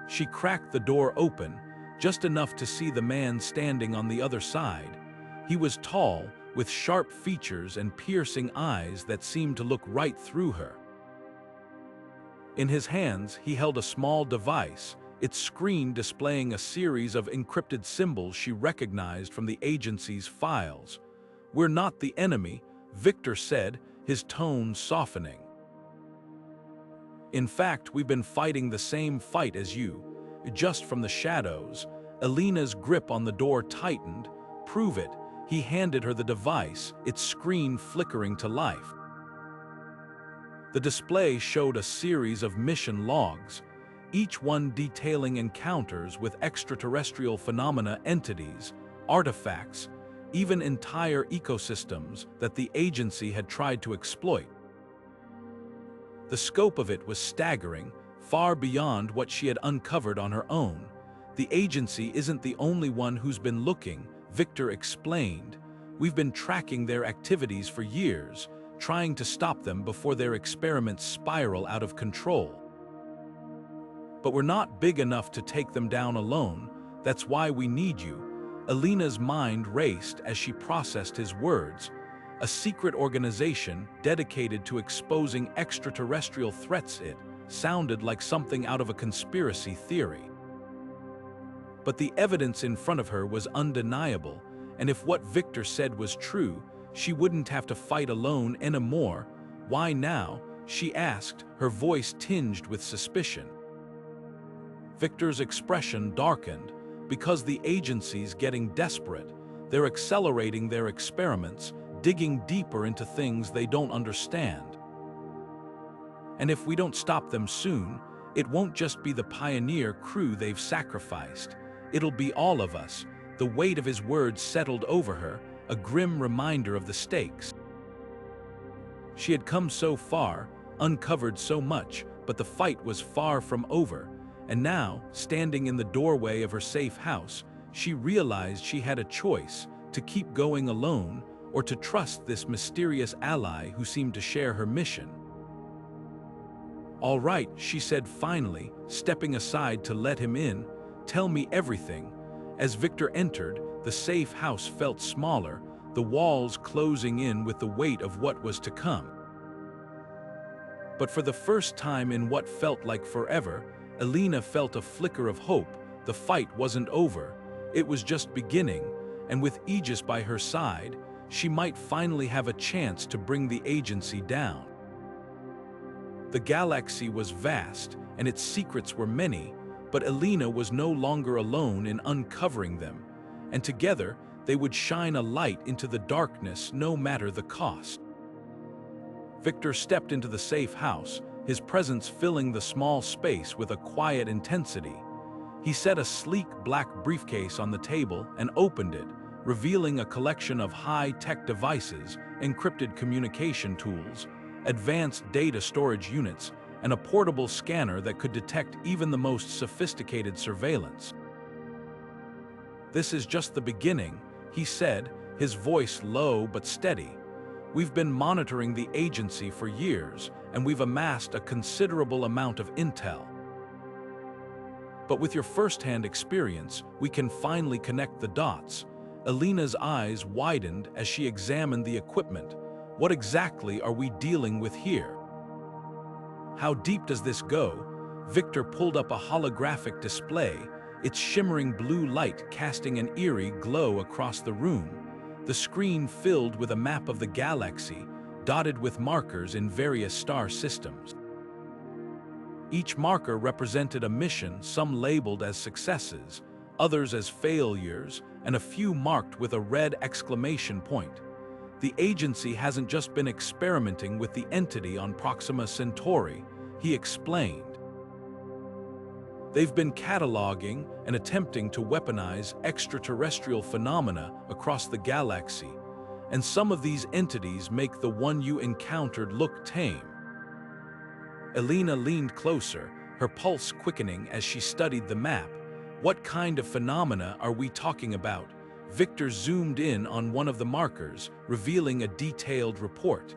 She cracked the door open, just enough to see the man standing on the other side. He was tall, with sharp features and piercing eyes that seemed to look right through her. In his hands, he held a small device, its screen displaying a series of encrypted symbols she recognized from the agency's files. "We're not the enemy," Victor said, his tone softening. "In fact, we've been fighting the same fight as you, just from the shadows." Elena's grip on the door tightened. "Prove it." He handed her the device, its screen flickering to life. The display showed a series of mission logs, each one detailing encounters with extraterrestrial phenomena, entities, artifacts, even entire ecosystems that the agency had tried to exploit. The scope of it was staggering, far beyond what she had uncovered on her own. "The agency isn't the only one who's been looking," Victor explained. "We've been tracking their activities for years, trying to stop them before their experiments spiral out of control. But we're not big enough to take them down alone. That's why we need you." Elena's mind raced as she processed his words. A secret organization dedicated to exposing extraterrestrial threats. It sounded like something out of a conspiracy theory. But the evidence in front of her was undeniable, and if what Victor said was true, she wouldn't have to fight alone anymore. "Why now?" she asked, her voice tinged with suspicion. Victor's expression darkened. Because the agency's getting desperate, they're accelerating their experiments, digging deeper into things they don't understand. And if we don't stop them soon, it won't just be the pioneer crew they've sacrificed. It'll be all of us. The weight of his words settled over her, a grim reminder of the stakes. She had come so far, uncovered so much, but the fight was far from over. And now, standing in the doorway of her safe house, she realized she had a choice: to keep going alone or to trust this mysterious ally who seemed to share her mission. "All right," she said finally, stepping aside to let him in. "Tell me everything." As Victor entered, the safe house felt smaller, the walls closing in with the weight of what was to come. But for the first time in what felt like forever, Elina felt a flicker of hope. The fight wasn't over, it was just beginning, and with Aegis by her side, she might finally have a chance to bring the agency down. The galaxy was vast, and its secrets were many, but Elina was no longer alone in uncovering them, and together they would shine a light into the darkness no matter the cost. Victor stepped into the safe house, his presence filling the small space with a quiet intensity. He set a sleek black briefcase on the table and opened it, revealing a collection of high-tech devices, encrypted communication tools, advanced data storage units, and a portable scanner that could detect even the most sophisticated surveillance. "This is just the beginning," he said, his voice low but steady. "We've been monitoring the agency for years, and we've amassed a considerable amount of intel. But with your first-hand experience, we can finally connect the dots." Elena's eyes widened as she examined the equipment. "What exactly are we dealing with here? How deep does this go?" Victor pulled up a holographic display, its shimmering blue light casting an eerie glow across the room. The screen filled with a map of the galaxy, dotted with markers in various star systems. Each marker represented a mission, some labeled as successes, others as failures, and a few marked with a red exclamation point. "The agency hasn't just been experimenting with the entity on Proxima Centauri," he explained. "They've been cataloging and attempting to weaponize extraterrestrial phenomena across the galaxy, and some of these entities make the one you encountered look tame." Elina leaned closer, her pulse quickening as she studied the map. "What kind of phenomena are we talking about?" Victor zoomed in on one of the markers, revealing a detailed report.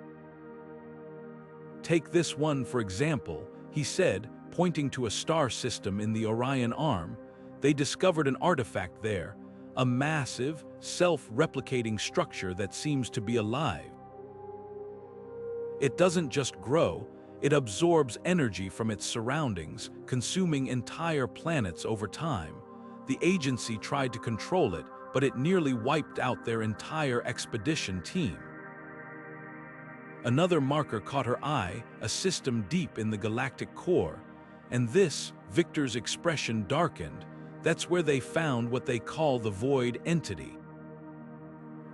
"Take this one for example," he said, pointing to a star system in the Orion Arm. "They discovered an artifact there, a massive, self-replicating structure that seems to be alive. It doesn't just grow, it absorbs energy from its surroundings, consuming entire planets over time. The agency tried to control it, but it nearly wiped out their entire expedition team." Another marker caught her eye, a system deep in the galactic core. "And this," Victor's expression darkened, "that's where they found what they call the void entity.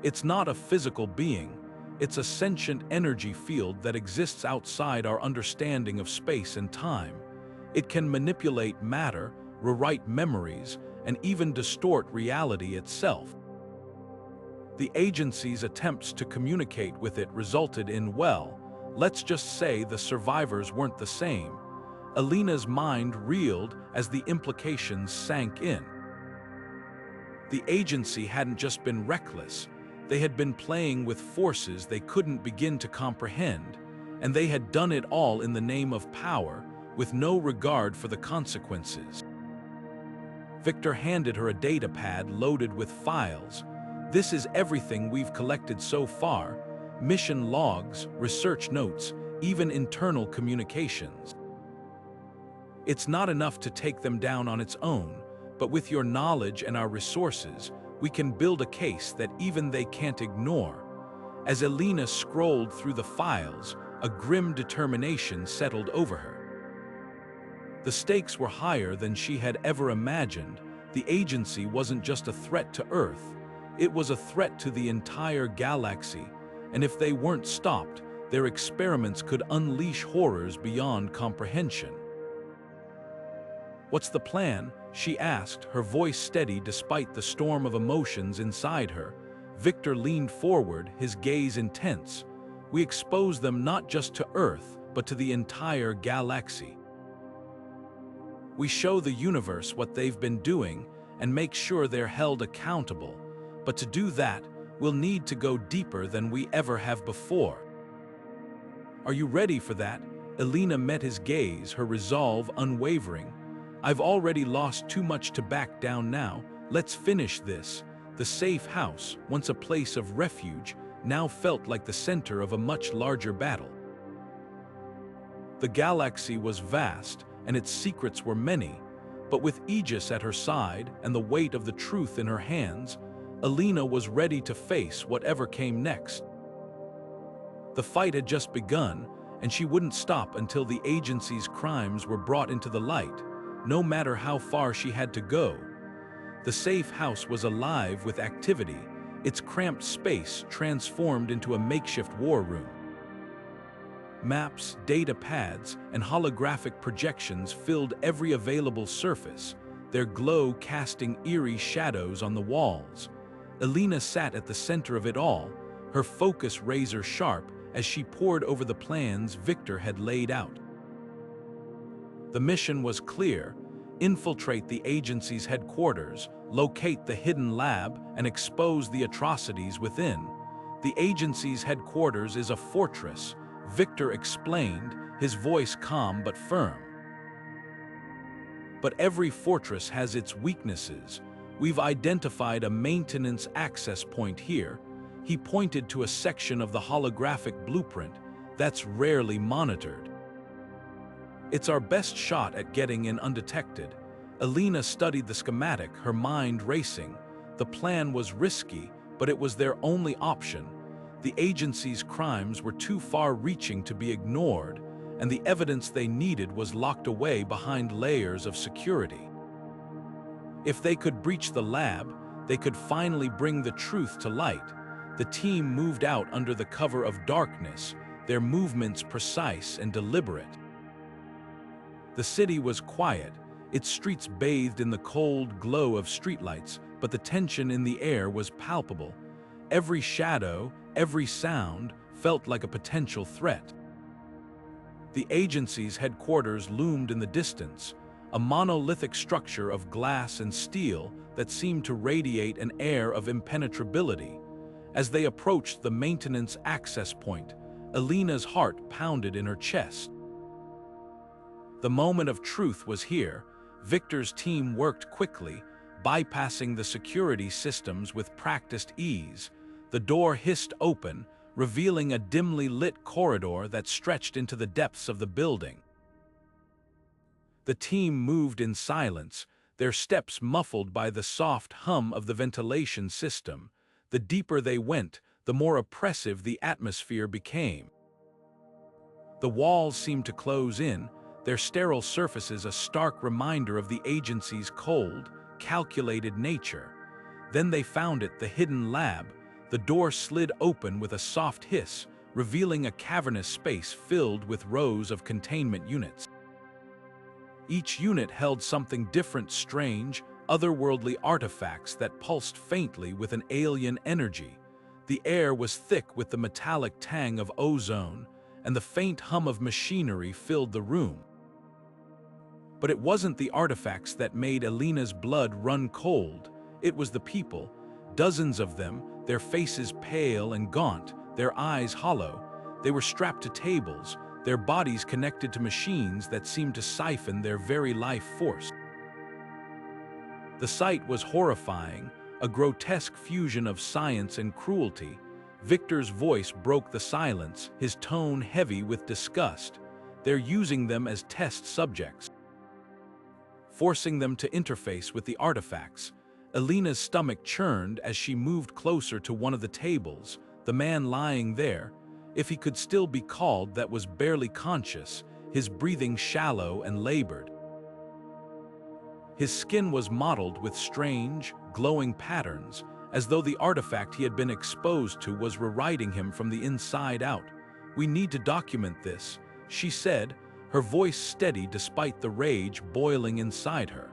It's not a physical being, it's a sentient energy field that exists outside our understanding of space and time. It can manipulate matter, rewrite memories, and even distort reality itself. The agency's attempts to communicate with it resulted in, well, let's just say the survivors weren't the same." Elena's mind reeled as the implications sank in. The agency hadn't just been reckless, they had been playing with forces they couldn't begin to comprehend, and they had done it all in the name of power, with no regard for the consequences. Victor handed her a data pad loaded with files. "This is everything we've collected so far: mission logs, research notes, even internal communications. It's not enough to take them down on its own, but with your knowledge and our resources, we can build a case that even they can't ignore." As Elina scrolled through the files, a grim determination settled over her. The stakes were higher than she had ever imagined. The agency wasn't just a threat to Earth, it was a threat to the entire galaxy, and if they weren't stopped, their experiments could unleash horrors beyond comprehension. "What's the plan?" she asked, her voice steady despite the storm of emotions inside her. Victor leaned forward, his gaze intense. "We expose them not just to Earth, but to the entire galaxy. We show the universe what they've been doing and make sure they're held accountable. But to do that, we'll need to go deeper than we ever have before." "Are you ready for that?" Elina met his gaze, her resolve unwavering. "I've already lost too much to back down now. Let's finish this." The safe house, once a place of refuge, now felt like the center of a much larger battle. The galaxy was vast, and its secrets were many, but with Aegis at her side and the weight of the truth in her hands, Elina was ready to face whatever came next. The fight had just begun, and she wouldn't stop until the agency's crimes were brought into the light, no matter how far she had to go. The safe house was alive with activity, its cramped space transformed into a makeshift war room. Maps, data pads, and holographic projections filled every available surface, their glow casting eerie shadows on the walls. Elina sat at the center of it all, her focus razor-sharp as she pored over the plans Victor had laid out. The mission was clear: infiltrate the agency's headquarters, locate the hidden lab, and expose the atrocities within. "The agency's headquarters is a fortress," Victor explained, his voice calm but firm. "But every fortress has its weaknesses. We've identified a maintenance access point here." He pointed to a section of the holographic blueprint that's rarely monitored. "It's our best shot at getting in undetected." Elina studied the schematic, her mind racing. The plan was risky, but it was their only option. The agency's crimes were too far-reaching to be ignored, and the evidence they needed was locked away behind layers of security. If they could breach the lab, they could finally bring the truth to light. The team moved out under the cover of darkness, their movements precise and deliberate. The city was quiet, its streets bathed in the cold glow of streetlights, but the tension in the air was palpable. Every shadow, every sound, felt like a potential threat. The agency's headquarters loomed in the distance, a monolithic structure of glass and steel that seemed to radiate an air of impenetrability. As they approached the maintenance access point, Elina's heart pounded in her chest. The moment of truth was here. Victor's team worked quickly, bypassing the security systems with practiced ease. The door hissed open, revealing a dimly lit corridor that stretched into the depths of the building. The team moved in silence, their steps muffled by the soft hum of the ventilation system. The deeper they went, the more oppressive the atmosphere became. The walls seemed to close in, their sterile surfaces a stark reminder of the agency's cold, calculated nature. Then they found it, the hidden lab. The door slid open with a soft hiss, revealing a cavernous space filled with rows of containment units. Each unit held something different, strange, otherworldly artifacts that pulsed faintly with an alien energy. The air was thick with the metallic tang of ozone, and the faint hum of machinery filled the room. But it wasn't the artifacts that made Elina's blood run cold, it was the people, dozens of them, their faces pale and gaunt, their eyes hollow. They were strapped to tables, their bodies connected to machines that seemed to siphon their very life force. The sight was horrifying, a grotesque fusion of science and cruelty. Victor's voice broke the silence, his tone heavy with disgust. They're using them as test subjects, forcing them to interface with the artifacts. Elina's stomach churned as she moved closer to one of the tables, the man lying there, if he could still be called that, was barely conscious, his breathing shallow and labored. His skin was mottled with strange, glowing patterns, as though the artifact he had been exposed to was rewriting him from the inside out. "We need to document this," she said, her voice steady despite the rage boiling inside her.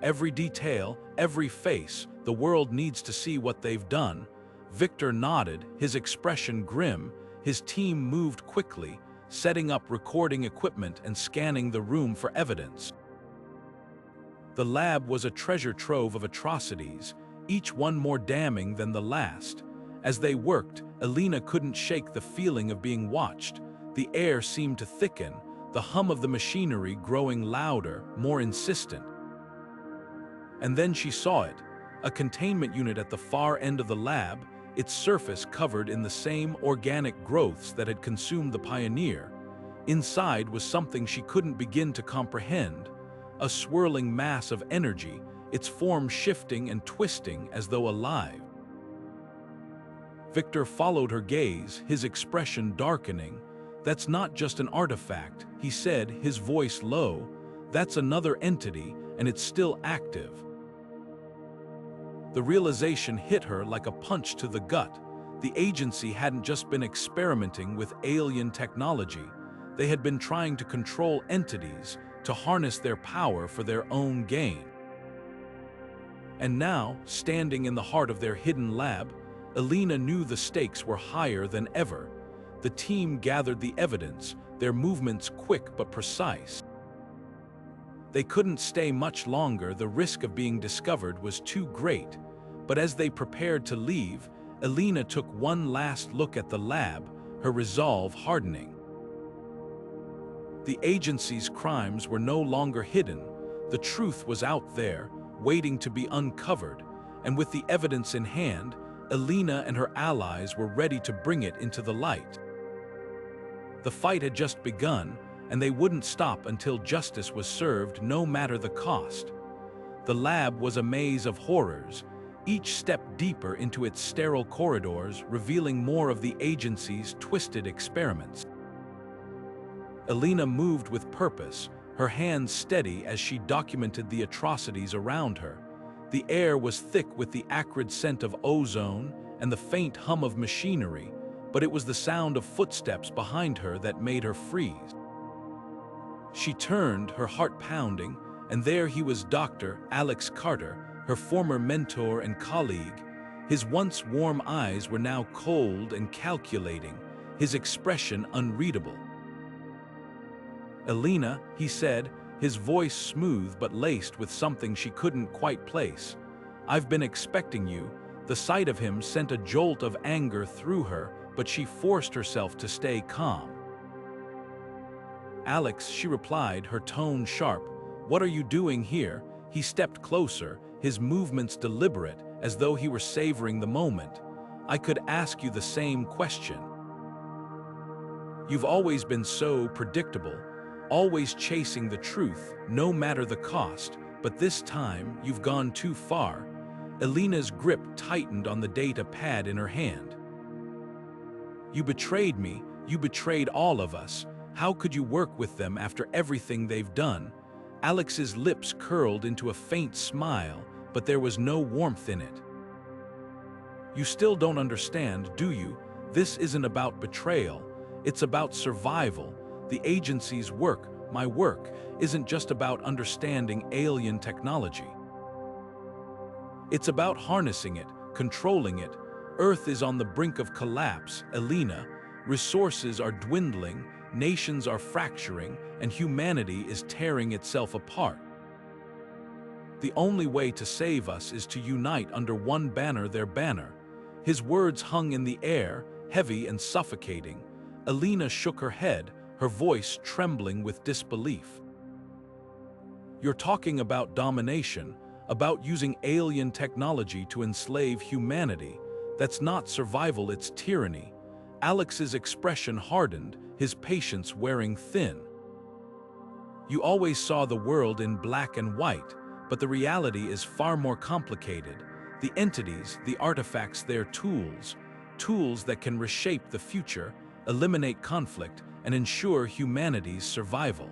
"Every detail, every face, the world needs to see what they've done." Victor nodded, his expression grim. His team moved quickly, setting up recording equipment and scanning the room for evidence. The lab was a treasure trove of atrocities, each one more damning than the last. As they worked, Elina couldn't shake the feeling of being watched. The air seemed to thicken, the hum of the machinery growing louder, more insistent. And then she saw it, a containment unit at the far end of the lab, its surface covered in the same organic growths that had consumed the Pioneer. Inside was something she couldn't begin to comprehend, a swirling mass of energy, its form shifting and twisting as though alive. Victor followed her gaze, his expression darkening. "That's not just an artifact," he said, his voice low. "That's another entity, and it's still active." The realization hit her like a punch to the gut. The agency hadn't just been experimenting with alien technology. They had been trying to control entities, to harness their power for their own gain. And now, standing in the heart of their hidden lab, Elina knew the stakes were higher than ever. The team gathered the evidence, their movements quick but precise. They couldn't stay much longer, the risk of being discovered was too great. But as they prepared to leave, Elina took one last look at the lab, her resolve hardening. The agency's crimes were no longer hidden. The truth was out there, waiting to be uncovered, and with the evidence in hand, Elina and her allies were ready to bring it into the light. The fight had just begun, and they wouldn't stop until justice was served, no matter the cost. The lab was a maze of horrors, each step deeper into its sterile corridors, revealing more of the agency's twisted experiments. Elina moved with purpose, her hands steady as she documented the atrocities around her. The air was thick with the acrid scent of ozone and the faint hum of machinery, but it was the sound of footsteps behind her that made her freeze. She turned, her heart pounding, and there he was, Dr. Alex Carter, her former mentor and colleague. His once warm eyes were now cold and calculating, his expression unreadable. "Elina," he said, his voice smooth but laced with something she couldn't quite place. "I've been expecting you." The sight of him sent a jolt of anger through her, but she forced herself to stay calm. "Alex," she replied, her tone sharp. "What are you doing here?" He stepped closer, his movements deliberate, as though he were savoring the moment. "I could ask you the same question. You've always been so predictable, always chasing the truth, no matter the cost, but this time you've gone too far." Elina's grip tightened on the data pad in her hand. "You betrayed me, you betrayed all of us. How could you work with them after everything they've done?" Alex's lips curled into a faint smile, but there was no warmth in it. "You still don't understand, do you? This isn't about betrayal, it's about survival. The agency's work, my work, isn't just about understanding alien technology. It's about harnessing it, controlling it. Earth is on the brink of collapse, Elina. Resources are dwindling, nations are fracturing, and humanity is tearing itself apart. The only way to save us is to unite under one banner, their banner." His words hung in the air, heavy and suffocating. Elina shook her head, her voice trembling with disbelief. "You're talking about domination, about using alien technology to enslave humanity. That's not survival, it's tyranny." Alex's expression hardened, his patience wearing thin. "You always saw the world in black and white, but the reality is far more complicated. The entities, the artifacts, they're tools, tools that can reshape the future, eliminate conflict, and ensure humanity's survival."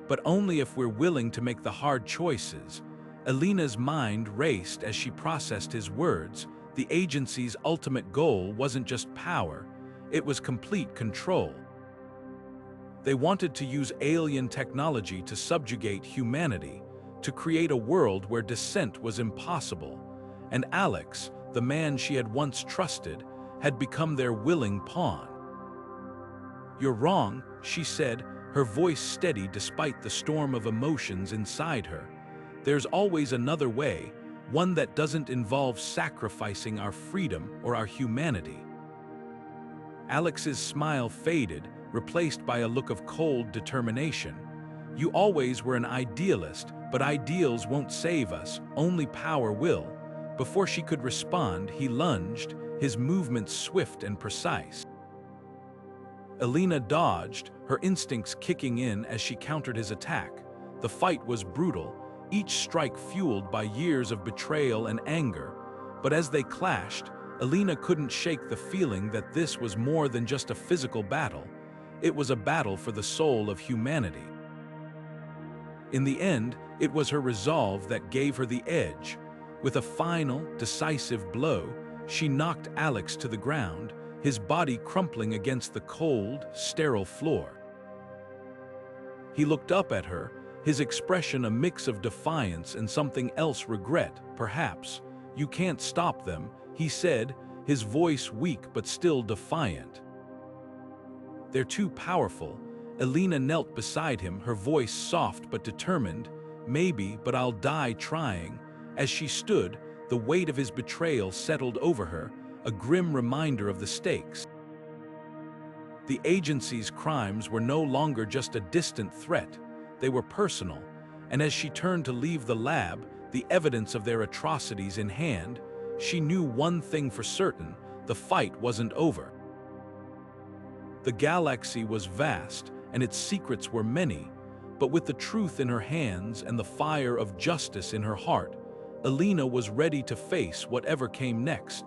but only if we're willing to make the hard choices. Elena's mind raced as she processed his words. The agency's ultimate goal wasn't just power, it was complete control. They wanted to use alien technology to subjugate humanity, to create a world where dissent was impossible. And Alex, the man she had once trusted, had become their willing pawn. "You're wrong," she said, her voice steady despite the storm of emotions inside her. "There's always another way, one that doesn't involve sacrificing our freedom or our humanity." Alex's smile faded, replaced by a look of cold determination. "You always were an idealist, but ideals won't save us, only power will." Before she could respond, he lunged, his movements swift and precise. Elina dodged, her instincts kicking in as she countered his attack. The fight was brutal, each strike fueled by years of betrayal and anger. But as they clashed, Elina couldn't shake the feeling that this was more than just a physical battle. It was a battle for the soul of humanity. In the end, it was her resolve that gave her the edge. With a final, decisive blow, she knocked Alex to the ground, his body crumpling against the cold, sterile floor. He looked up at her, his expression a mix of defiance and something else, regret, perhaps. "You can't stop them," he said, his voice weak but still defiant. "They're too powerful." Elina knelt beside him, her voice soft but determined. "Maybe, but I'll die trying." As she stood, the weight of his betrayal settled over her, a grim reminder of the stakes. The agency's crimes were no longer just a distant threat, they were personal, and as she turned to leave the lab, the evidence of their atrocities in hand, she knew one thing for certain: the fight wasn't over. The galaxy was vast, and its secrets were many, but with the truth in her hands and the fire of justice in her heart, Elina was ready to face whatever came next.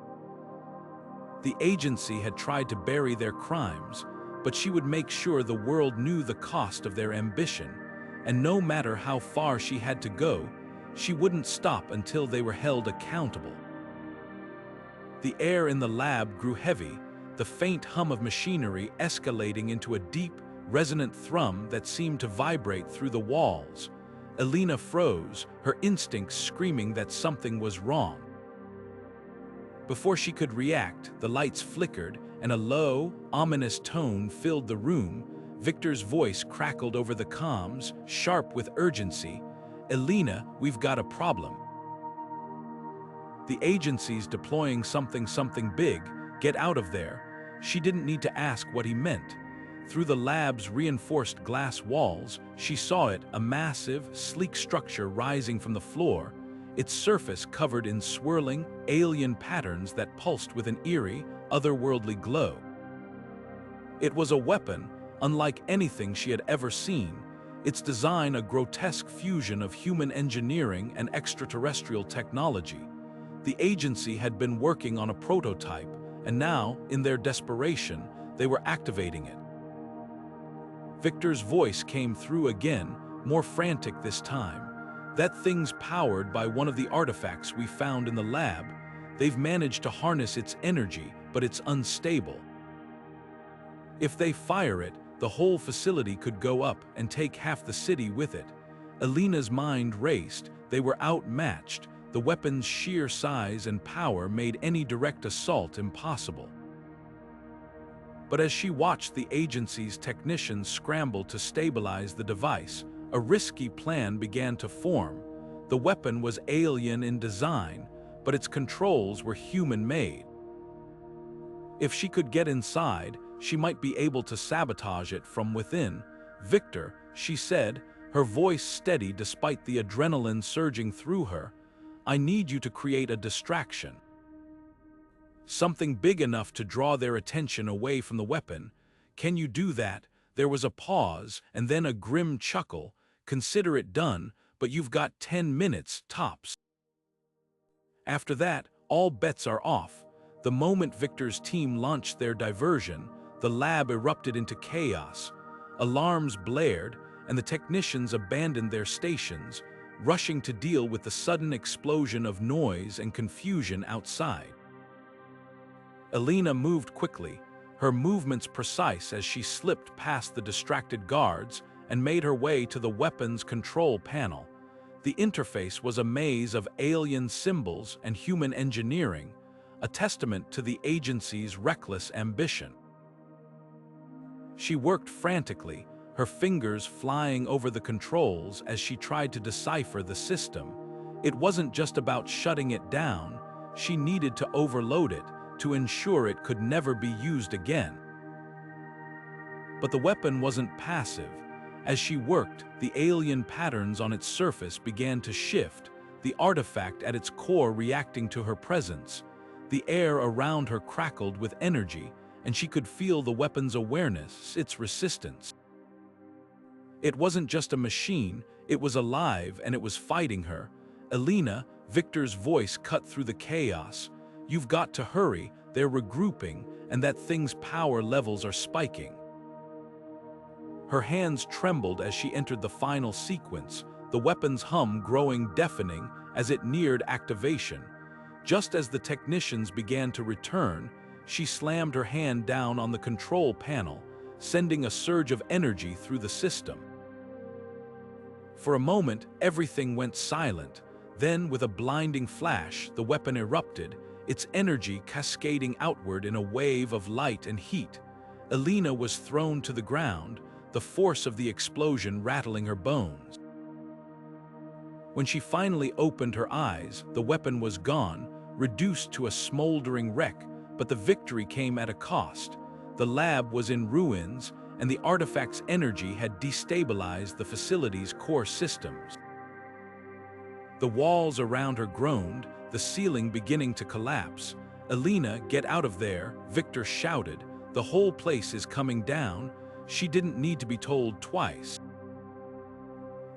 The agency had tried to bury their crimes, but she would make sure the world knew the cost of their ambition, and no matter how far she had to go, she wouldn't stop until they were held accountable. The air in the lab grew heavy, the faint hum of machinery escalating into a deep, resonant thrum that seemed to vibrate through the walls. Elina froze, her instincts screaming that something was wrong. Before she could react, the lights flickered, and a low, ominous tone filled the room. Victor's voice crackled over the comms, sharp with urgency. "Elina, we've got a problem. The agency's deploying something big. Get out of there." She didn't need to ask what he meant. Through the lab's reinforced glass walls, she saw it, a massive, sleek structure rising from the floor, its surface covered in swirling, alien patterns that pulsed with an eerie, otherworldly glow. It was a weapon, unlike anything she had ever seen, its design a grotesque fusion of human engineering and extraterrestrial technology. The agency had been working on a prototype, and now, in their desperation, they were activating it. Victor's voice came through again, more frantic this time. "That thing's powered by one of the artifacts we found in the lab. They've managed to harness its energy, but it's unstable. If they fire it, the whole facility could go up and take half the city with it." Elena's mind raced. They were outmatched. The weapon's sheer size and power made any direct assault impossible. But as she watched the agency's technicians scramble to stabilize the device, a risky plan began to form. The weapon was alien in design, but its controls were human-made. If she could get inside, she might be able to sabotage it from within. "Victor," she said, her voice steady despite the adrenaline surging through her, "I need you to create a distraction. Something big enough to draw their attention away from the weapon. Can you do that?" There was a pause, and then a grim chuckle. "Consider it done, but you've got 10 minutes, tops. After that, all bets are off." The moment Victor's team launched their diversion, the lab erupted into chaos. Alarms blared, and the technicians abandoned their stations, rushing to deal with the sudden explosion of noise and confusion outside. Elina moved quickly, her movements precise as she slipped past the distracted guards and made her way to the weapons control panel. The interface was a maze of alien symbols and human engineering, a testament to the agency's reckless ambition. She worked frantically, her fingers flying over the controls as she tried to decipher the system. It wasn't just about shutting it down, she needed to overload it to ensure it could never be used again. But the weapon wasn't passive. As she worked, the alien patterns on its surface began to shift, the artifact at its core reacting to her presence. The air around her crackled with energy, and she could feel the weapon's awareness, its resistance. It wasn't just a machine, it was alive and it was fighting her. Elina, Victor's voice cut through the chaos. You've got to hurry, they're regrouping, and that thing's power levels are spiking. Her hands trembled as she entered the final sequence, the weapon's hum growing deafening as it neared activation. Just as the technicians began to return, she slammed her hand down on the control panel, sending a surge of energy through the system. For a moment, everything went silent. Then, with a blinding flash, the weapon erupted, its energy cascading outward in a wave of light and heat. Elina was thrown to the ground, the force of the explosion rattling her bones. When she finally opened her eyes, the weapon was gone, reduced to a smoldering wreck, but the victory came at a cost. The lab was in ruins, and the artifact's energy had destabilized the facility's core systems. The walls around her groaned, the ceiling beginning to collapse. "Elina, get out of there," Victor shouted. "The whole place is coming down." She didn't need to be told twice.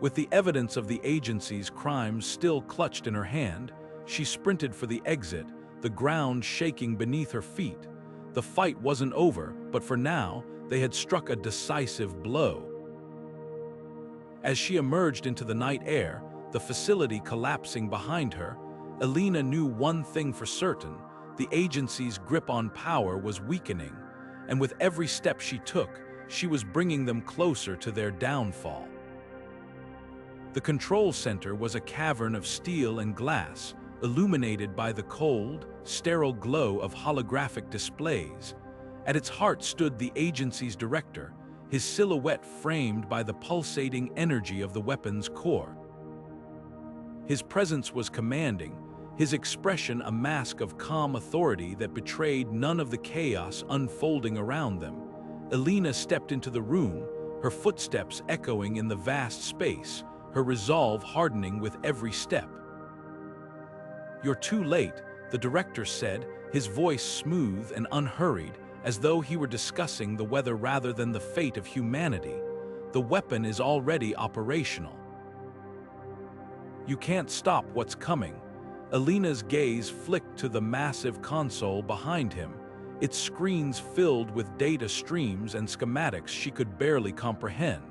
With the evidence of the agency's crimes still clutched in her hand, she sprinted for the exit, the ground shaking beneath her feet. The fight wasn't over, but for now, they had struck a decisive blow. As she emerged into the night air, the facility collapsing behind her, Elina knew one thing for certain: the agency's grip on power was weakening, and with every step she took, she was bringing them closer to their downfall. The control center was a cavern of steel and glass, illuminated by the cold, sterile glow of holographic displays. At its heart stood the agency's director, his silhouette framed by the pulsating energy of the weapon's core. His presence was commanding, his expression a mask of calm authority that betrayed none of the chaos unfolding around them. Elina stepped into the room, her footsteps echoing in the vast space, her resolve hardening with every step. "You're too late," the director said, his voice smooth and unhurried, as though he were discussing the weather rather than the fate of humanity. "The weapon is already operational. You can't stop what's coming." Elina's gaze flicked to the massive console behind him, its screens filled with data streams and schematics she could barely comprehend.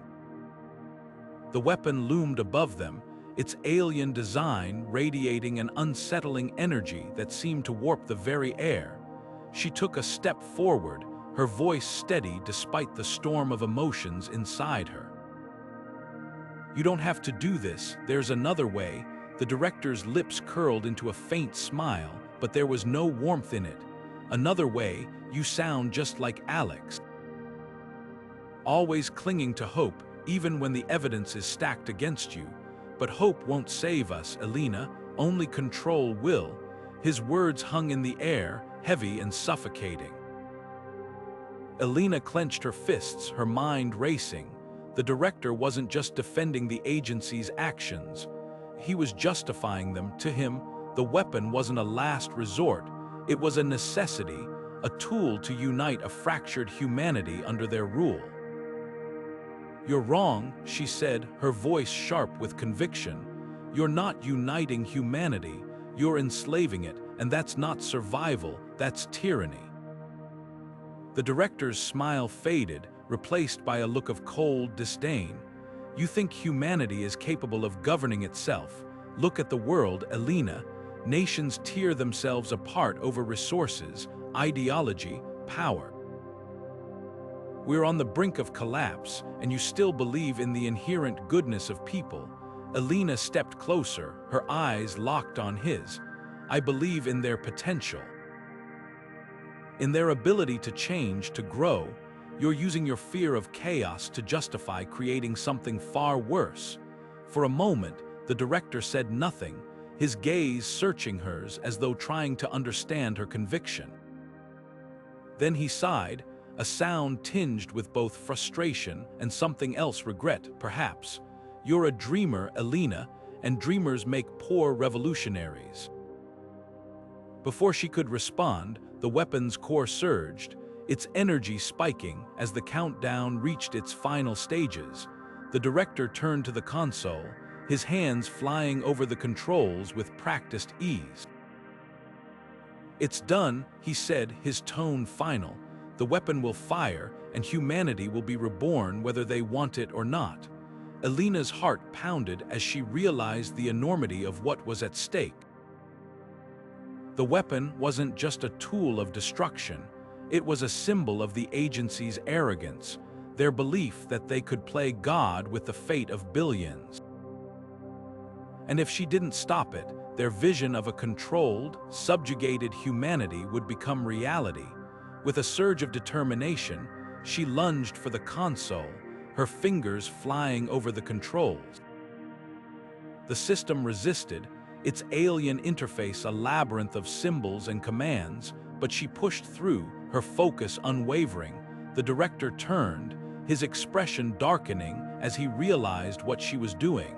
The weapon loomed above them, its alien design radiating an unsettling energy that seemed to warp the very air. She took a step forward, her voice steady despite the storm of emotions inside her. "You don't have to do this, there's another way." The director's lips curled into a faint smile, but there was no warmth in it. "Another way, you sound just like Alex. Always clinging to hope, even when the evidence is stacked against you. But hope won't save us, Elina, only control will." His words hung in the air, heavy and suffocating. Elina clenched her fists, her mind racing. The director wasn't just defending the agency's actions. He was justifying them. To him, the weapon wasn't a last resort. It was a necessity, a tool to unite a fractured humanity under their rule. "You're wrong," she said, her voice sharp with conviction. "You're not uniting humanity, you're enslaving it, and that's not survival, that's tyranny." The director's smile faded, replaced by a look of cold disdain. You think humanity is capable of governing itself. Look at the world, Elina. Nations tear themselves apart over resources, ideology, power. We're on the brink of collapse, and you still believe in the inherent goodness of people. Elina stepped closer, her eyes locked on his. I believe in their potential. In their ability to change, to grow. You're using your fear of chaos to justify creating something far worse. For a moment, the director said nothing, his gaze searching hers as though trying to understand her conviction. Then he sighed, a sound tinged with both frustration and something else, regret, perhaps. You're a dreamer, Elina, and dreamers make poor revolutionaries. Before she could respond, the weapon's core surged, its energy spiking as the countdown reached its final stages. The director turned to the console, his hands flying over the controls with practiced ease. It's done, he said, his tone final. The weapon will fire, and humanity will be reborn whether they want it or not. Elina's heart pounded as she realized the enormity of what was at stake. The weapon wasn't just a tool of destruction. It was a symbol of the agency's arrogance, their belief that they could play God with the fate of billions. And if she didn't stop it, their vision of a controlled, subjugated humanity would become reality. With a surge of determination, she lunged for the console, her fingers flying over the controls. The system resisted, its alien interface a labyrinth of symbols and commands, but she pushed through, her focus unwavering. The director turned, his expression darkening as he realized what she was doing.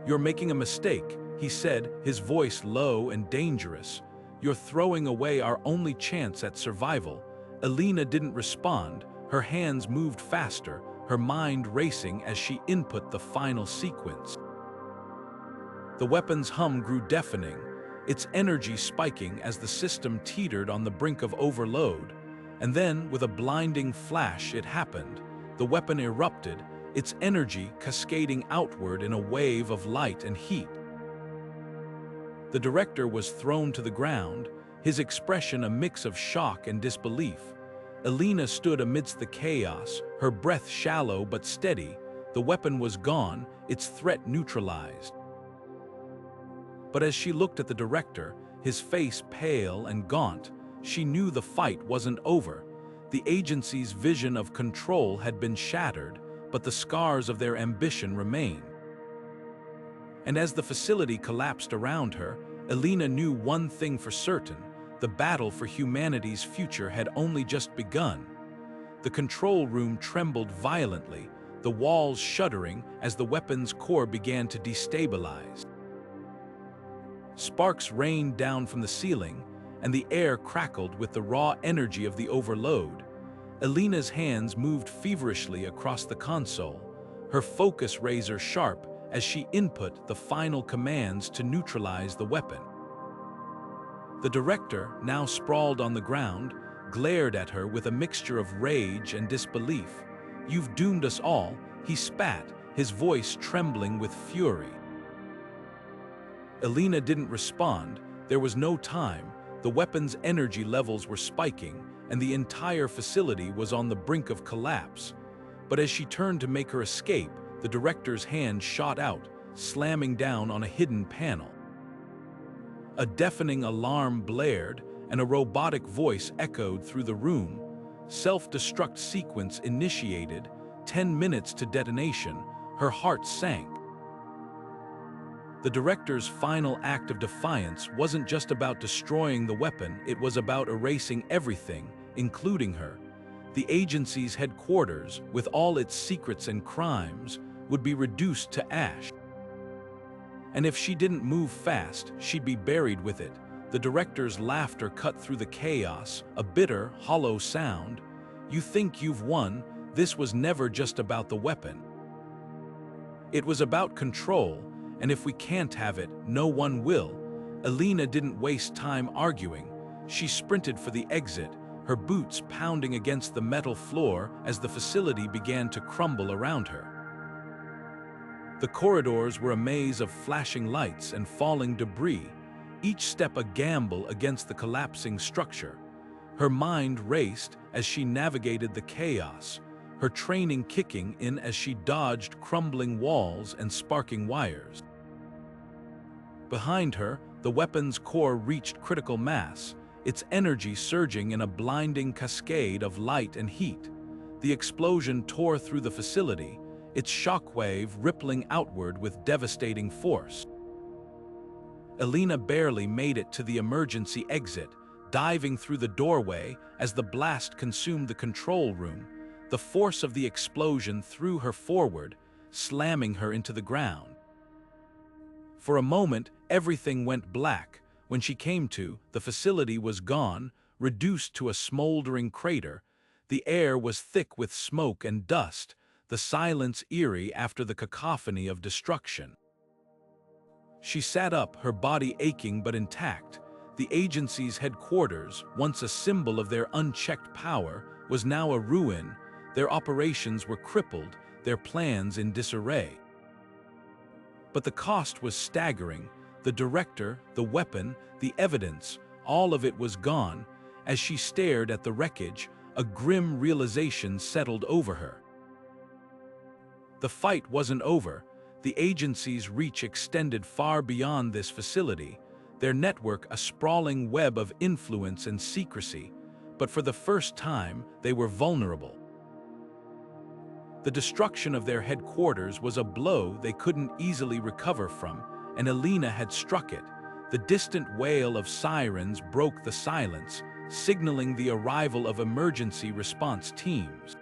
You're making a mistake, he said, his voice low and dangerous. You're throwing away our only chance at survival. Elina didn't respond, her hands moved faster, her mind racing as she input the final sequence. The weapon's hum grew deafening, its energy spiking as the system teetered on the brink of overload. And then, with a blinding flash, it happened. The weapon erupted, its energy cascading outward in a wave of light and heat. The director was thrown to the ground, his expression a mix of shock and disbelief. Elina stood amidst the chaos, her breath shallow but steady. The weapon was gone, its threat neutralized. But as she looked at the director, his face pale and gaunt, she knew the fight wasn't over. The agency's vision of control had been shattered, but the scars of their ambition remained. And as the facility collapsed around her, Elina knew one thing for certain: the battle for humanity's future had only just begun. The control room trembled violently, the walls shuddering as the weapon's core began to destabilize. Sparks rained down from the ceiling, and the air crackled with the raw energy of the overload. Elina's hands moved feverishly across the console, her focus razor sharp as she input the final commands to neutralize the weapon. The director, now sprawled on the ground, glared at her with a mixture of rage and disbelief. "You've doomed us all," he spat, his voice trembling with fury. Elina didn't respond. There was no time. The weapon's energy levels were spiking, and the entire facility was on the brink of collapse. But as she turned to make her escape, the director's hand shot out, slamming down on a hidden panel. A deafening alarm blared, and a robotic voice echoed through the room. Self-destruct sequence initiated, 10 minutes to detonation. Her heart sank. The director's final act of defiance wasn't just about destroying the weapon, it was about erasing everything, including her. The agency's headquarters, with all its secrets and crimes, would be reduced to ash. And if she didn't move fast, she'd be buried with it. The director's laughter cut through the chaos, a bitter, hollow sound. "You think you've won? This was never just about the weapon. It was about control, and if we can't have it, no one will." Elina didn't waste time arguing. She sprinted for the exit, her boots pounding against the metal floor as the facility began to crumble around her. The corridors were a maze of flashing lights and falling debris, each step a gamble against the collapsing structure. Her mind raced as she navigated the chaos, her training kicking in as she dodged crumbling walls and sparking wires. Behind her, the weapon's core reached critical mass, its energy surging in a blinding cascade of light and heat. The explosion tore through the facility, its shockwave rippling outward with devastating force. Elina barely made it to the emergency exit, diving through the doorway as the blast consumed the control room. The force of the explosion threw her forward, slamming her into the ground. For a moment, everything went black. When she came to, the facility was gone, reduced to a smoldering crater. The air was thick with smoke and dust, the silence eerie after the cacophony of destruction. She sat up, her body aching but intact. The agency's headquarters, once a symbol of their unchecked power, was now a ruin. Their operations were crippled, their plans in disarray. But the cost was staggering. The director, the weapon, the evidence, all of it was gone. As she stared at the wreckage, a grim realization settled over her. The fight wasn't over. The agency's reach extended far beyond this facility, their network a sprawling web of influence and secrecy. But for the first time, they were vulnerable. The destruction of their headquarters was a blow they couldn't easily recover from, and Elina had struck it. The distant wail of sirens broke the silence, signaling the arrival of emergency response teams.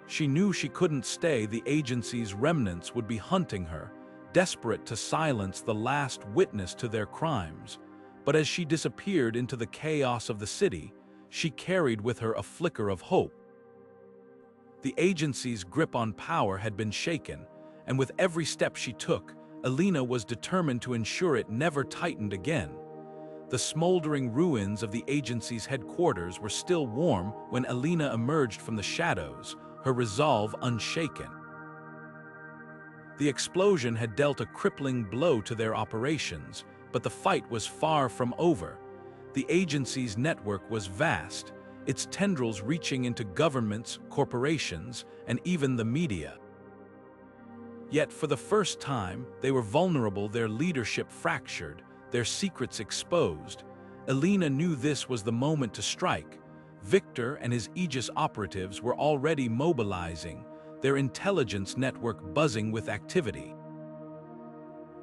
She knew she couldn't stay. The agency's remnants would be hunting her, desperate to silence the last witness to their crimes. But as she disappeared into the chaos of the city, she carried with her a flicker of hope. The agency's grip on power had been shaken, and with every step she took, Elina was determined to ensure it never tightened again. The smoldering ruins of the agency's headquarters were still warm when Elina emerged from the shadows, her resolve unshaken. The explosion had dealt a crippling blow to their operations, but the fight was far from over. The agency's network was vast, its tendrils reaching into governments, corporations, and even the media. Yet for the first time, they were vulnerable, their leadership fractured, their secrets exposed. Elina knew this was the moment to strike. Victor and his Aegis operatives were already mobilizing, their intelligence network buzzing with activity.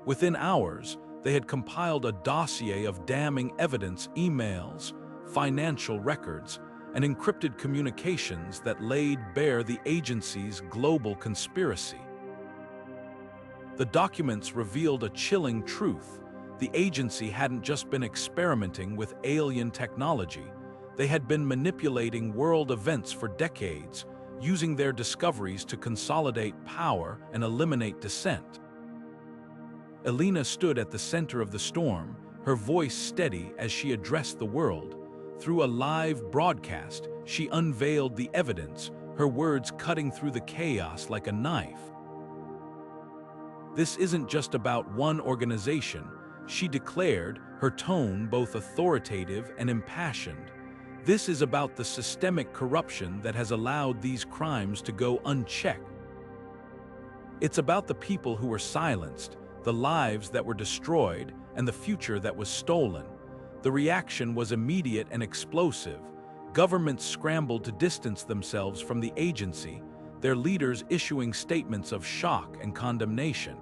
Within hours, they had compiled a dossier of damning evidence, emails, financial records, and encrypted communications that laid bare the agency's global conspiracy. The documents revealed a chilling truth. The agency hadn't just been experimenting with alien technology. They had been manipulating world events for decades, using their discoveries to consolidate power and eliminate dissent. Elina stood at the center of the storm, her voice steady as she addressed the world. Through a live broadcast, she unveiled the evidence, her words cutting through the chaos like a knife. This isn't just about one organization, she declared, her tone both authoritative and impassioned. This is about the systemic corruption that has allowed these crimes to go unchecked. It's about the people who were silenced, the lives that were destroyed, and the future that was stolen. The reaction was immediate and explosive. Governments scrambled to distance themselves from the agency, their leaders issuing statements of shock and condemnation.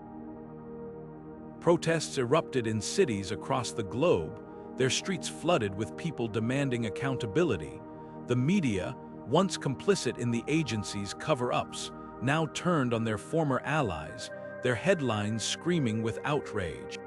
Protests erupted in cities across the globe, their streets flooded with people demanding accountability. The media, once complicit in the agency's cover-ups, now turned on their former allies, their headlines screaming with outrage.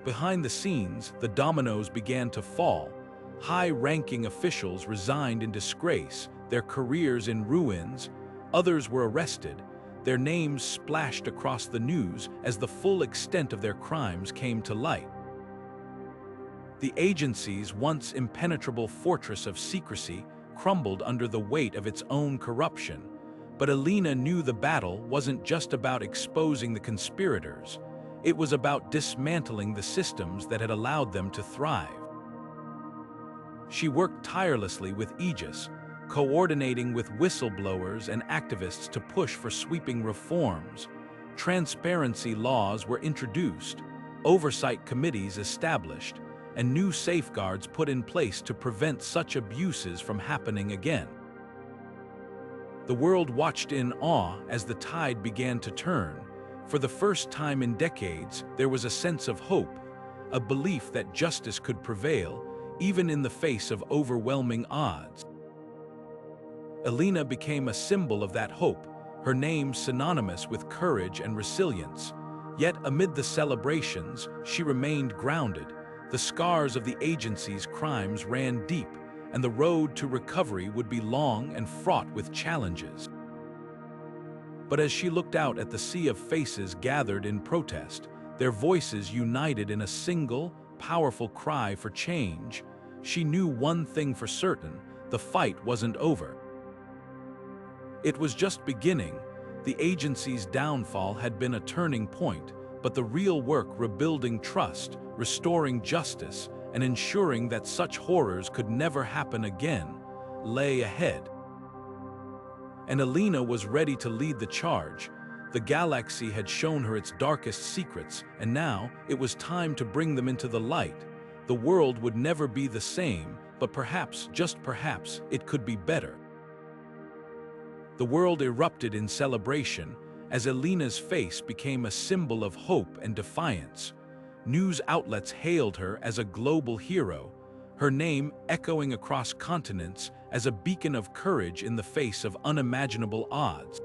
Behind the scenes, the dominoes began to fall. High-ranking officials resigned in disgrace, their careers in ruins. Others were arrested, their names splashed across the news as the full extent of their crimes came to light. The agency's once impenetrable fortress of secrecy crumbled under the weight of its own corruption, but Elina knew the battle wasn't just about exposing the conspirators, it was about dismantling the systems that had allowed them to thrive. She worked tirelessly with Aegis, coordinating with whistleblowers and activists to push for sweeping reforms. Transparency laws were introduced, oversight committees established, and new safeguards put in place to prevent such abuses from happening again. The world watched in awe as the tide began to turn. For the first time in decades, there was a sense of hope, a belief that justice could prevail, even in the face of overwhelming odds. Elina became a symbol of that hope, her name synonymous with courage and resilience. Yet amid the celebrations, she remained grounded. The scars of the agency's crimes ran deep, and the road to recovery would be long and fraught with challenges. But as she looked out at the sea of faces gathered in protest, their voices united in a single, powerful cry for change, she knew one thing for certain: the fight wasn't over. It was just beginning. The agency's downfall had been a turning point, but the real work, rebuilding trust, restoring justice, and ensuring that such horrors could never happen again, lay ahead. And Elina was ready to lead the charge. The galaxy had shown her its darkest secrets, and now it was time to bring them into the light. The world would never be the same, but perhaps, just perhaps, it could be better. The world erupted in celebration as Elina's face became a symbol of hope and defiance. News outlets hailed her as a global hero, her name echoing across continents as a beacon of courage in the face of unimaginable odds.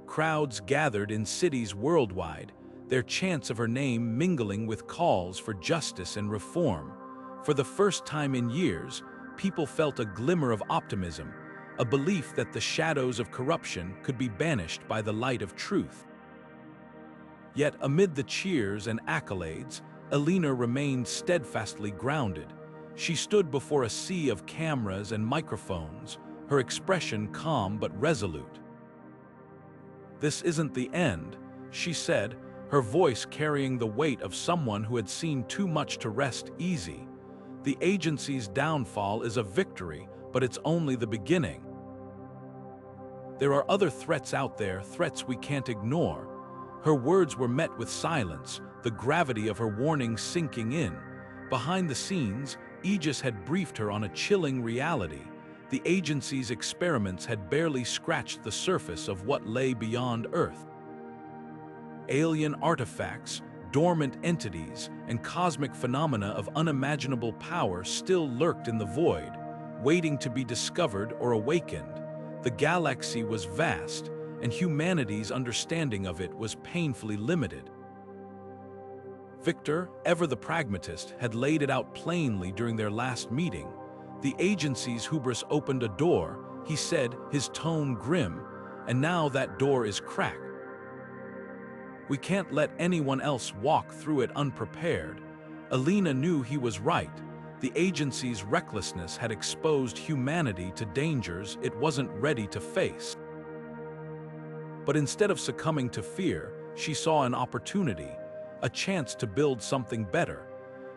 Crowds gathered in cities worldwide, their chants of her name mingling with calls for justice and reform. For the first time in years, people felt a glimmer of optimism, a belief that the shadows of corruption could be banished by the light of truth. Yet amid the cheers and accolades, Elina remained steadfastly grounded. She stood before a sea of cameras and microphones, her expression calm but resolute. "This isn't the end," she said, her voice carrying the weight of someone who had seen too much to rest easy. "The agency's downfall is a victory, but it's only the beginning. There are other threats out there, threats we can't ignore." Her words were met with silence, the gravity of her warning sinking in. Behind the scenes, Aegis had briefed her on a chilling reality. The agency's experiments had barely scratched the surface of what lay beyond Earth. Alien artifacts, dormant entities, and cosmic phenomena of unimaginable power still lurked in the void, waiting to be discovered or awakened. The galaxy was vast, and humanity's understanding of it was painfully limited. Victor, ever the pragmatist, had laid it out plainly during their last meeting. The agency's hubris opened a door, he said, his tone grim, and now that door is cracked. We can't let anyone else walk through it unprepared. Elina knew he was right. The agency's recklessness had exposed humanity to dangers it wasn't ready to face. But instead of succumbing to fear, she saw an opportunity, a chance to build something better.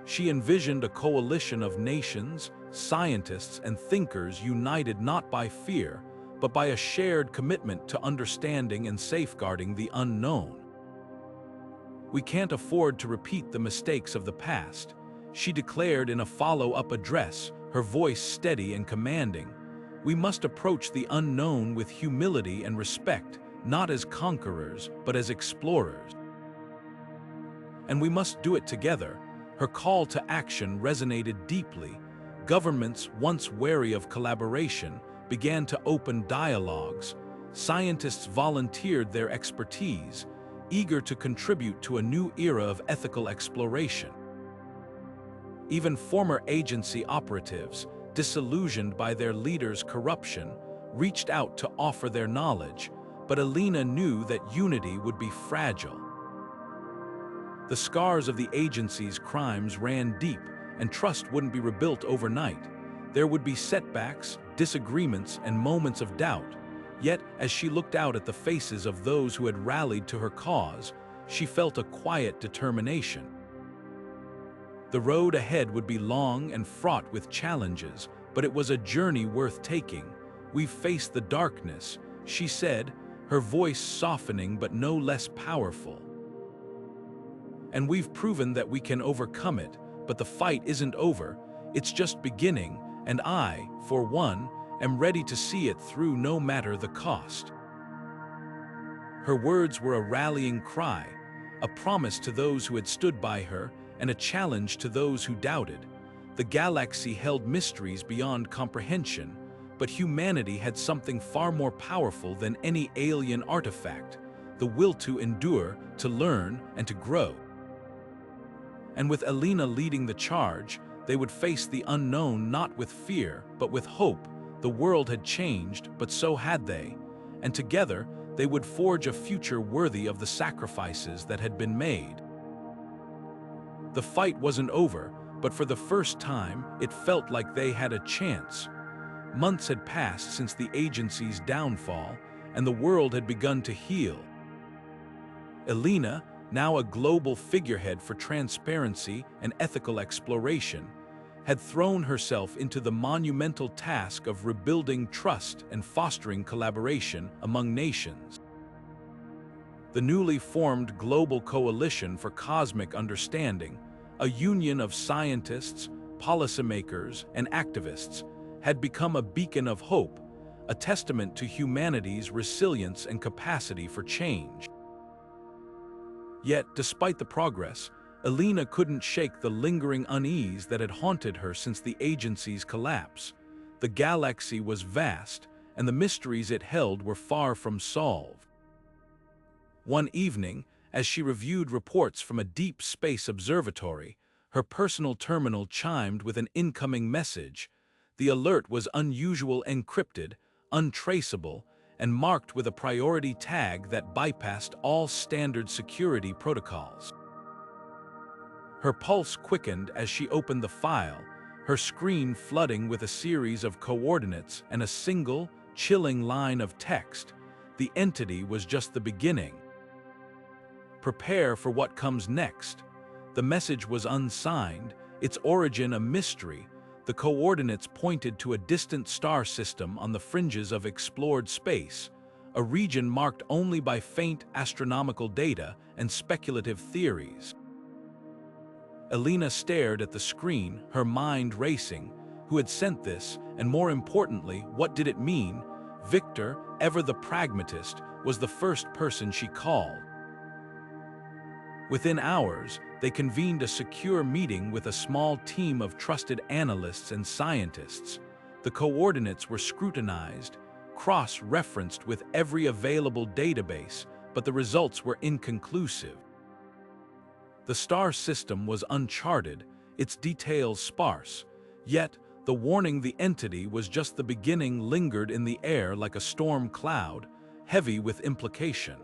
She envisioned a coalition of nations, scientists, and thinkers united not by fear, but by a shared commitment to understanding and safeguarding the unknown. "We can't afford to repeat the mistakes of the past," she declared in a follow-up address, her voice steady and commanding. "We must approach the unknown with humility and respect, not as conquerors, but as explorers. And we must do it together." Her call to action resonated deeply. Governments, once wary of collaboration, began to open dialogues. Scientists volunteered their expertise, eager to contribute to a new era of ethical exploration. Even former agency operatives, disillusioned by their leaders' corruption, reached out to offer their knowledge, but Elina knew that unity would be fragile. The scars of the agency's crimes ran deep, and trust wouldn't be rebuilt overnight. There would be setbacks, disagreements, and moments of doubt. Yet, as she looked out at the faces of those who had rallied to her cause, she felt a quiet determination. The road ahead would be long and fraught with challenges, but it was a journey worth taking. "We've faced the darkness," she said, her voice softening but no less powerful. "And we've proven that we can overcome it, but the fight isn't over, it's just beginning, and I, for one, am ready to see it through no matter the cost." Her words were a rallying cry, a promise to those who had stood by her, and a challenge to those who doubted. The galaxy held mysteries beyond comprehension, but humanity had something far more powerful than any alien artifact: the will to endure, to learn, and to grow. And with Elina leading the charge, they would face the unknown not with fear, but with hope. The world had changed, but so had they, and together they would forge a future worthy of the sacrifices that had been made. The fight wasn't over, but for the first time, it felt like they had a chance. Months had passed since the agency's downfall, and the world had begun to heal. Elina, now a global figurehead for transparency and ethical exploration, had thrown herself into the monumental task of rebuilding trust and fostering collaboration among nations. The newly formed Global Coalition for Cosmic Understanding, a union of scientists, policymakers, and activists, had become a beacon of hope, a testament to humanity's resilience and capacity for change. Yet, despite the progress, Elina couldn't shake the lingering unease that had haunted her since the agency's collapse. The galaxy was vast, and the mysteries it held were far from solved. One evening, as she reviewed reports from a deep space observatory, her personal terminal chimed with an incoming message. The alert was unusual, encrypted, untraceable, and marked with a priority tag that bypassed all standard security protocols. Her pulse quickened as she opened the file, her screen flooding with a series of coordinates and a single, chilling line of text. The entity was just the beginning. "Prepare for what comes next." The message was unsigned, its origin a mystery. The coordinates pointed to a distant star system on the fringes of explored space, a region marked only by faint astronomical data and speculative theories. Elina stared at the screen, her mind racing. Who had sent this, and more importantly, what did it mean? Victor, ever the pragmatist, was the first person she called. Within hours, they convened a secure meeting with a small team of trusted analysts and scientists. The coordinates were scrutinized, cross-referenced with every available database, but the results were inconclusive. The star system was uncharted, its details sparse, yet the warning the entity was just the beginning lingered in the air like a storm cloud, heavy with implication.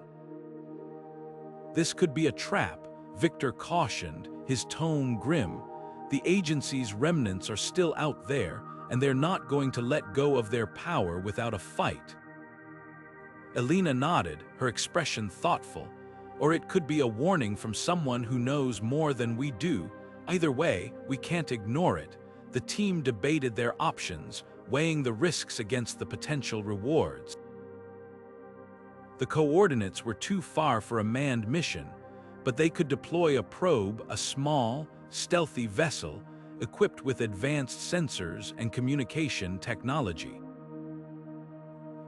"This could be a trap," Victor cautioned, his tone grim. "The agency's remnants are still out there, and they're not going to let go of their power without a fight." Elina nodded, her expression thoughtful. "Or it could be a warning from someone who knows more than we do. Either way, we can't ignore it." The team debated their options, weighing the risks against the potential rewards. The coordinates were too far for a manned mission, but they could deploy a probe, a small, stealthy vessel, equipped with advanced sensors and communication technology.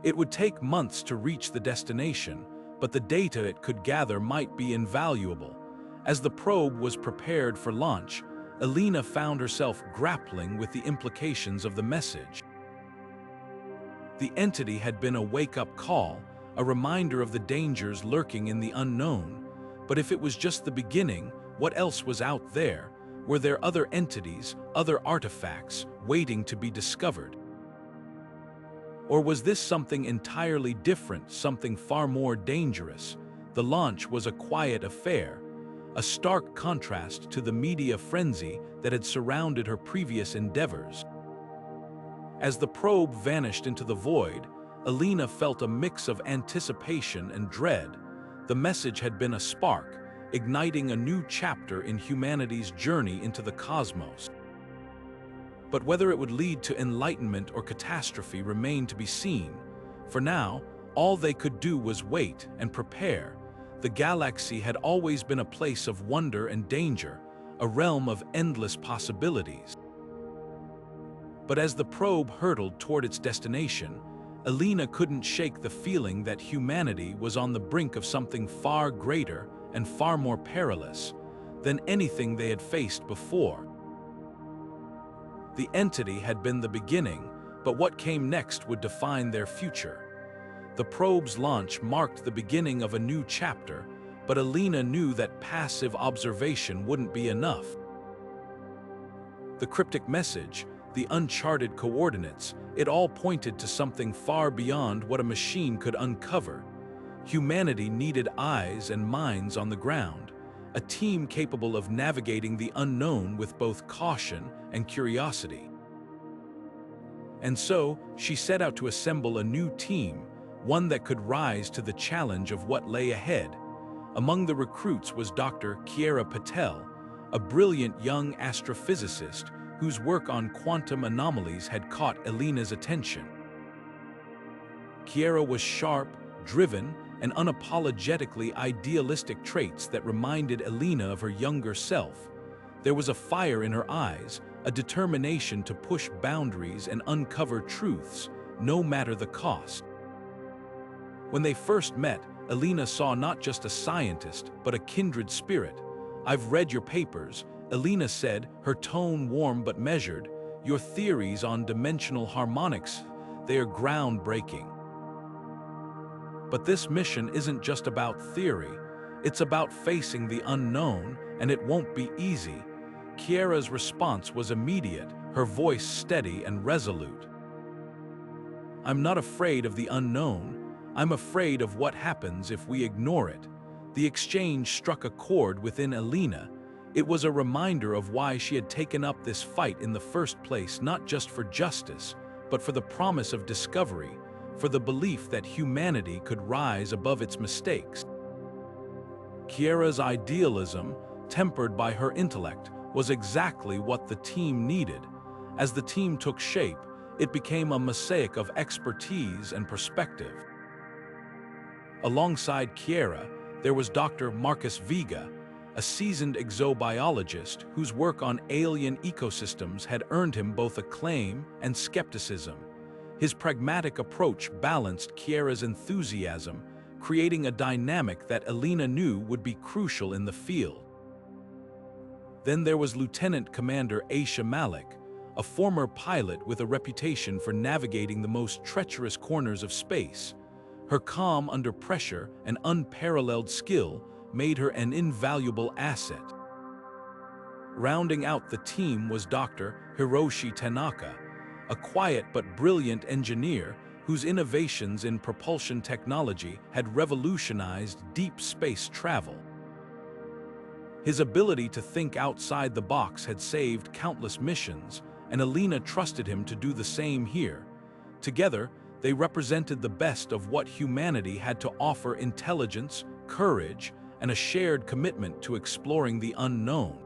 It would take months to reach the destination, but the data it could gather might be invaluable. As the probe was prepared for launch, Elina found herself grappling with the implications of the message. The entity had been a wake-up call, a reminder of the dangers lurking in the unknown. But if it was just the beginning, what else was out there? Were there other entities, other artifacts, waiting to be discovered? Or was this something entirely different, something far more dangerous? The launch was a quiet affair, a stark contrast to the media frenzy that had surrounded her previous endeavors. As the probe vanished into the void, Elina felt a mix of anticipation and dread. The message had been a spark, igniting a new chapter in humanity's journey into the cosmos. But whether it would lead to enlightenment or catastrophe remained to be seen. For now, all they could do was wait and prepare. The galaxy had always been a place of wonder and danger, a realm of endless possibilities. But as the probe hurtled toward its destination, Elina couldn't shake the feeling that humanity was on the brink of something far greater and far more perilous than anything they had faced before. The entity had been the beginning, but what came next would define their future. The probe's launch marked the beginning of a new chapter, but Elina knew that passive observation wouldn't be enough. The cryptic message, the uncharted coordinates, it all pointed to something far beyond what a machine could uncover. Humanity needed eyes and minds on the ground, a team capable of navigating the unknown with both caution and curiosity. And so, she set out to assemble a new team, one that could rise to the challenge of what lay ahead. Among the recruits was Dr. Kiera Patel, a brilliant young astrophysicist whose work on quantum anomalies had caught Elina's attention. Kiera was sharp, driven, and unapologetically idealistic traits that reminded Elina of her younger self. There was a fire in her eyes, a determination to push boundaries and uncover truths, no matter the cost. When they first met, Elina saw not just a scientist, but a kindred spirit. "I've read your papers," Elina said, her tone warm but measured. "Your theories on dimensional harmonics, they are groundbreaking. But this mission isn't just about theory, it's about facing the unknown, and it won't be easy." Kiera's response was immediate, her voice steady and resolute. "I'm not afraid of the unknown, I'm afraid of what happens if we ignore it." The exchange struck a chord within Elina. It was a reminder of why she had taken up this fight in the first place, not just for justice, but for the promise of discovery, for the belief that humanity could rise above its mistakes. Kiera's idealism, tempered by her intellect, was exactly what the team needed. As the team took shape, it became a mosaic of expertise and perspective. Alongside Kiera, there was Dr. Marcus Vega, a seasoned exobiologist whose work on alien ecosystems had earned him both acclaim and skepticism. His pragmatic approach balanced Kiera's enthusiasm, creating a dynamic that Elina knew would be crucial in the field. Then there was Lieutenant Commander Aisha Malik, a former pilot with a reputation for navigating the most treacherous corners of space. Her calm under pressure and unparalleled skill made her an invaluable asset. Rounding out the team was Dr. Hiroshi Tanaka, a quiet but brilliant engineer whose innovations in propulsion technology had revolutionized deep space travel. His ability to think outside the box had saved countless missions, and Elina trusted him to do the same here. Together, they represented the best of what humanity had to offer: intelligence, courage, and a shared commitment to exploring the unknown.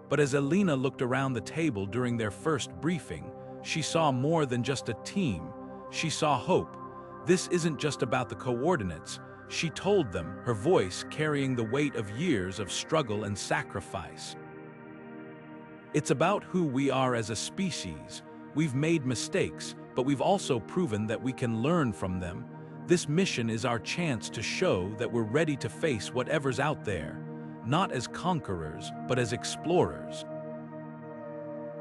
But as Elina looked around the table during their first briefing, she saw more than just a team. She saw hope. "This isn't just about the coordinates," she told them, her voice carrying the weight of years of struggle and sacrifice. "It's about who we are as a species. We've made mistakes, but we've also proven that we can learn from them. This mission is our chance to show that we're ready to face whatever's out there, not as conquerors, but as explorers."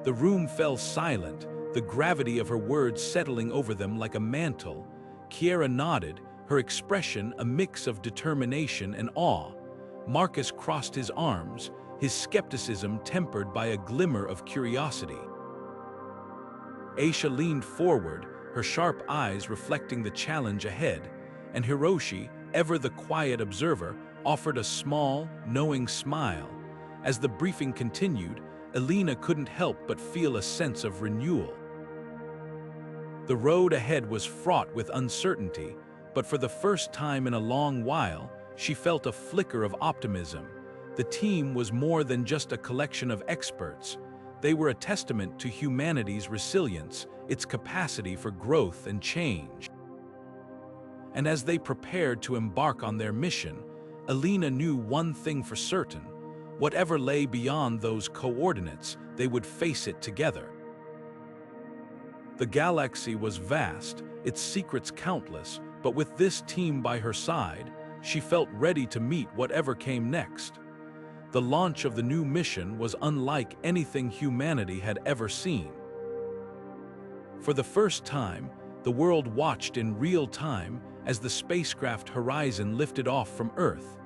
The room fell silent, the gravity of her words settling over them like a mantle. Kiera nodded, her expression a mix of determination and awe. Marcus crossed his arms, his skepticism tempered by a glimmer of curiosity. Aisha leaned forward, her sharp eyes reflecting the challenge ahead, and Hiroshi, ever the quiet observer, offered a small, knowing smile. As the briefing continued, Elina couldn't help but feel a sense of renewal. The road ahead was fraught with uncertainty, but for the first time in a long while, she felt a flicker of optimism. The team was more than just a collection of experts. They were a testament to humanity's resilience, its capacity for growth and change. And as they prepared to embark on their mission, Elina knew one thing for certain: whatever lay beyond those coordinates, they would face it together. The galaxy was vast, its secrets countless, but with this team by her side, she felt ready to meet whatever came next. The launch of the new mission was unlike anything humanity had ever seen. For the first time, the world watched in real time as the spacecraft Horizon lifted off from Earth,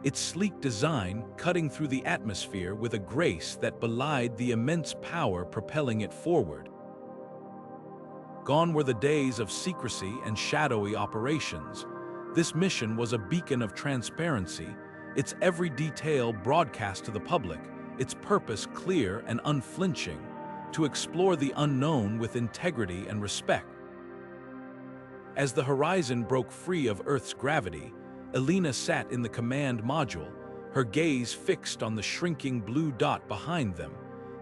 its sleek design cutting through the atmosphere with a grace that belied the immense power propelling it forward. Gone were the days of secrecy and shadowy operations. This mission was a beacon of transparency, its every detail broadcast to the public, its purpose clear and unflinching: to explore the unknown with integrity and respect. As the Horizon broke free of Earth's gravity, Elina sat in the command module, her gaze fixed on the shrinking blue dot behind them.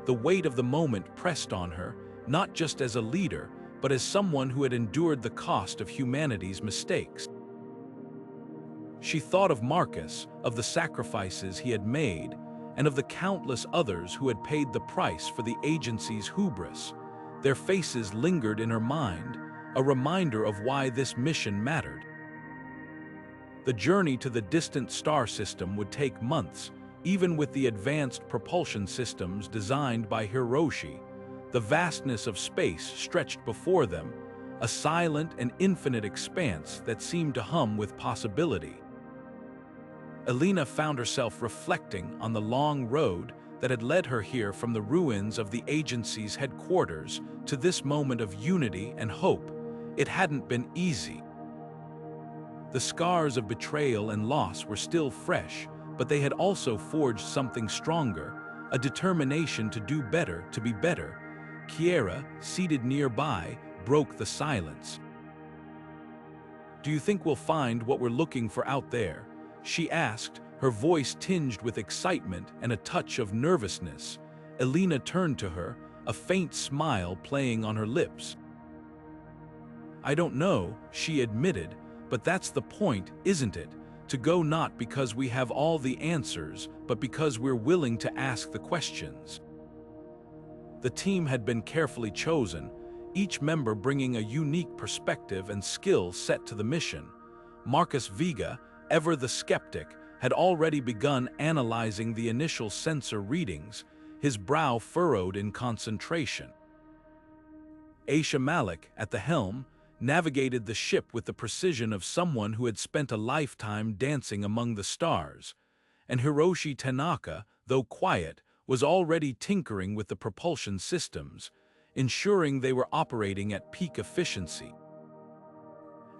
The weight of the moment pressed on her, not just as a leader, but as someone who had endured the cost of humanity's mistakes. She thought of Marcus, of the sacrifices he had made, and of the countless others who had paid the price for the agency's hubris. Their faces lingered in her mind, a reminder of why this mission mattered. The journey to the distant star system would take months, even with the advanced propulsion systems designed by Hiroshi. The vastness of space stretched before them, a silent and infinite expanse that seemed to hum with possibility. Elina found herself reflecting on the long road that had led her here from the ruins of the agency's headquarters to this moment of unity and hope. It hadn't been easy. The scars of betrayal and loss were still fresh, but they had also forged something stronger, a determination to do better, to be better. Kiera, seated nearby, broke the silence. "Do you think we'll find what we're looking for out there?" she asked, her voice tinged with excitement and a touch of nervousness. Elina turned to her, a faint smile playing on her lips. "I don't know," she admitted, "but that's the point, isn't it? To go not because we have all the answers, but because we're willing to ask the questions." The team had been carefully chosen, each member bringing a unique perspective and skill set to the mission. Marcus Vega, ever the skeptic, had already begun analyzing the initial sensor readings, his brow furrowed in concentration. Aisha Malik, at the helm, navigated the ship with the precision of someone who had spent a lifetime dancing among the stars, and Hiroshi Tanaka, though quiet, was already tinkering with the propulsion systems, ensuring they were operating at peak efficiency.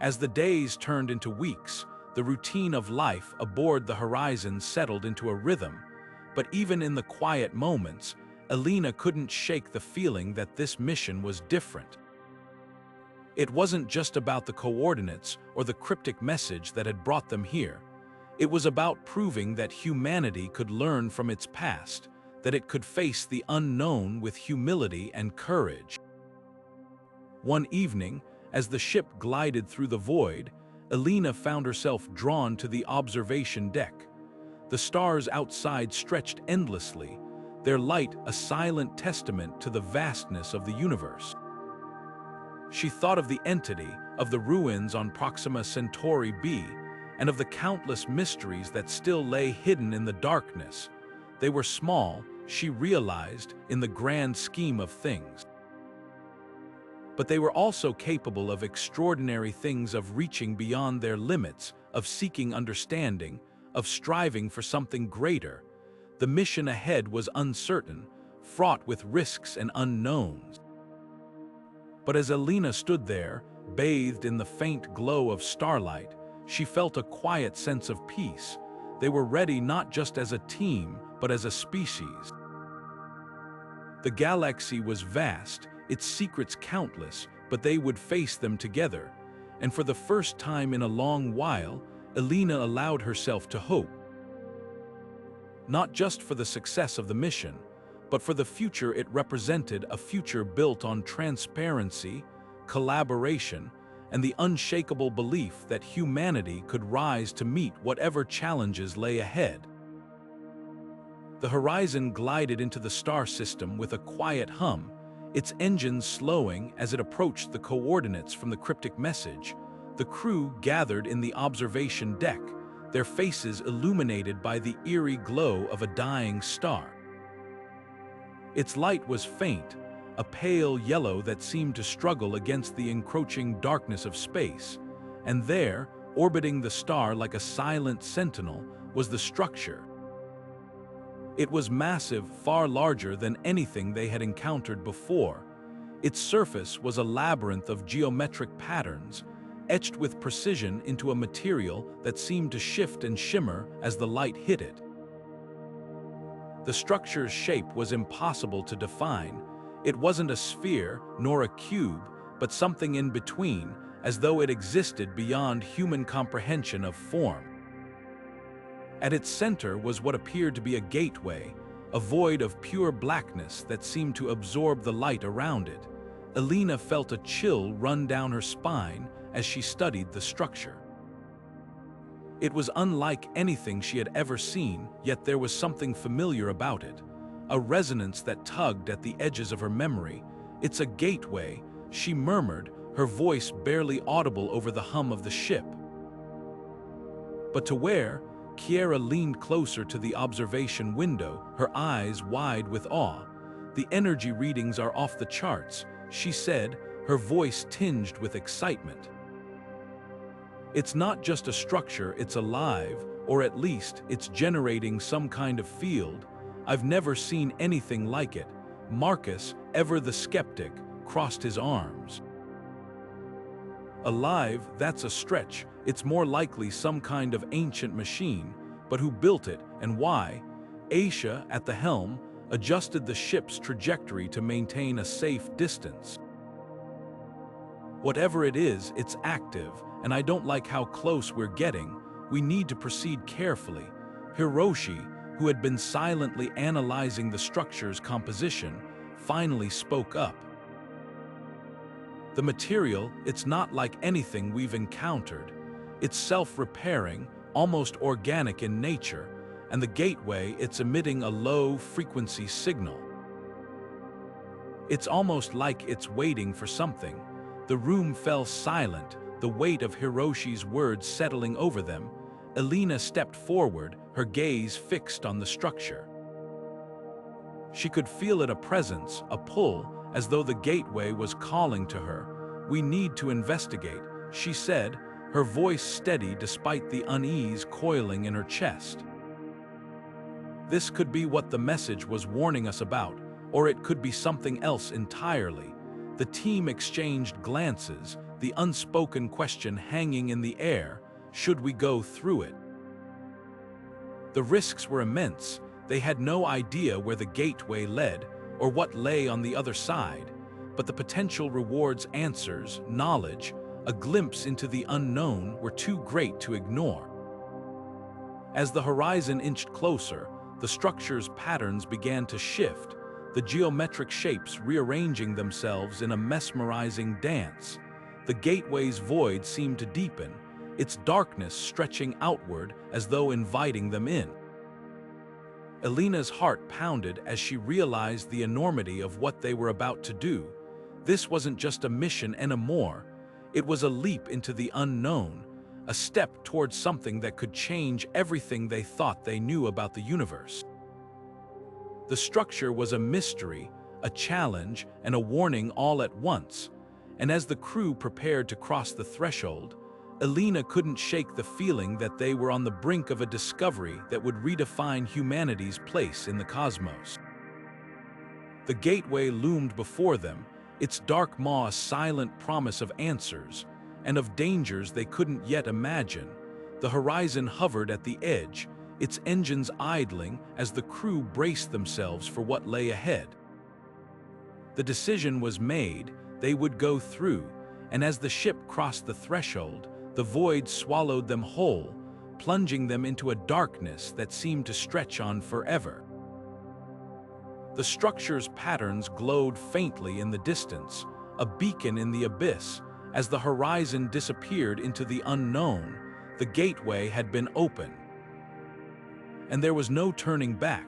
As the days turned into weeks, the routine of life aboard the Horizon settled into a rhythm, but even in the quiet moments, Elina couldn't shake the feeling that this mission was different. It wasn't just about the coordinates or the cryptic message that had brought them here. It was about proving that humanity could learn from its past, that it could face the unknown with humility and courage. One evening, as the ship glided through the void, Elina found herself drawn to the observation deck. The stars outside stretched endlessly, their light a silent testament to the vastness of the universe. She thought of the entity, of the ruins on Proxima Centauri b, and of the countless mysteries that still lay hidden in the darkness. They were small, she realized, in the grand scheme of things. But they were also capable of extraordinary things, of reaching beyond their limits, of seeking understanding, of striving for something greater. The mission ahead was uncertain, fraught with risks and unknowns. But as Elina stood there, bathed in the faint glow of starlight, she felt a quiet sense of peace. They were ready not just as a team, but as a species. The galaxy was vast, its secrets countless, but they would face them together. And for the first time in a long while, Elina allowed herself to hope. Not just for the success of the mission, but for the future it represented, a future built on transparency, collaboration, and the unshakable belief that humanity could rise to meet whatever challenges lay ahead. The horizon glided into the star system with a quiet hum, its engines slowing as it approached the coordinates from the cryptic message. The crew gathered in the observation deck, their faces illuminated by the eerie glow of a dying star. Its light was faint, a pale yellow that seemed to struggle against the encroaching darkness of space, and there, orbiting the star like a silent sentinel, was the structure. It was massive, far larger than anything they had encountered before. Its surface was a labyrinth of geometric patterns, etched with precision into a material that seemed to shift and shimmer as the light hit it. The structure's shape was impossible to define. It wasn't a sphere nor a cube, but something in between, as though it existed beyond human comprehension of form. At its center was what appeared to be a gateway, a void of pure blackness that seemed to absorb the light around it. Elina felt a chill run down her spine as she studied the structure. It was unlike anything she had ever seen, yet there was something familiar about it, a resonance that tugged at the edges of her memory. "It's a gateway," she murmured, her voice barely audible over the hum of the ship. But to where? Kiera leaned closer to the observation window, her eyes wide with awe. "The energy readings are off the charts," she said, her voice tinged with excitement. "It's not just a structure, it's alive, or at least it's generating some kind of field. I've never seen anything like it." Marcus, ever the skeptic, crossed his arms. "Alive, that's a stretch. It's more likely some kind of ancient machine. But who built it and why?" Aisha, at the helm, adjusted the ship's trajectory to maintain a safe distance. "Whatever it is, it's active, and I don't like how close we're getting. We need to proceed carefully." Hiroshi, who had been silently analyzing the structure's composition, finally spoke up. "The material, it's not like anything we've encountered. It's self-repairing, almost organic in nature, and the gateway, it's emitting a low-frequency signal. It's almost like it's waiting for something." The room fell silent, the weight of Hiroshi's words settling over them. Elina stepped forward, her gaze fixed on the structure. She could feel it, a presence, a pull, as though the gateway was calling to her. "We need to investigate," she said, her voice steady despite the unease coiling in her chest. "This could be what the message was warning us about, or it could be something else entirely." The team exchanged glances, the unspoken question hanging in the air: should we go through it? The risks were immense. They had no idea where the gateway led, or what lay on the other side, but the potential rewards, answers, knowledge, a glimpse into the unknown, were too great to ignore. As the horizon inched closer, the structure's patterns began to shift, the geometric shapes rearranging themselves in a mesmerizing dance. The gateway's void seemed to deepen, its darkness stretching outward as though inviting them in. Elena's heart pounded as she realized the enormity of what they were about to do. This wasn't just a mission anymore. It was a leap into the unknown, a step towards something that could change everything they thought they knew about the universe. The structure was a mystery, a challenge, and a warning all at once, and as the crew prepared to cross the threshold, Elina couldn't shake the feeling that they were on the brink of a discovery that would redefine humanity's place in the cosmos. The gateway loomed before them, its dark maw a silent promise of answers, and of dangers they couldn't yet imagine. The horizon hovered at the edge, its engines idling as the crew braced themselves for what lay ahead. The decision was made, they would go through, and as the ship crossed the threshold, the void swallowed them whole, plunging them into a darkness that seemed to stretch on forever. The structure's patterns glowed faintly in the distance, a beacon in the abyss. As the horizon disappeared into the unknown, the gateway had been opened. And there was no turning back.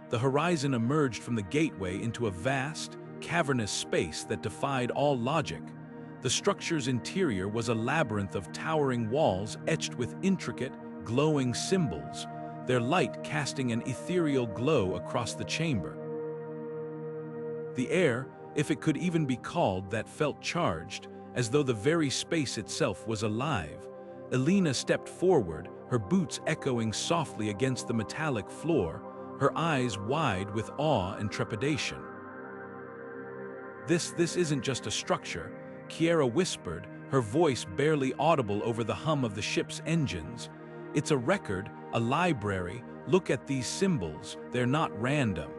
The horizon emerged from the gateway into a vast, cavernous space that defied all logic. The structure's interior was a labyrinth of towering walls etched with intricate, glowing symbols, their light casting an ethereal glow across the chamber. The air, if it could even be called that, felt charged, as though the very space itself was alive. Elina stepped forward, her boots echoing softly against the metallic floor, her eyes wide with awe and trepidation. This isn't just a structure," Kiera whispered, her voice barely audible over the hum of the ship's engines. "It's a record, a library. Look at these symbols, they're not random.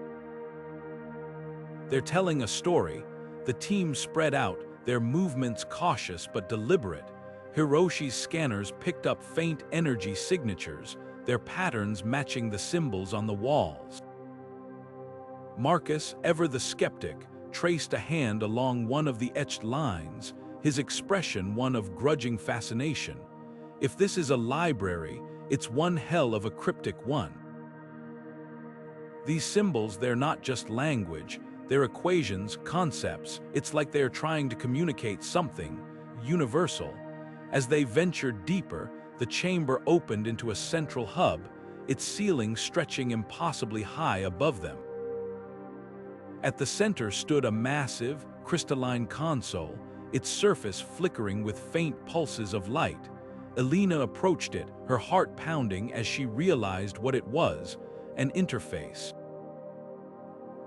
They're telling a story." The team spread out, their movements cautious but deliberate. Hiroshi's scanners picked up faint energy signatures, their patterns matching the symbols on the walls. Marcus, ever the skeptic, traced a hand along one of the etched lines, his expression one of grudging fascination. If this is a library, it's one hell of a cryptic one. These symbols, they're not just language, they're equations, concepts. It's like they're trying to communicate something universal. As they ventured deeper, the chamber opened into a central hub, its ceiling stretching impossibly high above them. At the center stood a massive, crystalline console, its surface flickering with faint pulses of light. Elina approached it, her heart pounding as she realized what it was, an interface.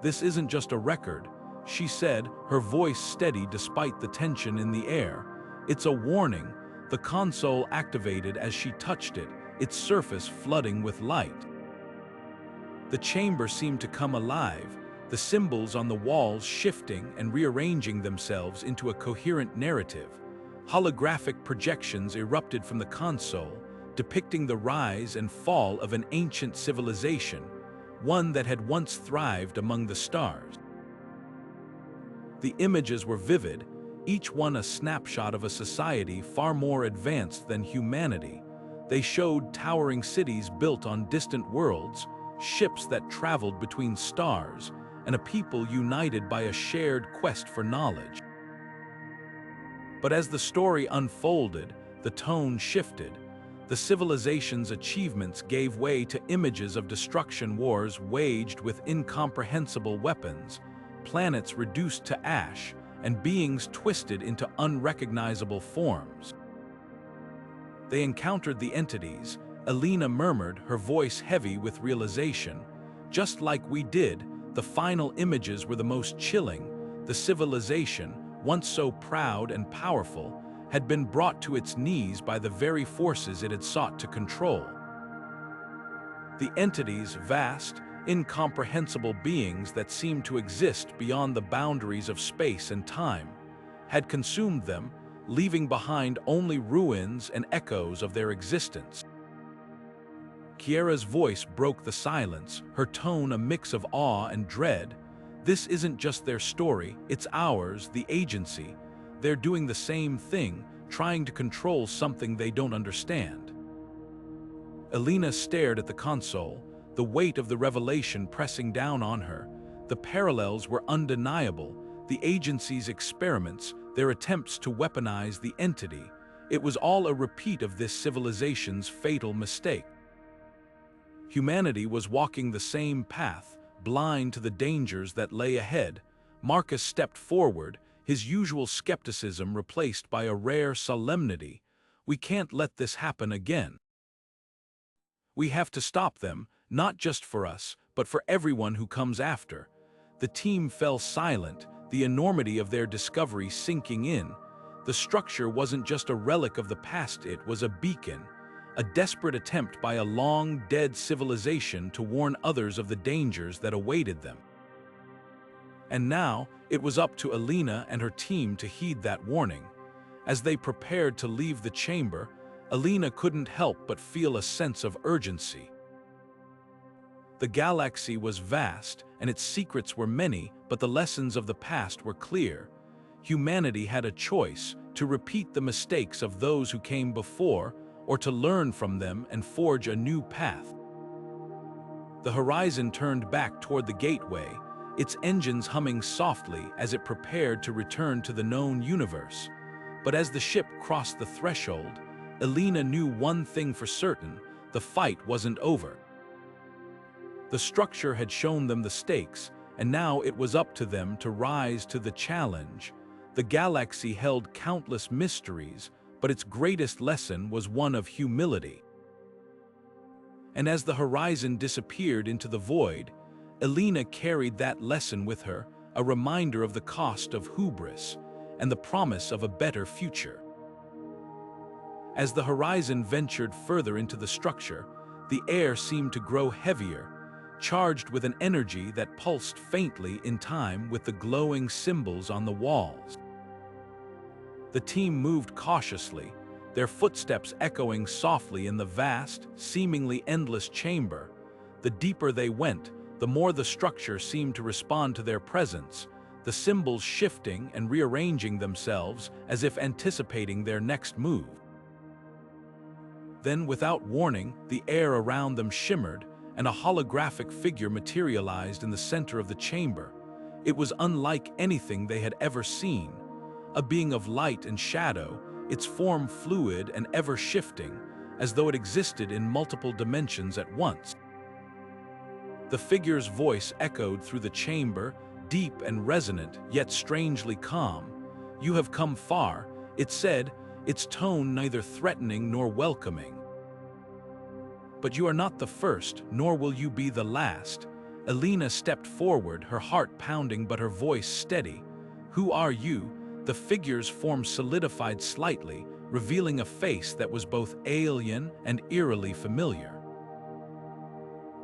"This isn't just a record," she said, her voice steady despite the tension in the air. "It's a warning." The console activated as she touched it, its surface flooding with light. The chamber seemed to come alive, the symbols on the walls shifting and rearranging themselves into a coherent narrative. Holographic projections erupted from the console, depicting the rise and fall of an ancient civilization, one that had once thrived among the stars. The images were vivid, each one a snapshot of a society far more advanced than humanity. They showed towering cities built on distant worlds, ships that traveled between stars, and a people united by a shared quest for knowledge. But as the story unfolded, the tone shifted. The civilization's achievements gave way to images of destruction, wars waged with incomprehensible weapons, planets reduced to ash, and beings twisted into unrecognizable forms. They encountered the entities, Elina murmured, her voice heavy with realization. "Just like we did, the final images were the most chilling. The civilization, once so proud and powerful, had been brought to its knees by the very forces it had sought to control. The entities, vast, incomprehensible beings that seemed to exist beyond the boundaries of space and time, had consumed them, leaving behind only ruins and echoes of their existence." Kiera's voice broke the silence, her tone a mix of awe and dread. "This isn't just their story, it's ours, the agency. They're doing the same thing, trying to control something they don't understand." Elina stared at the console, the weight of the revelation pressing down on her. The parallels were undeniable, the agency's experiments, their attempts to weaponize the entity. It was all a repeat of this civilization's fatal mistake. Humanity was walking the same path, blind to the dangers that lay ahead. Marcus stepped forward, his usual skepticism replaced by a rare solemnity. "We can't let this happen again. We have to stop them, not just for us, but for everyone who comes after." The team fell silent, the enormity of their discovery sinking in. The structure wasn't just a relic of the past, it was a beacon, a desperate attempt by a long-dead civilization to warn others of the dangers that awaited them. And now, it was up to Elina and her team to heed that warning. As they prepared to leave the chamber, Elina couldn't help but feel a sense of urgency. The galaxy was vast, and its secrets were many, but the lessons of the past were clear. Humanity had a choice: to repeat the mistakes of those who came before, or to learn from them and forge a new path. The horizon turned back toward the gateway, its engines humming softly as it prepared to return to the known universe. But as the ship crossed the threshold, Elina knew one thing for certain: the fight wasn't over. The structure had shown them the stakes, and now it was up to them to rise to the challenge. The galaxy held countless mysteries, but its greatest lesson was one of humility. And as the horizon disappeared into the void, Elina carried that lesson with her, a reminder of the cost of hubris and the promise of a better future. As the horizon ventured further into the structure, the air seemed to grow heavier, charged with an energy that pulsed faintly in time with the glowing symbols on the walls. The team moved cautiously, their footsteps echoing softly in the vast, seemingly endless chamber. The deeper they went, the more the structure seemed to respond to their presence, the symbols shifting and rearranging themselves as if anticipating their next move. Then, without warning, the air around them shimmered, and a holographic figure materialized in the center of the chamber. It was unlike anything they had ever seen. A being of light and shadow, its form fluid and ever-shifting, as though it existed in multiple dimensions at once. The figure's voice echoed through the chamber, deep and resonant, yet strangely calm. "You have come far," it said, its tone neither threatening nor welcoming. "But you are not the first, nor will you be the last." Elina stepped forward, her heart pounding but her voice steady. "Who are you?" The figure's form solidified slightly, revealing a face that was both alien and eerily familiar.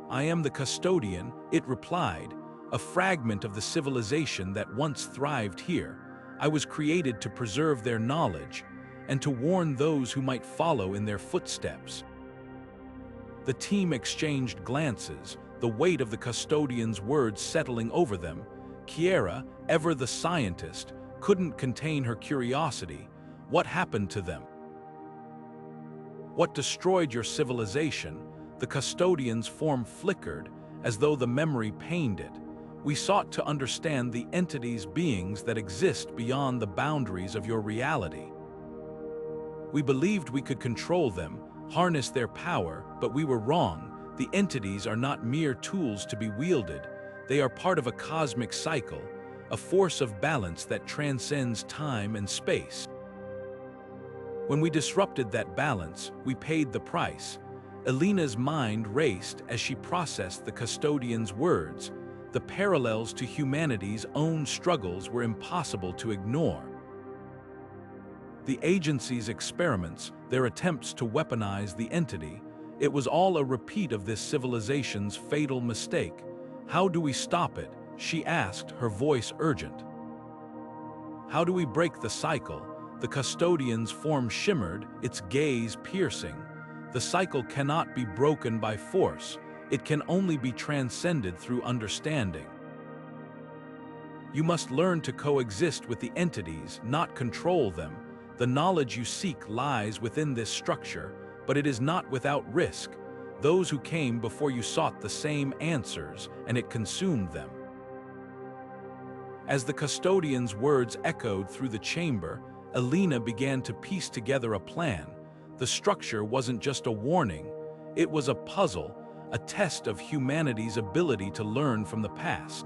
"I am the custodian," it replied, "a fragment of the civilization that once thrived here. I was created to preserve their knowledge and to warn those who might follow in their footsteps." The team exchanged glances, the weight of the custodian's words settling over them. Kiera, ever the scientist, couldn't contain her curiosity. What happened to them? "What destroyed your civilization?" The custodian's form flickered, as though the memory pained it. "We sought to understand the entities, beings that exist beyond the boundaries of your reality. We believed we could control them, harness their power, but we were wrong. The entities are not mere tools to be wielded. They are part of a cosmic cycle, a force of balance that transcends time and space. When we disrupted that balance, we paid the price." Elina's mind raced as she processed the custodian's words. The parallels to humanity's own struggles were impossible to ignore. The agency's experiments, their attempts to weaponize the entity, it was all a repeat of this civilization's fatal mistake. "How do we stop it?" she asked, her voice urgent. "How do we break the cycle?" The custodian's form shimmered, its gaze piercing. "The cycle cannot be broken by force. It can only be transcended through understanding. You must learn to coexist with the entities, not control them. The knowledge you seek lies within this structure, but it is not without risk. Those who came before you sought the same answers, and it consumed them." As the custodian's words echoed through the chamber, Elina began to piece together a plan. The structure wasn't just a warning, it was a puzzle, a test of humanity's ability to learn from the past.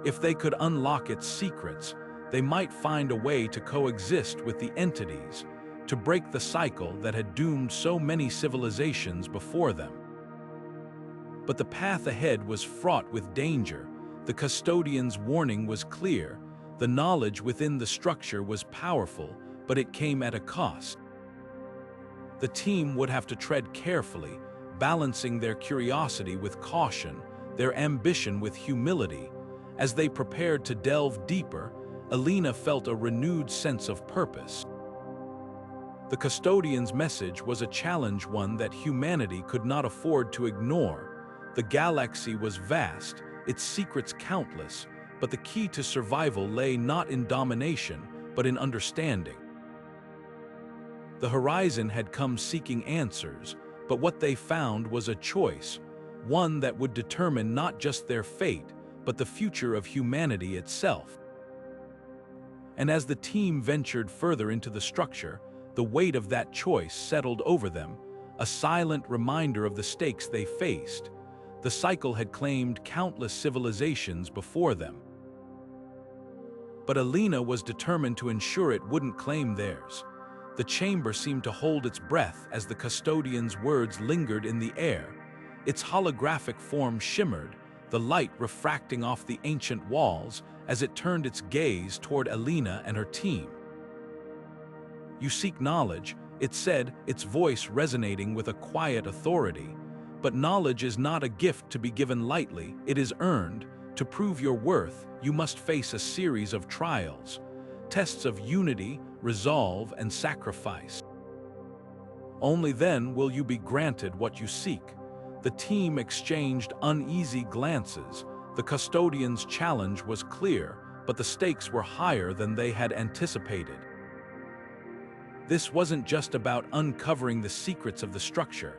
If they could unlock its secrets, they might find a way to coexist with the entities, to break the cycle that had doomed so many civilizations before them. But the path ahead was fraught with danger. The custodian's warning was clear. The knowledge within the structure was powerful, but it came at a cost. The team would have to tread carefully, balancing their curiosity with caution, their ambition with humility. As they prepared to delve deeper, Elina felt a renewed sense of purpose. The custodian's message was a challenge, one that humanity could not afford to ignore. The galaxy was vast, its secrets countless, but the key to survival lay not in domination, but in understanding. The horizon had come seeking answers, but what they found was a choice, one that would determine not just their fate, but the future of humanity itself. And as the team ventured further into the structure, the weight of that choice settled over them, a silent reminder of the stakes they faced. The cycle had claimed countless civilizations before them. But Elina was determined to ensure it wouldn't claim theirs. The chamber seemed to hold its breath as the custodian's words lingered in the air. Its holographic form shimmered, the light refracting off the ancient walls as it turned its gaze toward Elina and her team. "You seek knowledge," it said, its voice resonating with a quiet authority. "But knowledge is not a gift to be given lightly, it is earned. To prove your worth, you must face a series of trials, tests of unity, resolve, and sacrifice. Only then will you be granted what you seek." The team exchanged uneasy glances. The custodian's challenge was clear, but the stakes were higher than they had anticipated. This wasn't just about uncovering the secrets of the structure.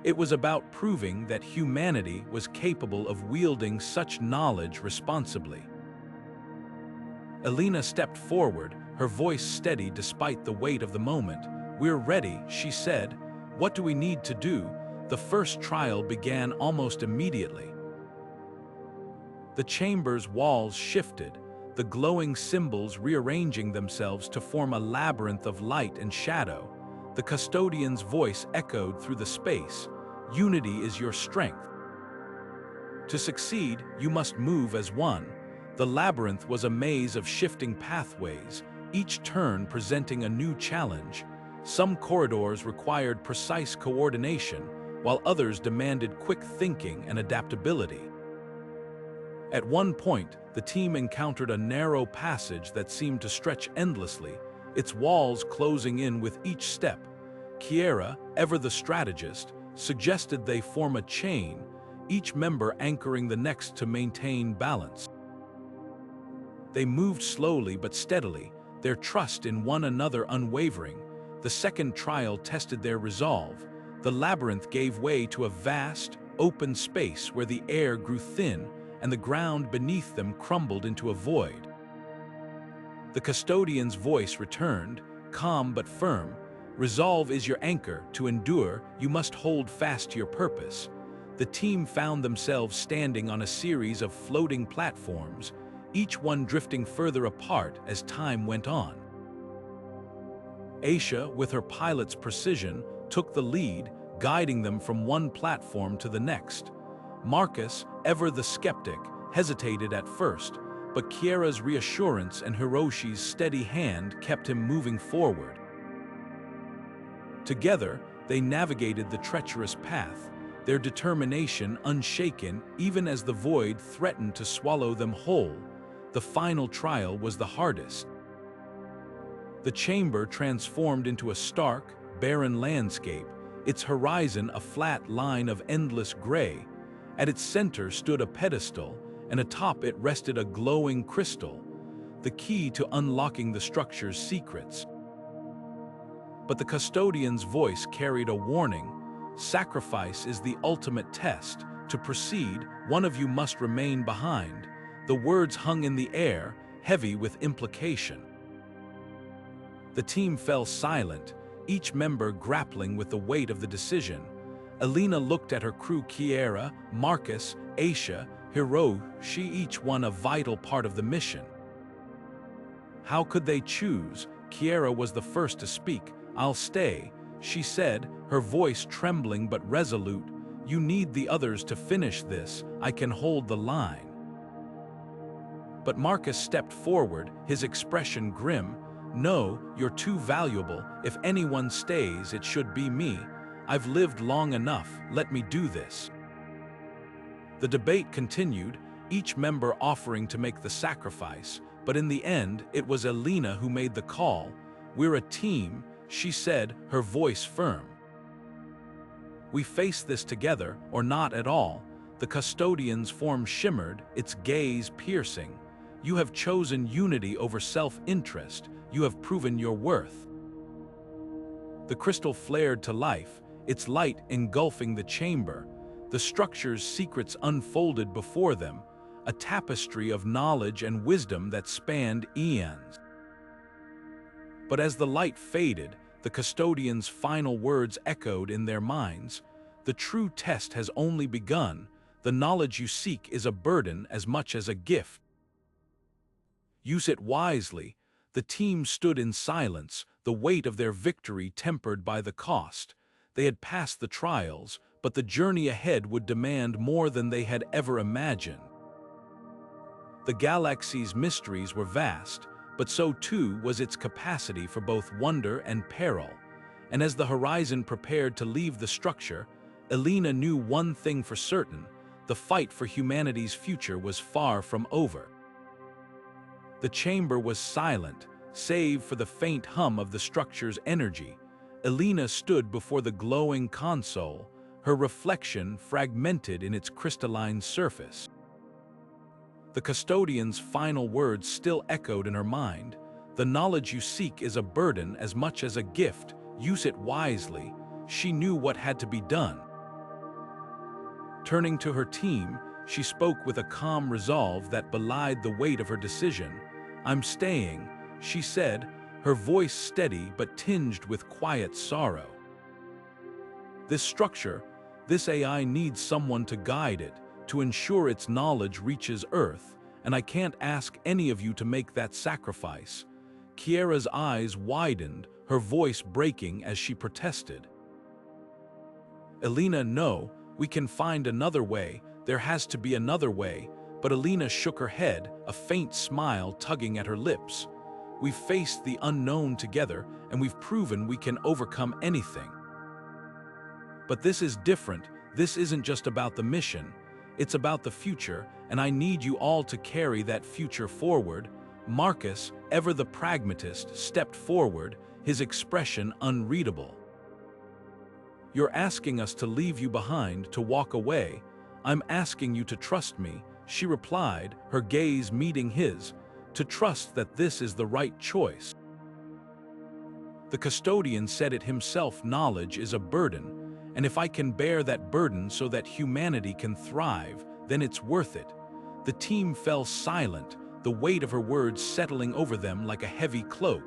It was about proving that humanity was capable of wielding such knowledge responsibly. Elina stepped forward, her voice steady despite the weight of the moment. "We're ready," she said. "What do we need to do?" The first trial began almost immediately. The chamber's walls shifted, the glowing symbols rearranging themselves to form a labyrinth of light and shadow. The custodian's voice echoed through the space. "Unity is your strength. To succeed, you must move as one." The labyrinth was a maze of shifting pathways, each turn presenting a new challenge. Some corridors required precise coordination, while others demanded quick thinking and adaptability. At one point, the team encountered a narrow passage that seemed to stretch endlessly, its walls closing in with each step. Kiera, ever the strategist, suggested they form a chain, each member anchoring the next to maintain balance. They moved slowly but steadily, their trust in one another unwavering. The second trial tested their resolve. The labyrinth gave way to a vast, open space where the air grew thin and the ground beneath them crumbled into a void. The custodian's voice returned, calm but firm. "Resolve is your anchor. To endure, you must hold fast to your purpose." The team found themselves standing on a series of floating platforms, each one drifting further apart as time went on. Aisha, with her pilot's precision, took the lead, guiding them from one platform to the next. Marcus, ever the skeptic, hesitated at first, but Kiera's reassurance and Hiroshi's steady hand kept him moving forward. Together, they navigated the treacherous path, their determination unshaken even as the void threatened to swallow them whole. The final trial was the hardest. The chamber transformed into a stark, barren landscape, its horizon a flat line of endless gray. At its center stood a pedestal, and atop it rested a glowing crystal, the key to unlocking the structure's secrets. But the custodian's voice carried a warning. "Sacrifice is the ultimate test. To proceed, one of you must remain behind." The words hung in the air, heavy with implication. The team fell silent, each member grappling with the weight of the decision. Elina looked at her crew, Kiera, Marcus, Aisha, Hiroshi, each one a vital part of the mission. How could they choose? Kiera was the first to speak. "I'll stay," she said, her voice trembling but resolute. "You need the others to finish this. I can hold the line." But Marcus stepped forward, his expression grim. "No, you're too valuable. If anyone stays, it should be me. I've lived long enough, let me do this." The debate continued, each member offering to make the sacrifice, but in the end, it was Elina who made the call. "We're a team," she said, her voice firm. "We face this together, or not at all." The custodian's form shimmered, its gaze piercing. "You have chosen unity over self-interest. You have proven your worth." The crystal flared to life, its light engulfing the chamber. The structure's secrets unfolded before them, a tapestry of knowledge and wisdom that spanned eons. But as the light faded, the custodian's final words echoed in their minds. "The true test has only begun. The knowledge you seek is a burden as much as a gift. Use it wisely." The team stood in silence, the weight of their victory tempered by the cost. They had passed the trials, but the journey ahead would demand more than they had ever imagined. The galaxy's mysteries were vast, but so too was its capacity for both wonder and peril. And as the horizon prepared to leave the structure, Elina knew one thing for certain: the fight for humanity's future was far from over. The chamber was silent, save for the faint hum of the structure's energy. Elina stood before the glowing console, her reflection fragmented in its crystalline surface. The custodian's final words still echoed in her mind. "The knowledge you seek is a burden as much as a gift. Use it wisely." She knew what had to be done. Turning to her team, she spoke with a calm resolve that belied the weight of her decision. "I'm staying," she said, her voice steady but tinged with quiet sorrow. "This structure, this AI needs someone to guide it, to ensure its knowledge reaches Earth, and I can't ask any of you to make that sacrifice." Kiera's eyes widened, her voice breaking as she protested. "Elina, no, we can find another way. There has to be another way." But Elina shook her head, a faint smile tugging at her lips. "We've faced the unknown together, and we've proven we can overcome anything. But this is different. This isn't just about the mission. It's about the future, and I need you all to carry that future forward." Marcus, ever the pragmatist, stepped forward, his expression unreadable. "You're asking us to leave you behind, to walk away. I'm asking you to trust me," she replied, her gaze meeting his, "to trust that this is the right choice." The custodian said it himself: "Knowledge is a burden, and if I can bear that burden so that humanity can thrive, then it's worth it." The team fell silent, the weight of her words settling over them like a heavy cloak.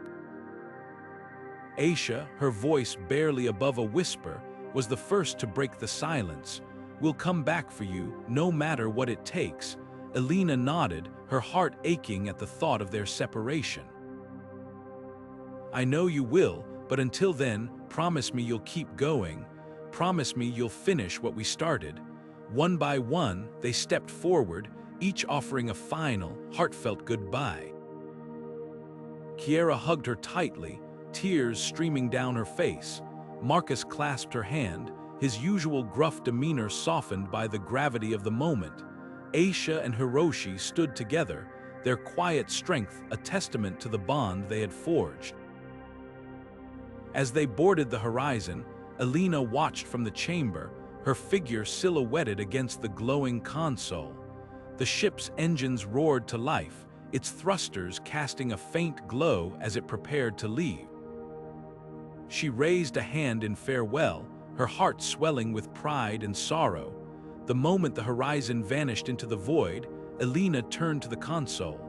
Aisha, her voice barely above a whisper, was the first to break the silence. "We'll come back for you, no matter what it takes." Elina nodded, her heart aching at the thought of their separation. "I know you will, but until then, promise me you'll keep going. Promise me you'll finish what we started." One by one, they stepped forward, each offering a final, heartfelt goodbye. Kiera hugged her tightly, tears streaming down her face. Marcus clasped her hand, his usual gruff demeanor softened by the gravity of the moment. Aisha and Hiroshi stood together, their quiet strength a testament to the bond they had forged. As they boarded the horizon, Elina watched from the chamber, her figure silhouetted against the glowing console. The ship's engines roared to life, its thrusters casting a faint glow as it prepared to leave. She raised a hand in farewell, her heart swelling with pride and sorrow. The moment the horizon vanished into the void, Elina turned to the console.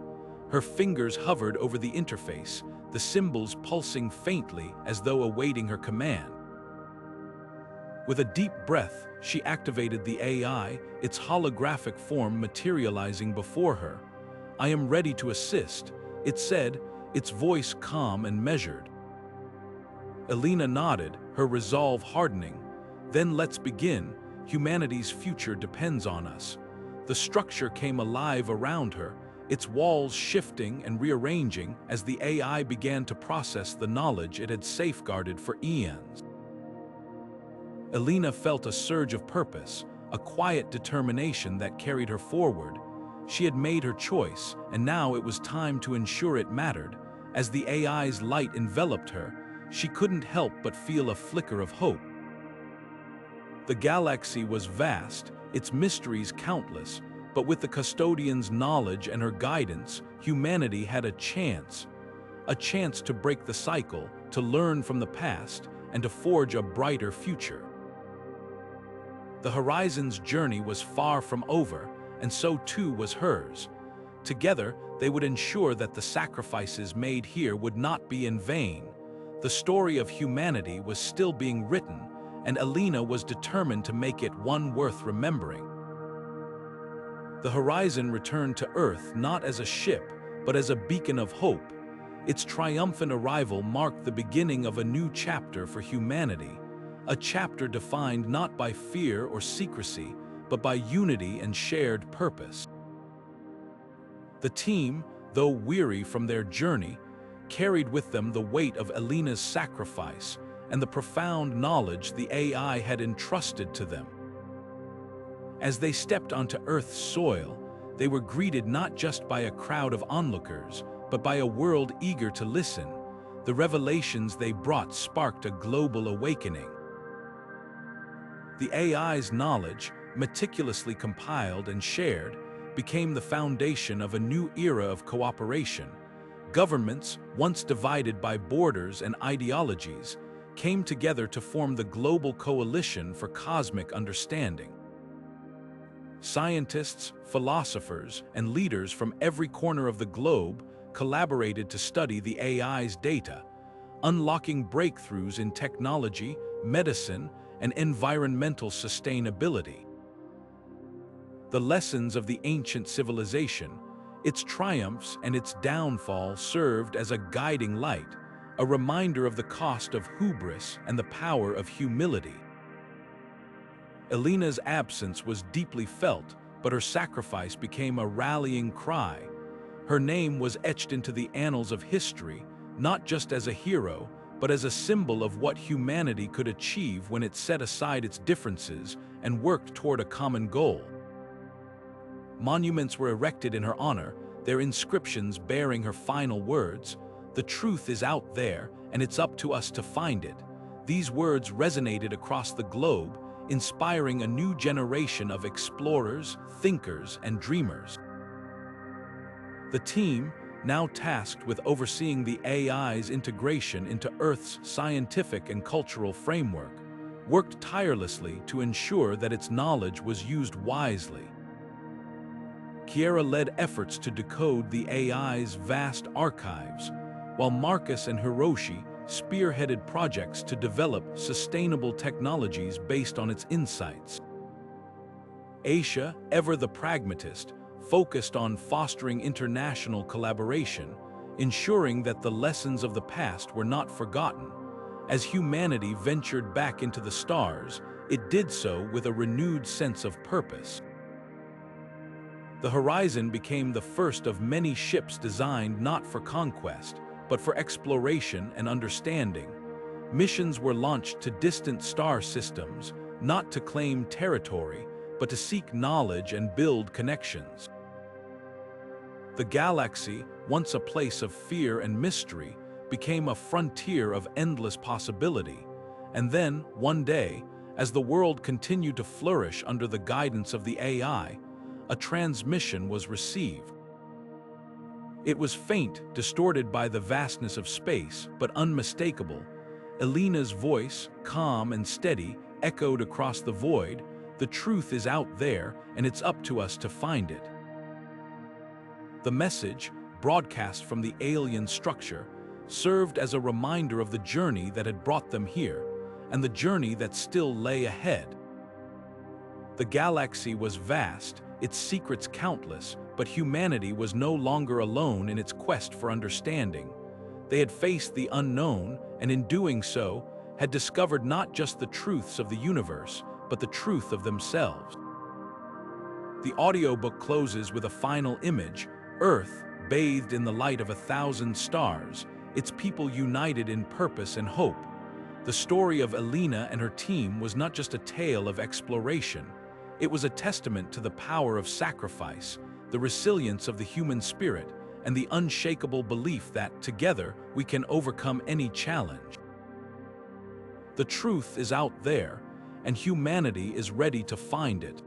Her fingers hovered over the interface, the symbols pulsing faintly as though awaiting her command. With a deep breath, she activated the AI, its holographic form materializing before her. "I am ready to assist," it said, its voice calm and measured. Elina nodded, her resolve hardening. "Then let's begin. Humanity's future depends on us." The structure came alive around her, its walls shifting and rearranging as the AI began to process the knowledge it had safeguarded for eons. Elina felt a surge of purpose, a quiet determination that carried her forward. She had made her choice, and now it was time to ensure it mattered. As the AI's light enveloped her, she couldn't help but feel a flicker of hope. The galaxy was vast, its mysteries countless, but with the custodian's knowledge and her guidance, humanity had a chance to break the cycle, to learn from the past, and to forge a brighter future. The Horizon's journey was far from over, and so too was hers. Together, they would ensure that the sacrifices made here would not be in vain. The story of humanity was still being written, and Elina was determined to make it one worth remembering. The Horizon returned to Earth not as a ship, but as a beacon of hope. Its triumphant arrival marked the beginning of a new chapter for humanity, a chapter defined not by fear or secrecy, but by unity and shared purpose. The team, though weary from their journey, carried with them the weight of Elina's sacrifice and the profound knowledge the AI had entrusted to them. As they stepped onto Earth's soil, they were greeted not just by a crowd of onlookers, but by a world eager to listen. The revelations they brought sparked a global awakening. The AI's knowledge, meticulously compiled and shared, became the foundation of a new era of cooperation. Governments, once divided by borders and ideologies, came together to form the Global Coalition for Cosmic Understanding. Scientists, philosophers, and leaders from every corner of the globe collaborated to study the AI's data, unlocking breakthroughs in technology, medicine, and environmental sustainability. The lessons of the ancient civilization, its triumphs and its downfall served as a guiding light, a reminder of the cost of hubris and the power of humility. Elina's absence was deeply felt, but her sacrifice became a rallying cry. Her name was etched into the annals of history, not just as a hero, but as a symbol of what humanity could achieve when it set aside its differences and worked toward a common goal. Monuments were erected in her honor, their inscriptions bearing her final words, "The truth is out there, and it's up to us to find it." These words resonated across the globe, inspiring a new generation of explorers, thinkers, and dreamers. The team, now tasked with overseeing the AI's integration into Earth's scientific and cultural framework, worked tirelessly to ensure that its knowledge was used wisely. Kiera led efforts to decode the AI's vast archives, while Marcus and Hiroshi spearheaded projects to develop sustainable technologies based on its insights. Aisha, ever the pragmatist, focused on fostering international collaboration, ensuring that the lessons of the past were not forgotten. As humanity ventured back into the stars, it did so with a renewed sense of purpose. The Horizon became the first of many ships designed not for conquest, but for exploration and understanding. Missions were launched to distant star systems, not to claim territory, but to seek knowledge and build connections. The galaxy, once a place of fear and mystery, became a frontier of endless possibility. And then, one day, as the world continued to flourish under the guidance of the AI, a transmission was received. It was faint, distorted by the vastness of space, but unmistakable. Elina's voice, calm and steady, echoed across the void. "The truth is out there, and it's up to us to find it." The message, broadcast from the alien structure, served as a reminder of the journey that had brought them here, and the journey that still lay ahead. The galaxy was vast, its secrets countless, but humanity was no longer alone in its quest for understanding. They had faced the unknown, and in doing so, had discovered not just the truths of the universe, but the truth of themselves. The audiobook closes with a final image, Earth, bathed in the light of 1,000 stars, its people united in purpose and hope. The story of Elina and her team was not just a tale of exploration. It was a testament to the power of sacrifice, the resilience of the human spirit, and the unshakable belief that, together, we can overcome any challenge. The truth is out there, and humanity is ready to find it.